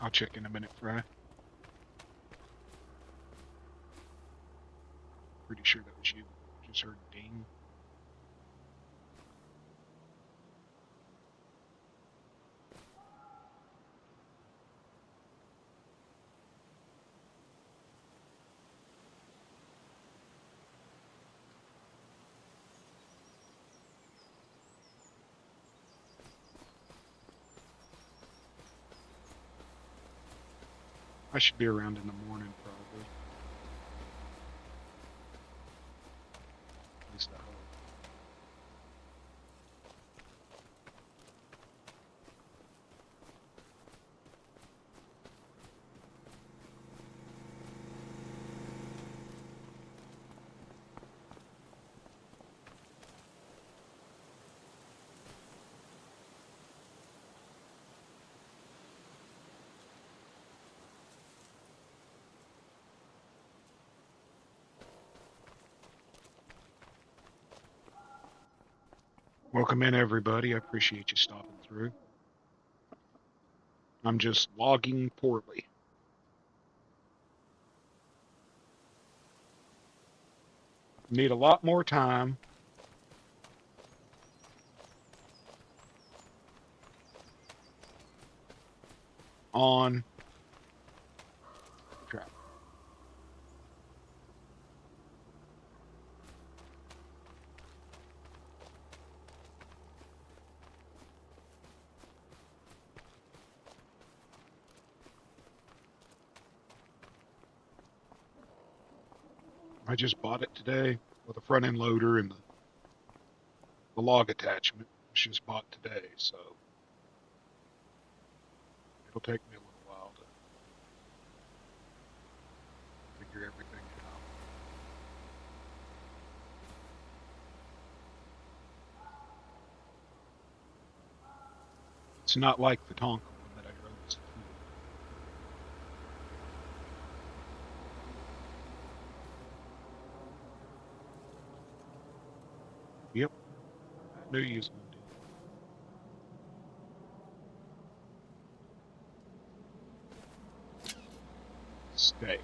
Speaker 1: I'll check in a minute, Fry. Pretty sure that was you. Just heard ding. I should be around in the morning, probably. At least I hope. Welcome in, everybody. I appreciate you stopping through. I'm just logging poorly. Need a lot more time. On track. I just bought it today with a front end loader and the log attachment, which just bought today, so it'll take me a little while to figure everything out. It's not like the Tonka one that I drove. Yep, I knew you was gonna do it. Stay.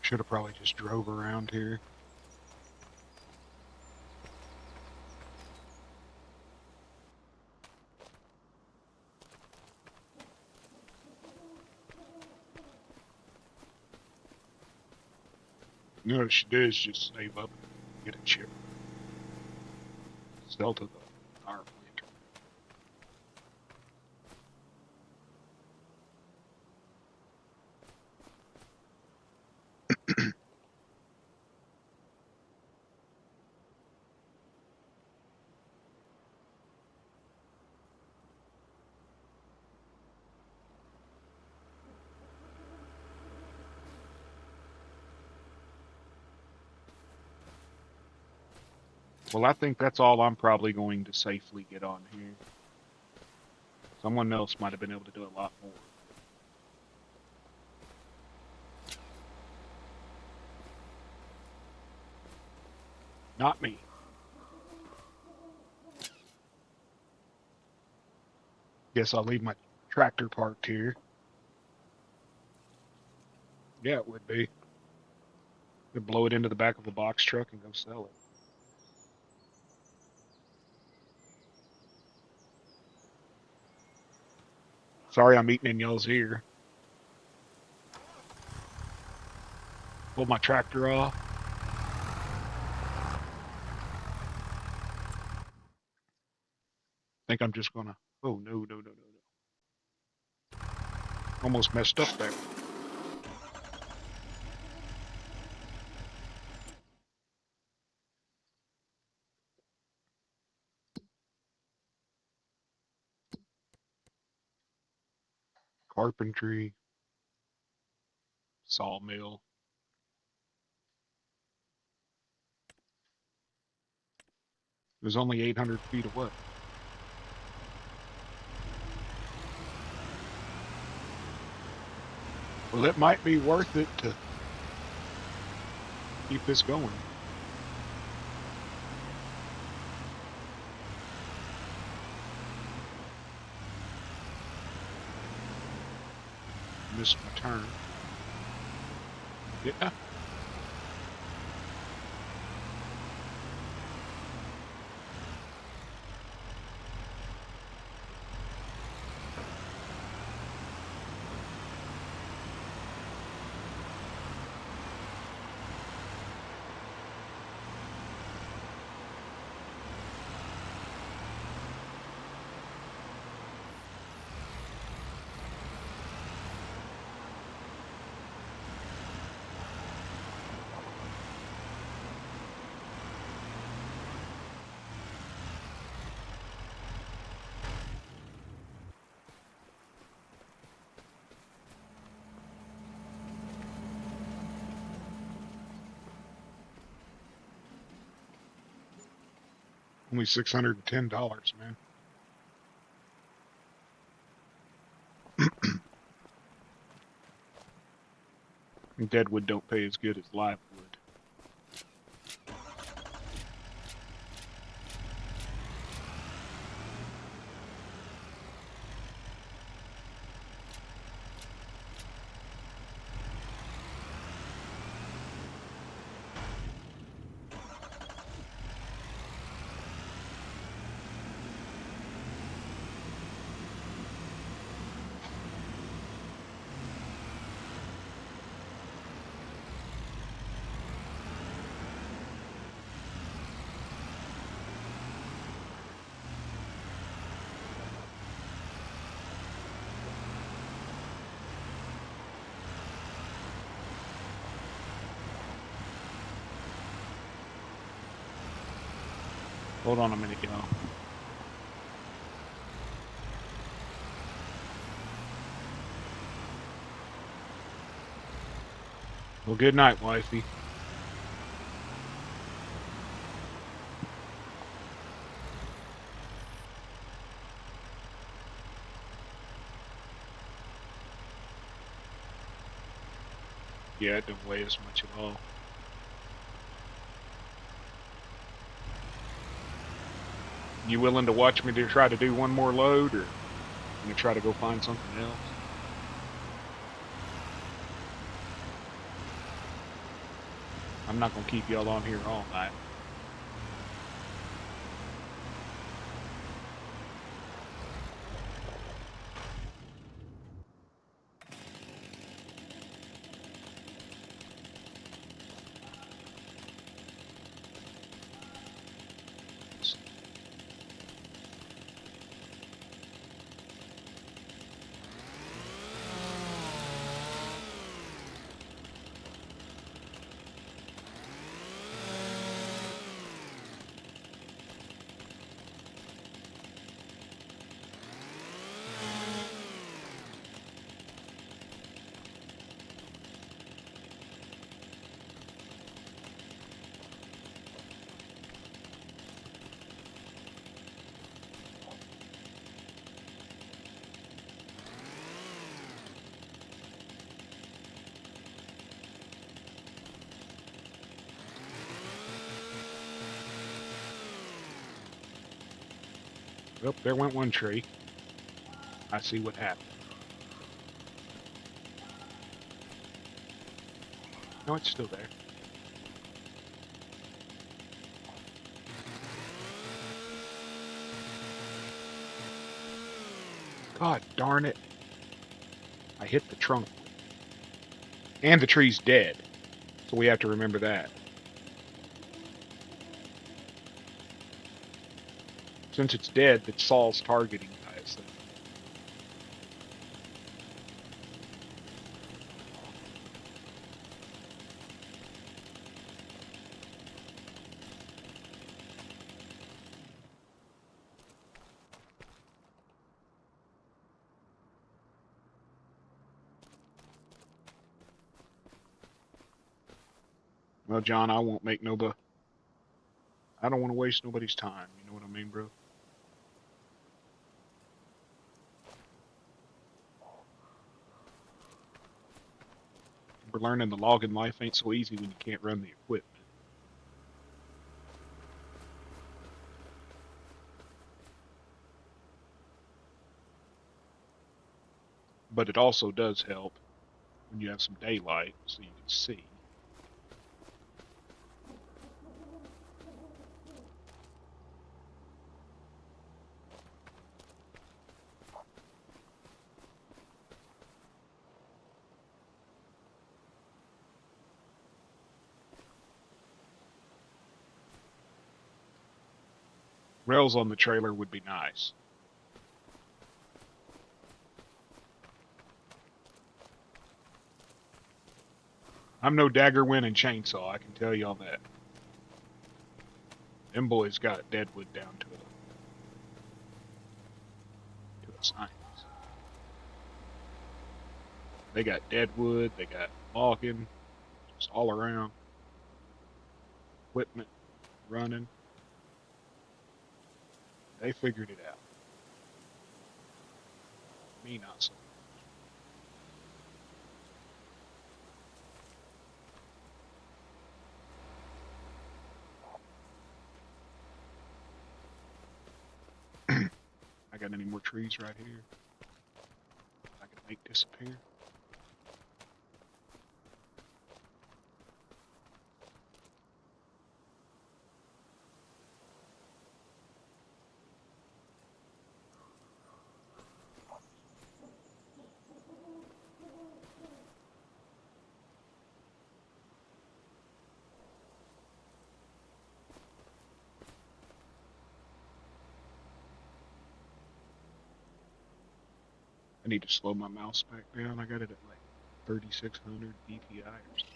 Speaker 1: Should have probably just drove around here. You know what she did is just save up and get a chip. Sell to the power plant. Well, I think that's all I'm probably going to safely get on here. Someone else might have been able to do a lot more. Not me. Guess I'll leave my tractor parked here. Yeah, it would be. Could blow it into the back of a box truck and go sell it. Sorry I'm eating in y'all's ear. Pull my tractor off. Think I'm just gonna. Oh, no. Almost messed up there. Carpentry. Sawmill. It was only 800 feet away. Well, it might be worth it to keep this going. Missed my turn. Yeah. Only $610, man. Deadwood don't pay as good as Livewood. Hold on a minute, y'all. Well, good night, wifey. Yeah, it don't weigh as much at all. You willing to watch me try to do one more load, or gonna try to go find something else? I'm not gonna keep y'all on here all night. Well, there went one tree. I see what happened. No, it's still there. God darn it. I hit the trunk. And the tree's dead. So we have to remember that. Since it's dead, that Saul's targeting guys. Well, John, I won't make nobody. I don't want to waste nobody's time. You know what I mean, bro? We're learning the logging life ain't so easy when you can't run the equipment. But it also does help when you have some daylight so you can see. Rails on the trailer would be nice. I'm no Daggerwin and Chainsaw, I can tell you all that. Them boys got Deadwood down to a science. They got Deadwood, they got logging, just all around. Equipment running. They figured it out. Me, not so. I got any more trees right here I can make disappear? I need to slow my mouse back down. I got it at like 3600 DPI or something.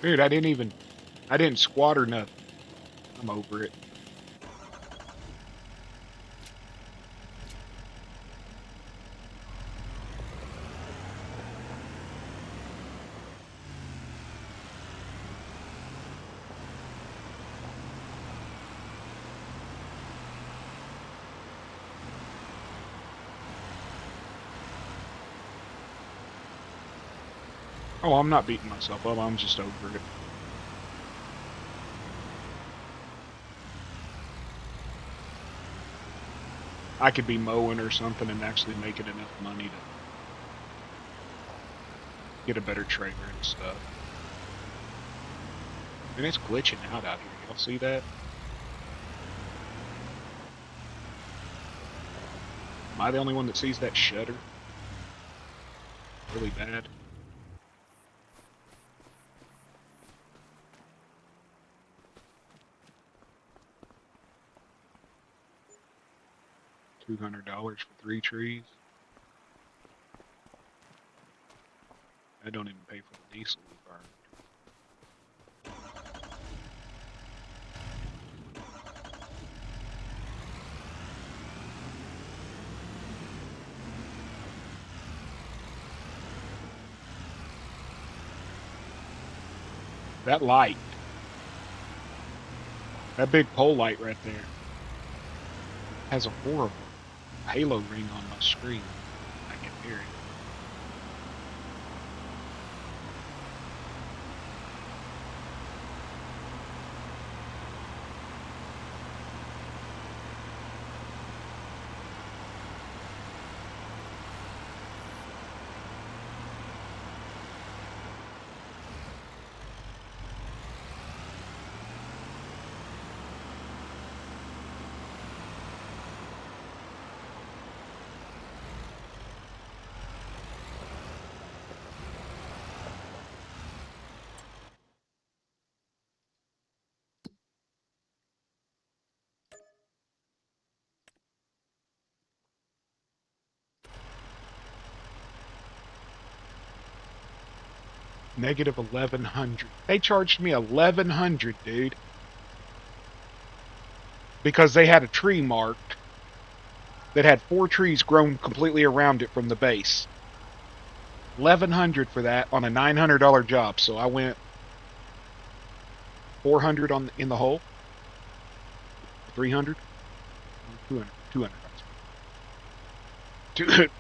Speaker 1: Dude, I didn't squat or nothing. I'm over it. Oh, I'm not beating myself up. I'm just over it. I could be mowing or something and actually making enough money to get a better trailer and stuff. And it's glitching out here. Y'all see that? Am I the only one that sees that shutter? Really bad. $200 for 3 trees. I don't even pay for the diesel we burned. That light. That big pole light right there has a horrible halo ring on my screen. I can hear it. Negative 1100. They charged me 1100, dude. because they had a tree marked that had 4 trees grown completely around it from the base. 1,100 for that on a $900 job. So I went 400 in the hole, 300, 200,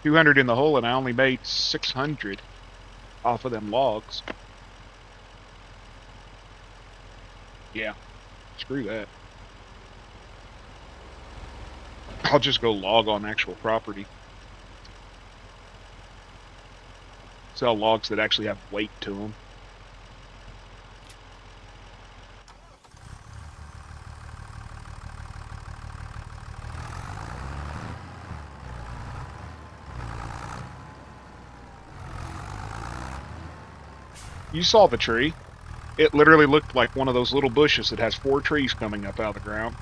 Speaker 1: 200 in the hole, and I only made 600 off of them logs. Yeah, screw that. I'll just go log on actual property. Sell logs that actually have weight to them. You saw the tree. It literally looked like one of those little bushes that has 4 trees coming up out of the ground.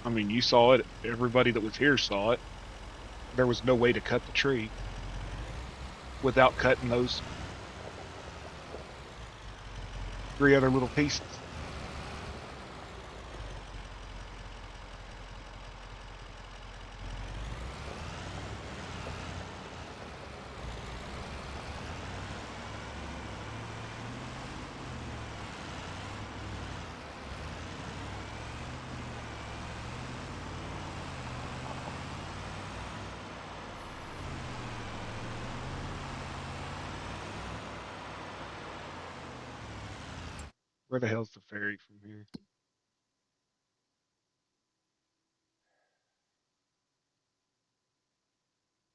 Speaker 1: I mean, you saw it. Everybody that was here saw it. There was no way to cut the tree without cutting those 3 other little pieces. Where the hell's the ferry from here?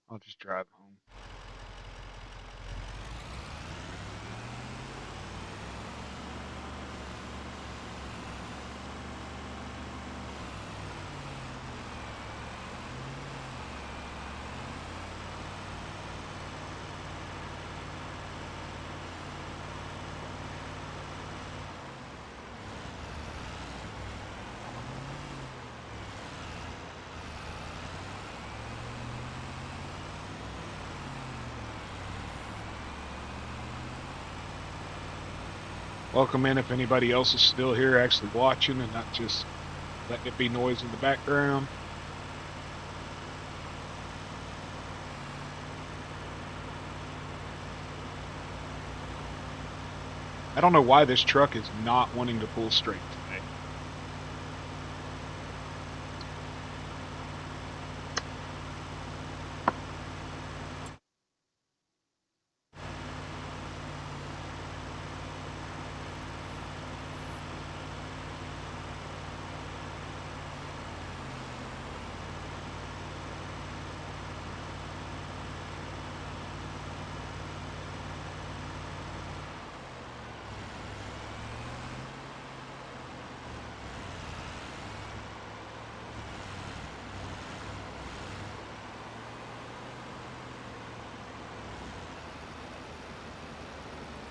Speaker 1: I'll just drive home. Welcome in if anybody else is still here actually watching and not just letting it be noise in the background. I don't know why this truck is not wanting to pull straight today.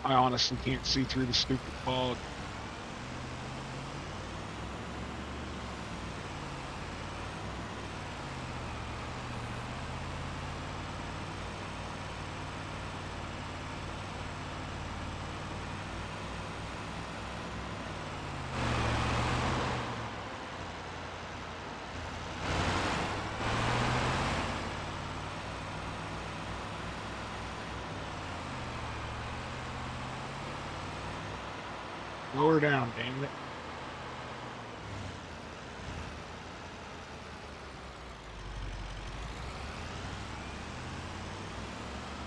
Speaker 1: I honestly can't see through the stupid fog. Lower down, damn it.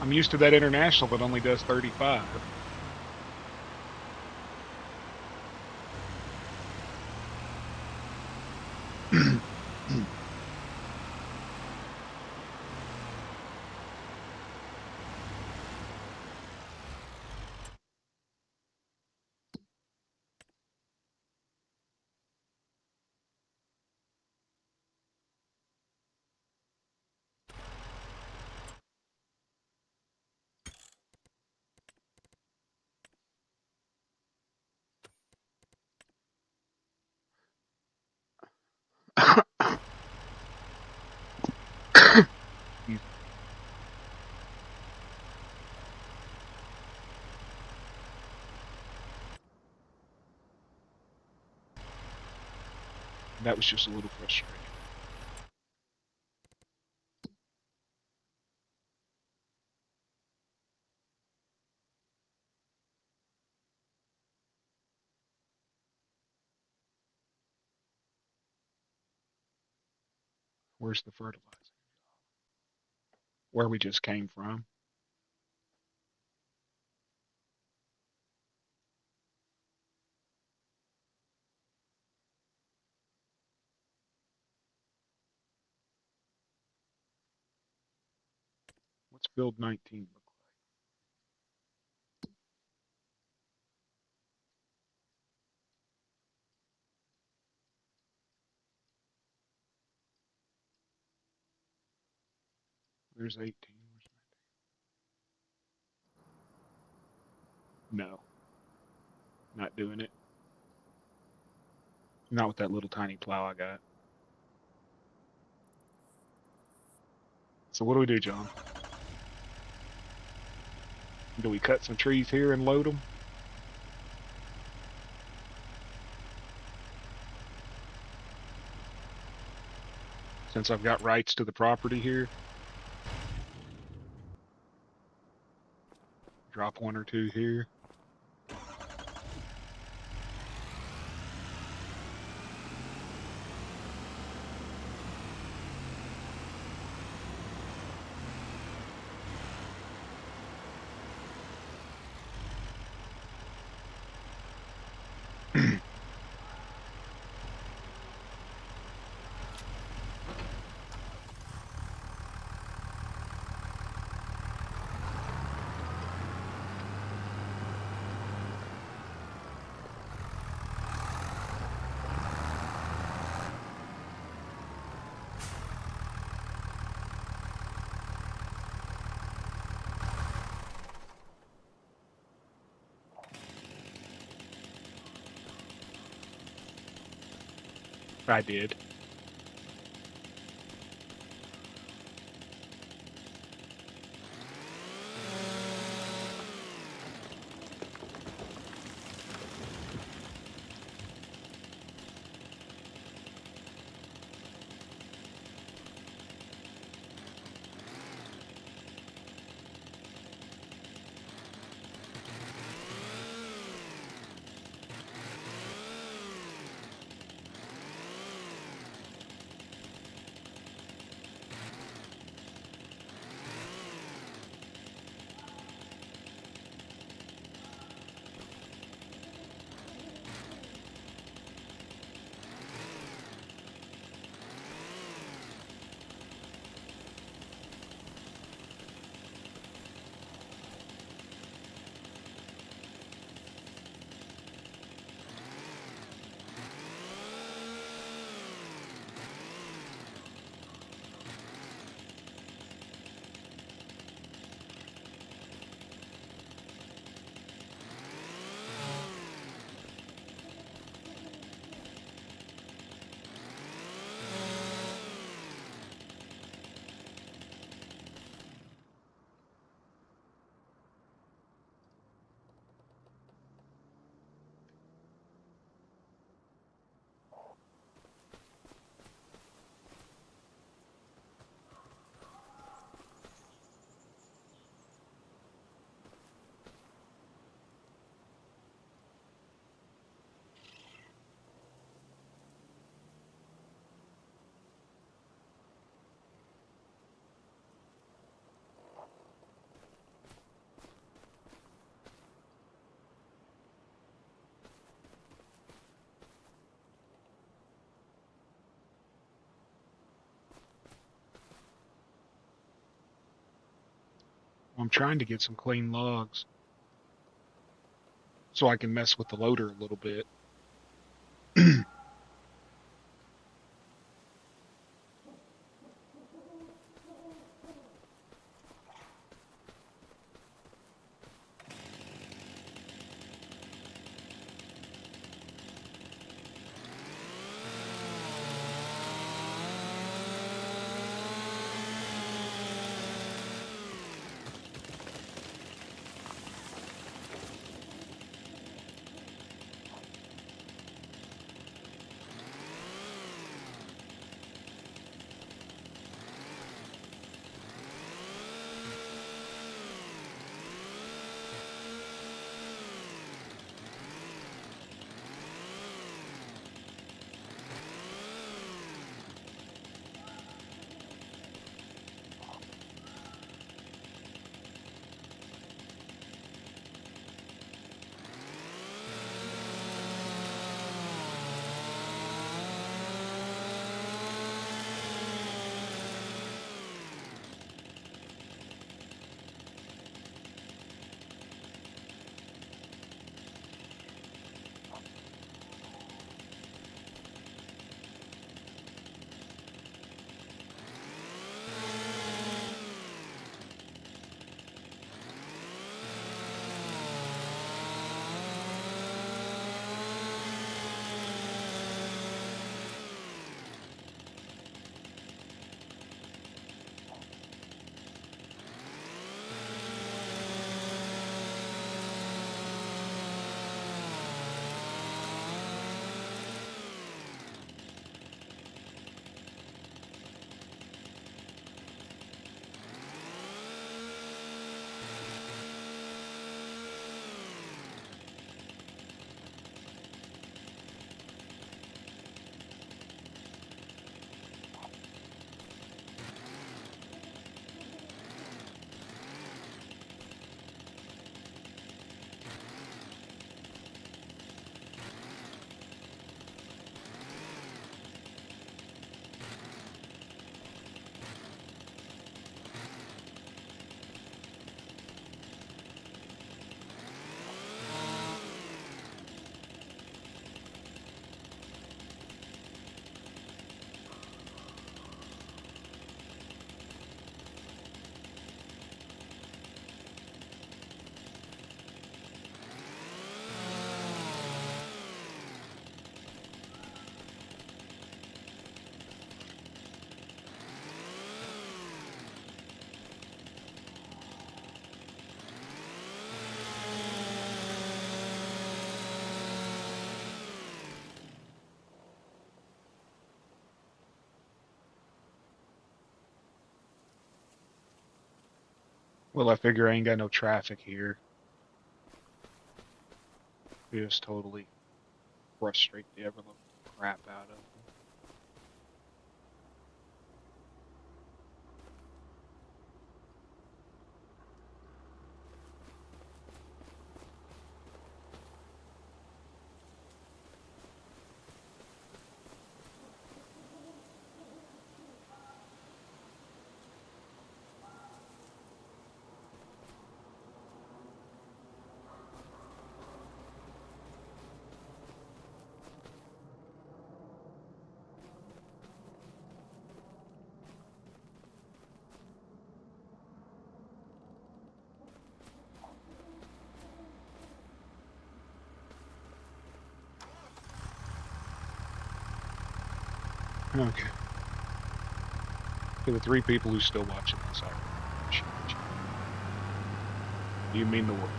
Speaker 1: I'm used to that international that only does 35. That was just a little frustrating. Where's the fertilizer? Where we just came from. What's build 19 look like? There's 18. No, not doing it. Not with that little tiny plow I got. So what do we do, John? Do we cut some trees here and load them? Since I've got rights to the property here. Drop one or two here. I did. I'm trying to get some clean logs so I can mess with the loader a little bit. Well, I figure I ain't got no traffic here. Just totally frustrate the ever living crap out of me. Okay. To the 3 people who still watching this, I appreciate you. You mean the world.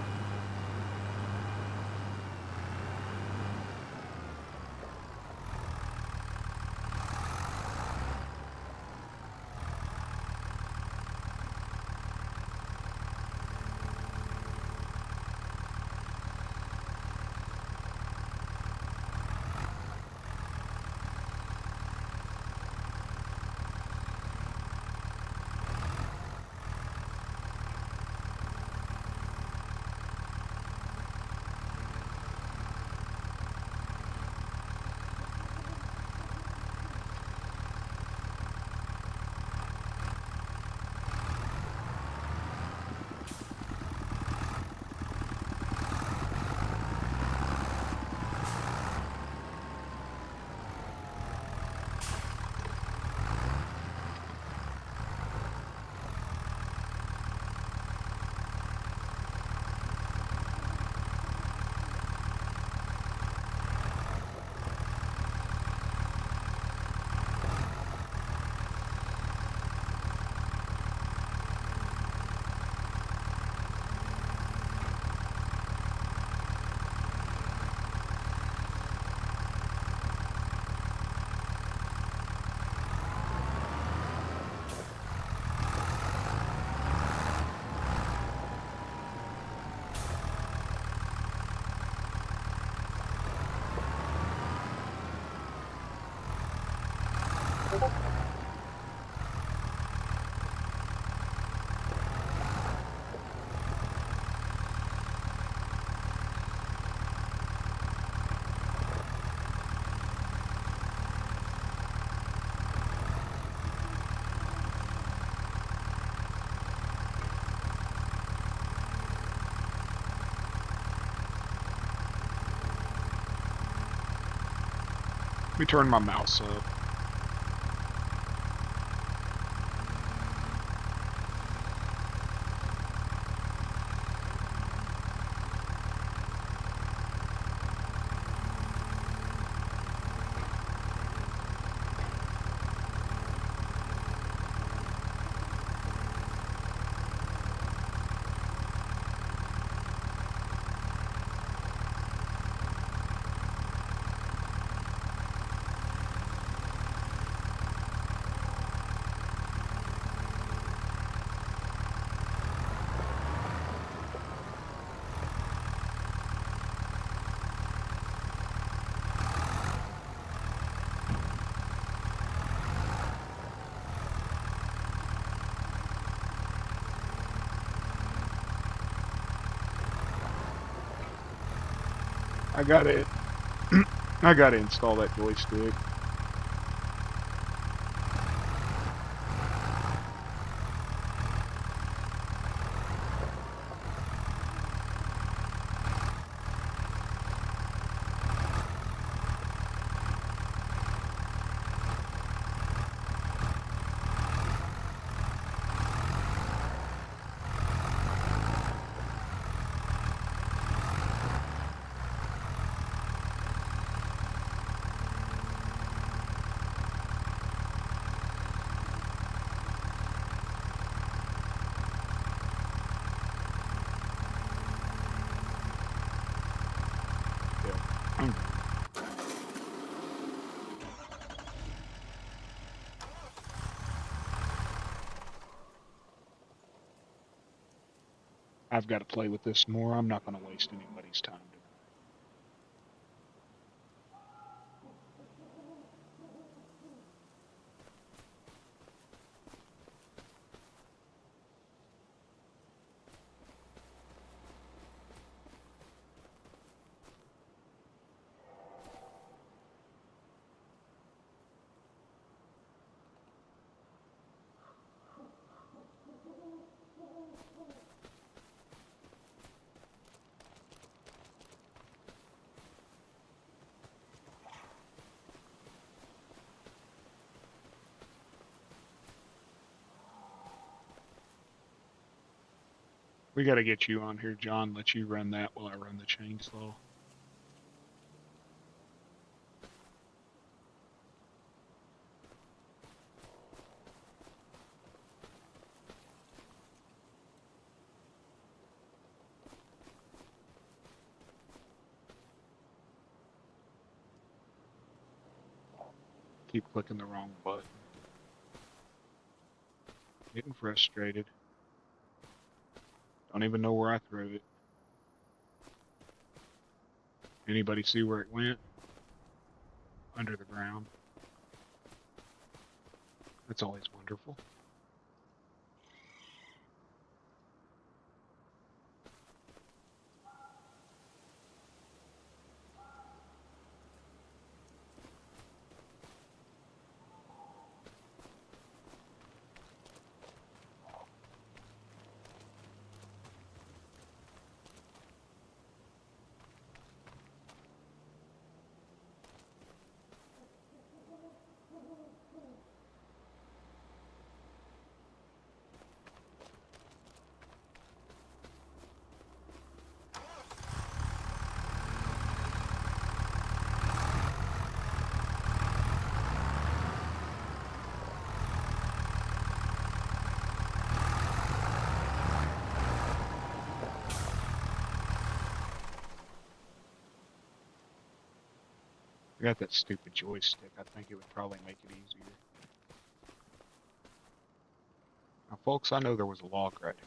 Speaker 1: Let me turn my mouse up. I gotta, I gotta install that joystick. I've got to play with this more. I'm not going to waste anybody's time tonight. We got to get you on here, John. Let you run that while I run the chainsaw. Keep clicking the wrong button. Getting frustrated. Don't even know where I threw it. Anybody see where it went? Under the ground. That's always wonderful. I got that stupid joystick. I think it would probably make it easier. Now, folks, I know there was a log right here.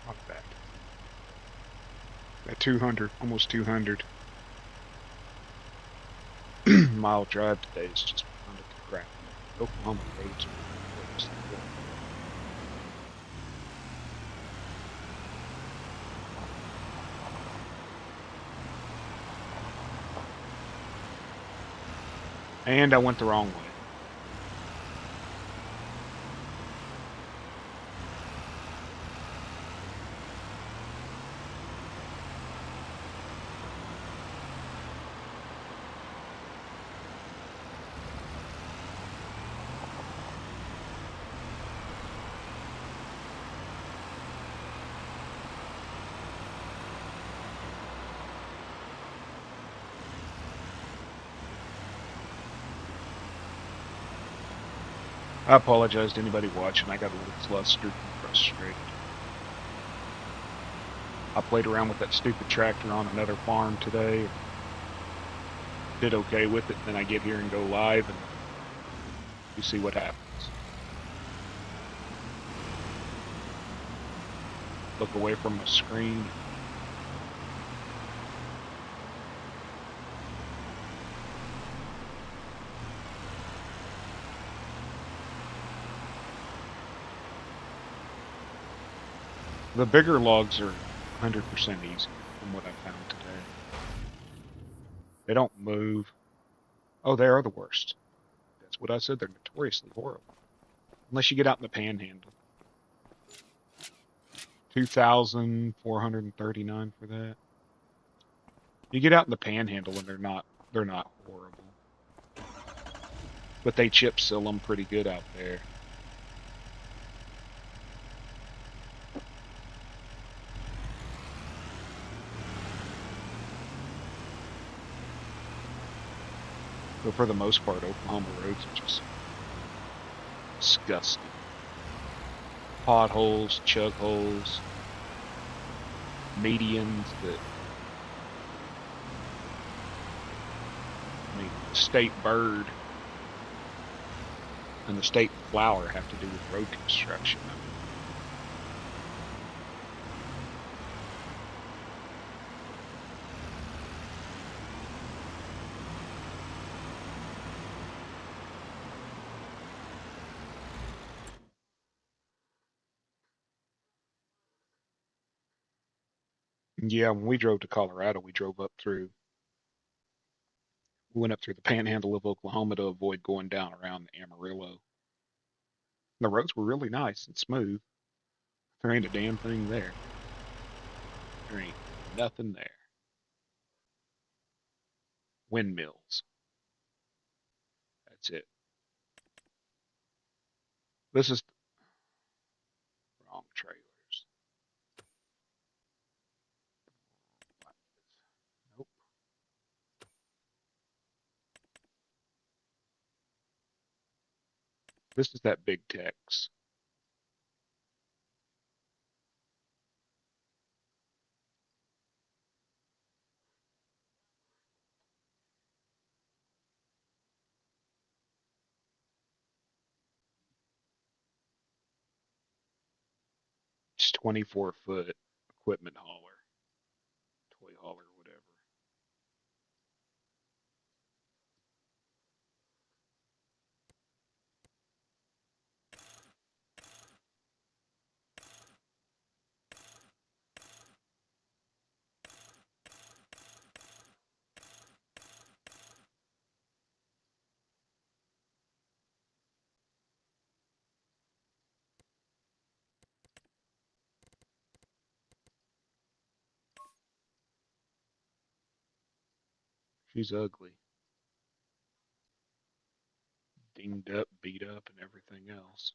Speaker 1: Not bad. At 200, almost 200 mile drive today is just fun to crap. Oklahoma roads are worse than good. And I went the wrong way. I apologize to anybody watching. I got a little flustered and frustrated. I played around with that stupid tractor on another farm today. Did okay with it. Then I get here and go live, and you see what happens. Look away from my screen. The bigger logs are 100% easy from what I found today. They don't move. Oh, they are the worst. That's what I said. They're notoriously horrible. Unless you get out in the panhandle. 2,439 for that. You get out in the panhandle and they're not horrible. but they chip seal them pretty good out there. But for the most part, Oklahoma roads are just disgusting. Potholes, chug holes, medians that, I mean, the state bird and the state flower have to do with road construction. I mean, yeah, when we drove to Colorado, we went up through the panhandle of Oklahoma to avoid going down around the Amarillo. The roads were really nice and smooth. There ain't a damn thing there. There ain't nothing there. Windmills. That's it. This is wrong trailers. Nope. This is that big Tex. It's 24-foot equipment hauler, toy hauler, whatever. She's ugly, dinged up, beat up, and everything else.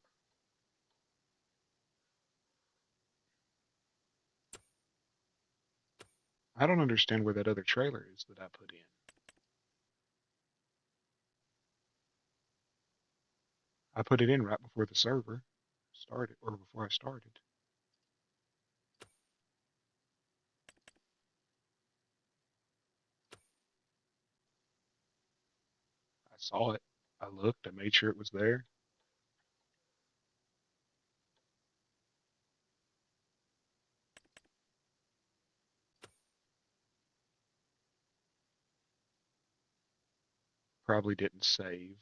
Speaker 1: I don't understand where that other trailer is that I put in. I put it in right before the server started, or before I started. I saw it. I looked. I made sure it was there. Probably didn't save.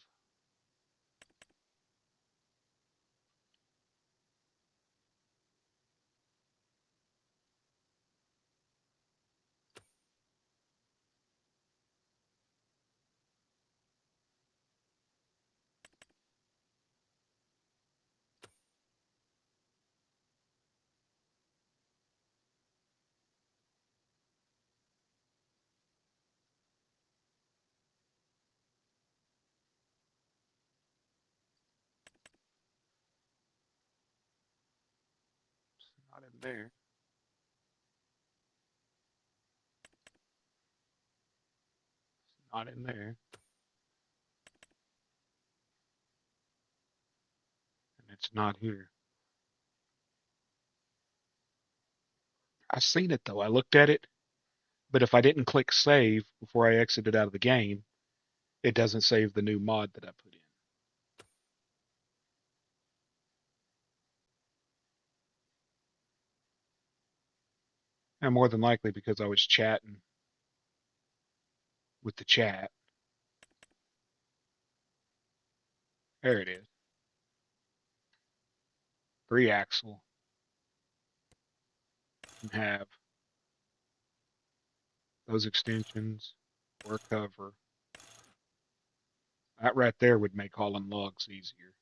Speaker 1: It's not in there. It's not in there. And it's not here. I seen it though. I looked at it, but if I didn't click save before I exited out of the game, it doesn't save the new mod that I put in. And more than likely because I was chatting with the chat. There it is. 3-axle. And have those extensions or cover. That right there would make hauling logs easier.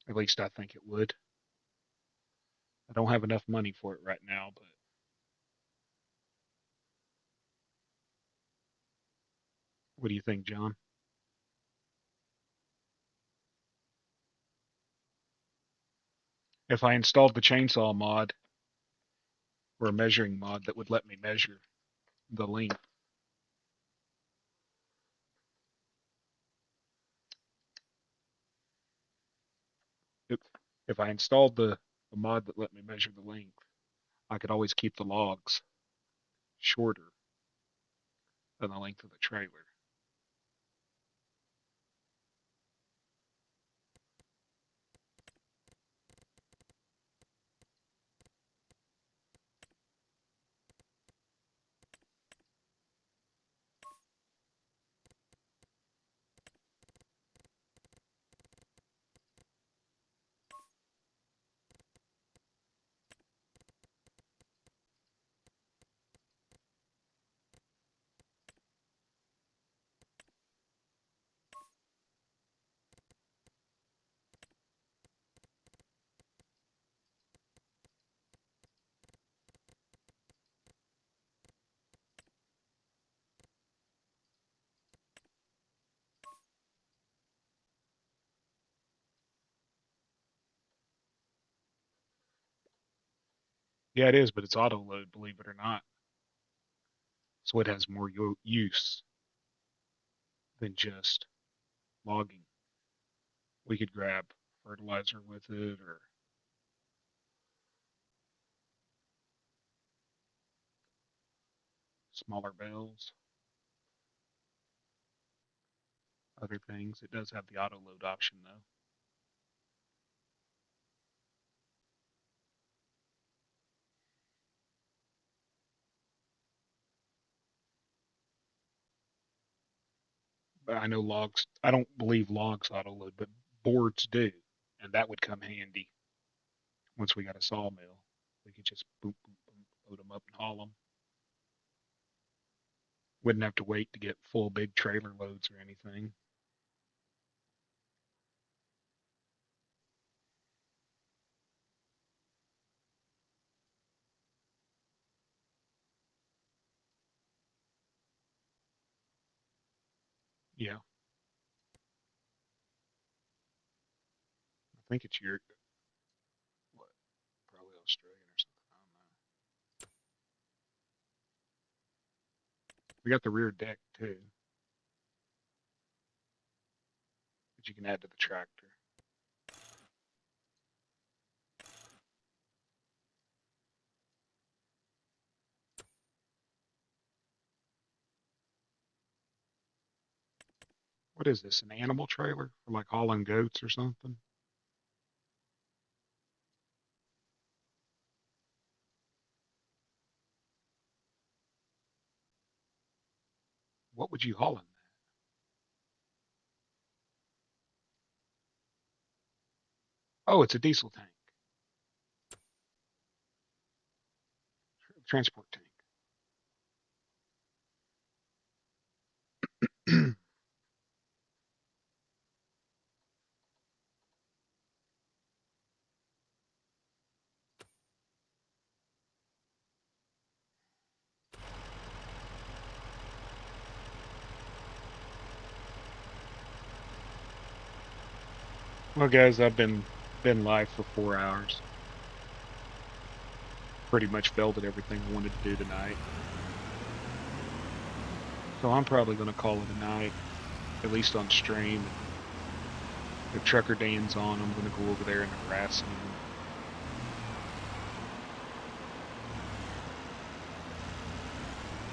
Speaker 1: At least I think it would. I don't have enough money for it right now, but What do you think, John? If I installed the chainsaw mod or a measuring mod that would let me measure the length, if, if I installed the mod that let me measure the length, I could always keep the logs shorter than the length of the trailer. Yeah, it is, but it's auto load, believe it or not. So it has more use than just logging. We could grab fertilizer with it or smaller bales, other things. It does have the auto load option though. But I know logs, I don't believe logs auto load, but boards do. And that would come handy once we got a sawmill. We could just boom, boom, boom, load them up and haul them. Wouldn't have to wait to get full big trailer loads or anything. Yeah, I think it's your, what, probably Australian or something. I don't know. We got the rear deck too, that you can add to the tractor. What is this, an animal trailer for like hauling goats or something? What would you haul in that? Oh, it's a diesel tank, transport tank. Well, guys, I've been live for 4 hours. Pretty much belted everything I wanted to do tonight. So I'm probably going to call it a night, at least on stream. If Trucker Dan's on, I'm going to go over there and harass him.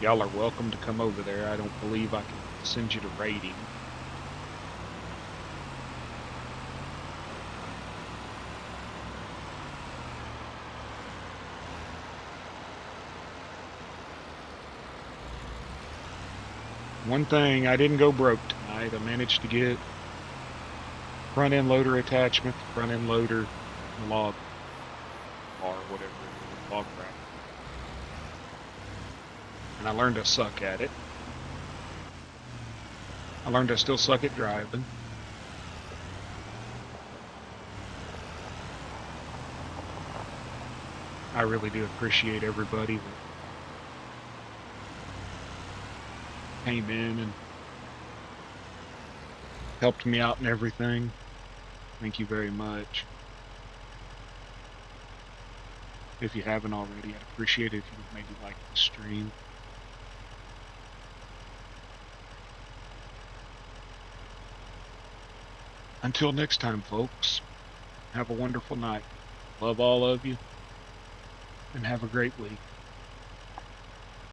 Speaker 1: Y'all are welcome to come over there. I don't believe I can send you to raiding. One thing, I didn't go broke tonight. I managed to get front end loader attachment, front end loader, log bar, whatever it is, log rack. And I learned to suck at it. I learned I still suck at driving. I really do appreciate everybody that came in and helped me out and everything. Thank you very much. If you haven't already, I'd appreciate it if you would maybe like the stream. Until next time, folks, have a wonderful night. Love all of you, and have a great week.